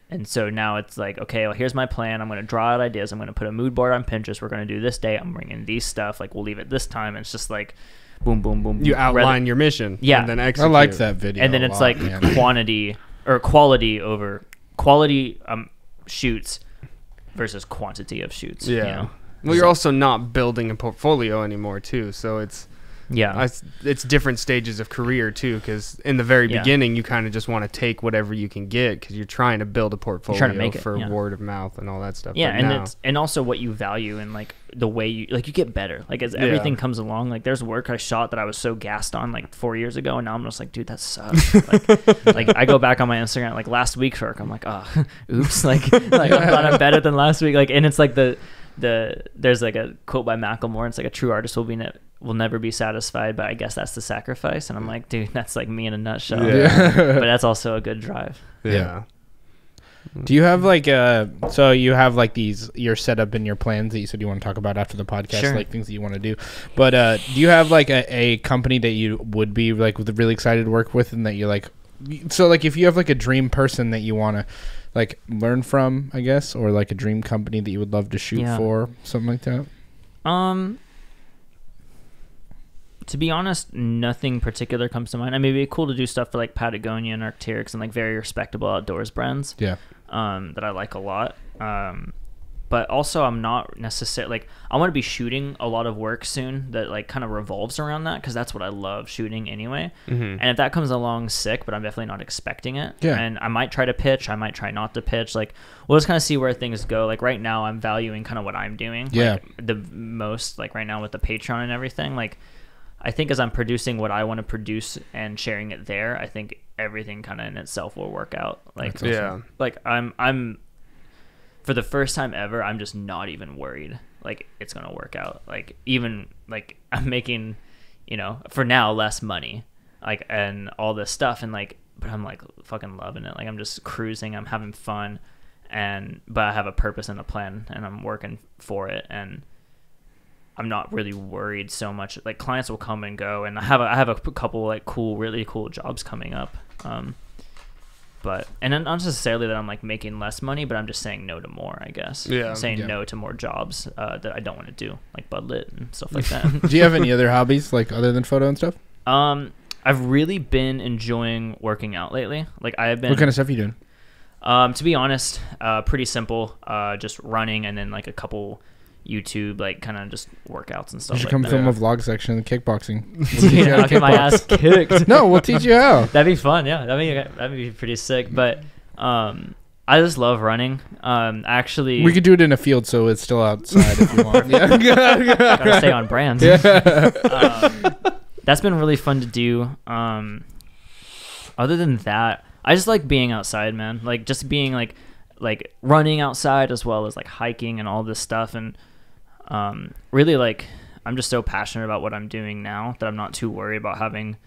And so now it's like, okay, well, here's my plan. I'm going to draw out ideas. I'm going to put a mood board on Pinterest. We're going to do this day. I'm bringing these stuff. Like, we'll leave it this time. And it's just like, boom, boom, boom. You outline your mission. Yeah. And then execute. I like that video. And then it's like quantity or quality over quality shoots versus quantity of shoots. Yeah. You know? Well, you're also not building a portfolio anymore, too. So it's different stages of career, too, because in the very beginning, you kind of just want to take whatever you can get because you're trying to build a portfolio for word of mouth and all that stuff. Yeah, and also what you value and like the way you get better. Like, as everything comes along, like, there's work I shot that I was so gassed on like 4 years ago, and now I'm just like, dude, that sucks. like I go back on my Instagram, like last week's work, I'm like, oh, oops, like I thought I'm better than last week. Like, and it's like there's like a quote by Macklemore. It's like, a true artist will never be satisfied, but I guess that's the sacrifice. And I'm like, dude, that's like me in a nutshell. But that's also a good drive. Yeah. Do you have like so you have like your setup and your plans that you said you want to talk about after the podcast, like things that you want to do, but do you have like a company that you would be like really excited to work with, and that you like, so like if you have like a dream person that you want to like learn from, I guess, or like a dream company that you would love to shoot for, something like that? To be honest, nothing particular comes to mind. I mean, it'd be cool to do stuff for like Patagonia and Arc'teryx and like very respectable outdoors brands. Yeah. That I like a lot. But also I'm not necessarily like, I want to be shooting a lot of work soon that like kind of revolves around that, because that's what I love shooting anyway. And if that comes along, sick, but I'm definitely not expecting it. Yeah. And I might try to pitch, I might try not to pitch. Like, we'll just kind of see where things go. Like, right now I'm valuing kind of what I'm doing. Yeah. Like, the most, like right now with the Patreon and everything, like, I think as I'm producing what I want to produce and sharing it there, I think everything kind of in itself will work out. Like, like I'm for the first time ever, I'm just not even worried like it's gonna work out. Like, even like I'm making, for now, less money, like, and all this stuff, and like, but I'm like fucking loving it. Like, I'm just cruising, I'm having fun, but I have a purpose and a plan, and I'm working for it, and I'm not really worried so much. Like, clients will come and go, and I have a couple like really cool jobs coming up. And not necessarily that I'm like making less money, but I'm just saying no to more, I guess. Yeah. I'm saying no to more jobs that I don't want to do, like Bud Lit and stuff like that. Do you have any other hobbies, like, other than photo and stuff? I've really been enjoying working out lately. Like, I've been. What kind of stuff are you doing? To be honest, pretty simple. Just running, and then like a couple YouTube, like, kind of just workouts and stuff. You should come film a vlog section of kickboxing. We'll I'll get my ass kicked. No, we'll teach you how. That'd be fun. Yeah, that'd be pretty sick. But I just love running. Actually, we could do it in a field, so it's still outside if you want. Gotta stay on brand. That's been really fun to do. Other than that, I just like being outside, man. Like, just being like running outside, as well as like hiking and all this stuff. And really, like, I'm just so passionate about what I'm doing now that I'm not too worried about having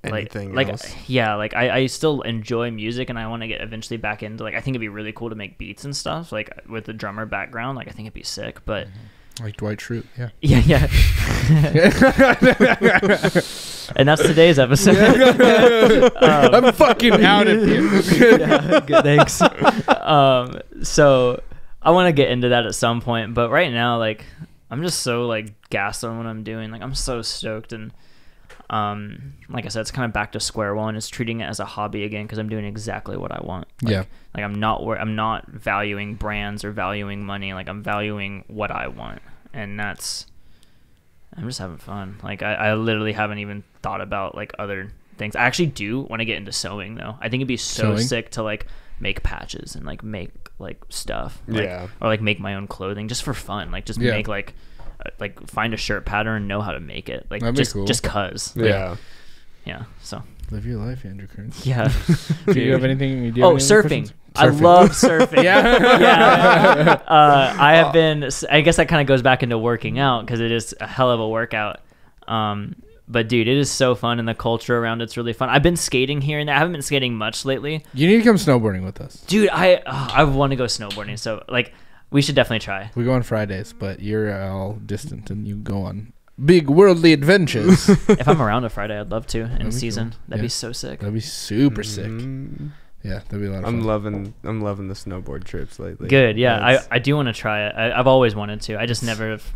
anything else. Like I still enjoy music, and I want to get eventually back into, like, I think it'd be really cool to make beats and stuff, like with the drummer background. Like, I think it'd be sick. But like Dwight Schrute, yeah. And that's today's episode. I'm fucking out of here. Good, thanks. So I want to get into that at some point, but right now, like, I'm just so like gassed on what I'm doing. Like, I'm so stoked, and like I said, it's kind of back to square one. It's treating it as a hobby again because I'm doing exactly what I want. Like I'm not valuing brands or valuing money. Like I'm valuing what I want, and I'm just having fun. Like I literally haven't even thought about like other things. I actually do want to get into sewing though. I think it'd be so sick to like make patches and like make like stuff, like, or like make my own clothing just for fun. Like just make like find a shirt pattern and know how to make it, like just cuz so live your life, Andrew Kearns. Do you have anything? Surfing. I love surfing. I have been, I guess that kind of goes back into working out because it is a hell of a workout. But dude, it is so fun, and the culture around it's really fun. I've been skating here and there. I haven't been skating much lately. You need to come snowboarding with us, dude. I want to go snowboarding, so like we should definitely try. We go on Fridays, but you're all distant and you go on big worldly adventures. If I'm around a Friday, I'd love to in season. Cool. That'd be so sick. That'd be super sick. Yeah, that'd be a lot of fun. I'm loving the snowboard trips lately. Good, yeah. I do want to try it. I've always wanted to. I just never have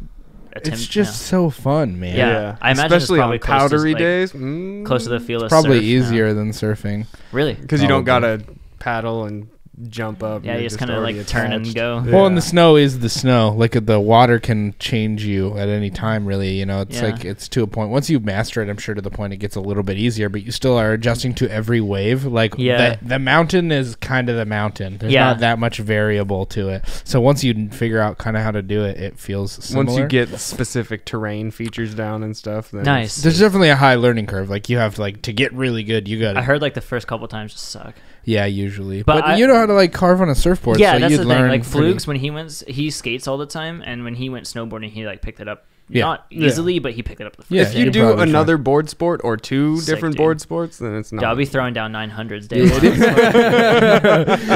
attempted. It's just so fun, man. Yeah. I imagine especially it's probably on powdery days. Close to the feel of surf. Probably easier than surfing. Really? Because you don't gotta paddle and jump up. Yeah, you just kind of like turn and go. Well, and the snow is the snow. Like the water can change you at any time, really. You know, it's like it's to a point. Once you master it, I'm sure to the point it gets a little bit easier, but you still are adjusting to every wave. Like the mountain is kind of the mountain. There's not that much variable to it. So once you figure out kind of how to do it, it feels similar. Once you get specific terrain features down and stuff, then nice. There's definitely a high learning curve. Like you have to, like, to get really good, you got to. I heard like the first couple times just suck. Yeah, usually. But you know how to like carve on a surfboard. Yeah, so that's you'd the learn thing. Like Flugs, when he skates all the time, and when he went snowboarding, he like picked it up. Not easily, but he picked it up the first day. If you do another board sport or two different board sports, then it's not. I'll be throwing down 900s day one.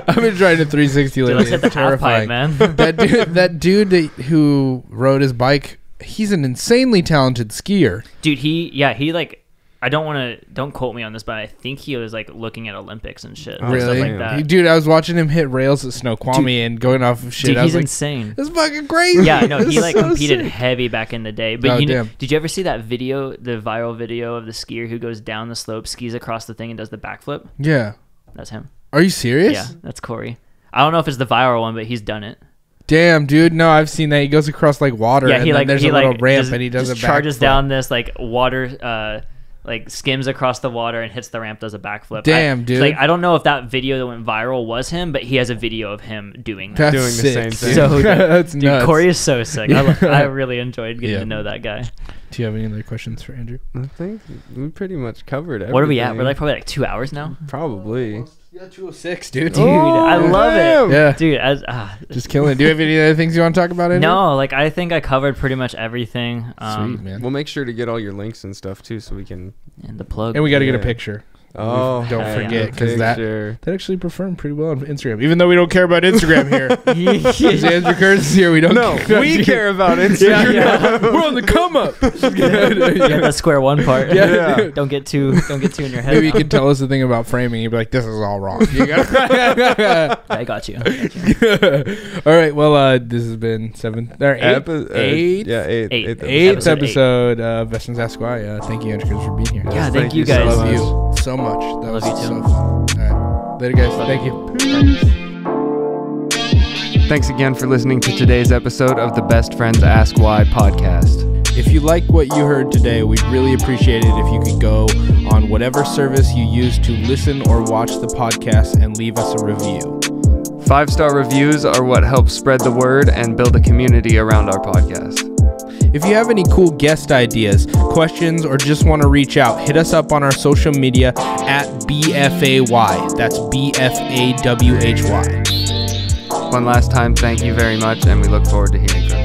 I've been trying to 360 lately. Let's hit the half pipe, man. that dude who rode his bike, he's an insanely talented skier. Dude, he like. Don't quote me on this, but I think he was like looking at Olympics and shit. Really? Stuff like that. Dude, I was watching him hit rails at Snoqualmie and going off of shit. Dude, I was he's insane. This is fucking crazy. Yeah, no, he like competed heavy back in the day. But damn. Did you ever see that video, the viral video of the skier who goes down the slope, skis across the thing, and does the backflip? Yeah. That's him. Are you serious? Yeah, that's Corey. I don't know if it's the viral one, but he's done it. Damn, dude. No, I've seen that. He goes across like water. Yeah, there's a little ramp and he does a backflip. Charges down this like water, like skims across the water and hits the ramp, does a backflip. Damn, dude. Like I don't know if that video that went viral was him, but he has a video of him doing that. That's doing the same thing. So that's dude, nuts. Corey is so sick. I really enjoyed getting to know that guy. Do you have any other questions for Andrew? I think we pretty much covered everything. What are we at? We're like probably like 2 hours now. Probably. Yeah, 206, dude. Dude, I love it. Yeah, dude. Just killing it. Do you have any other things you want to talk about, Andrew? No, like I think I covered pretty much everything. Sweet, man. We'll make sure to get all your links and stuff too, so we can. And the plug. And we got to get a picture. Oh, don't forget, because that actually performed pretty well on Instagram. Even though we don't care about Instagram here. Andrew Kearns is here. We don't. No, we care about Instagram. Yeah. We're on the come up. Yeah, that square one part. Yeah. Don't get too in your head. Maybe you can tell us the thing about framing. You'd be like, "This is all wrong." I got you. All right. Well, this has been eighth episode of Veterans Ask Why. Thank you, Andrew Kearns, for being here. Yeah, thank you guys. Love you so much. That was so fun. All right. Later, guys. Thank you. Thanks again for listening to today's episode of the Best Friends Ask Why podcast. If you like what you heard today, we'd really appreciate it if you could go on whatever service you use to listen or watch the podcast and leave us a review. 5-star reviews are what helps spread the word and build a community around our podcast. If you have any cool guest ideas, questions, or just want to reach out, hit us up on our social media at BFAY. That's BFAWHY. One last time, thank you very much, and we look forward to hearing from you.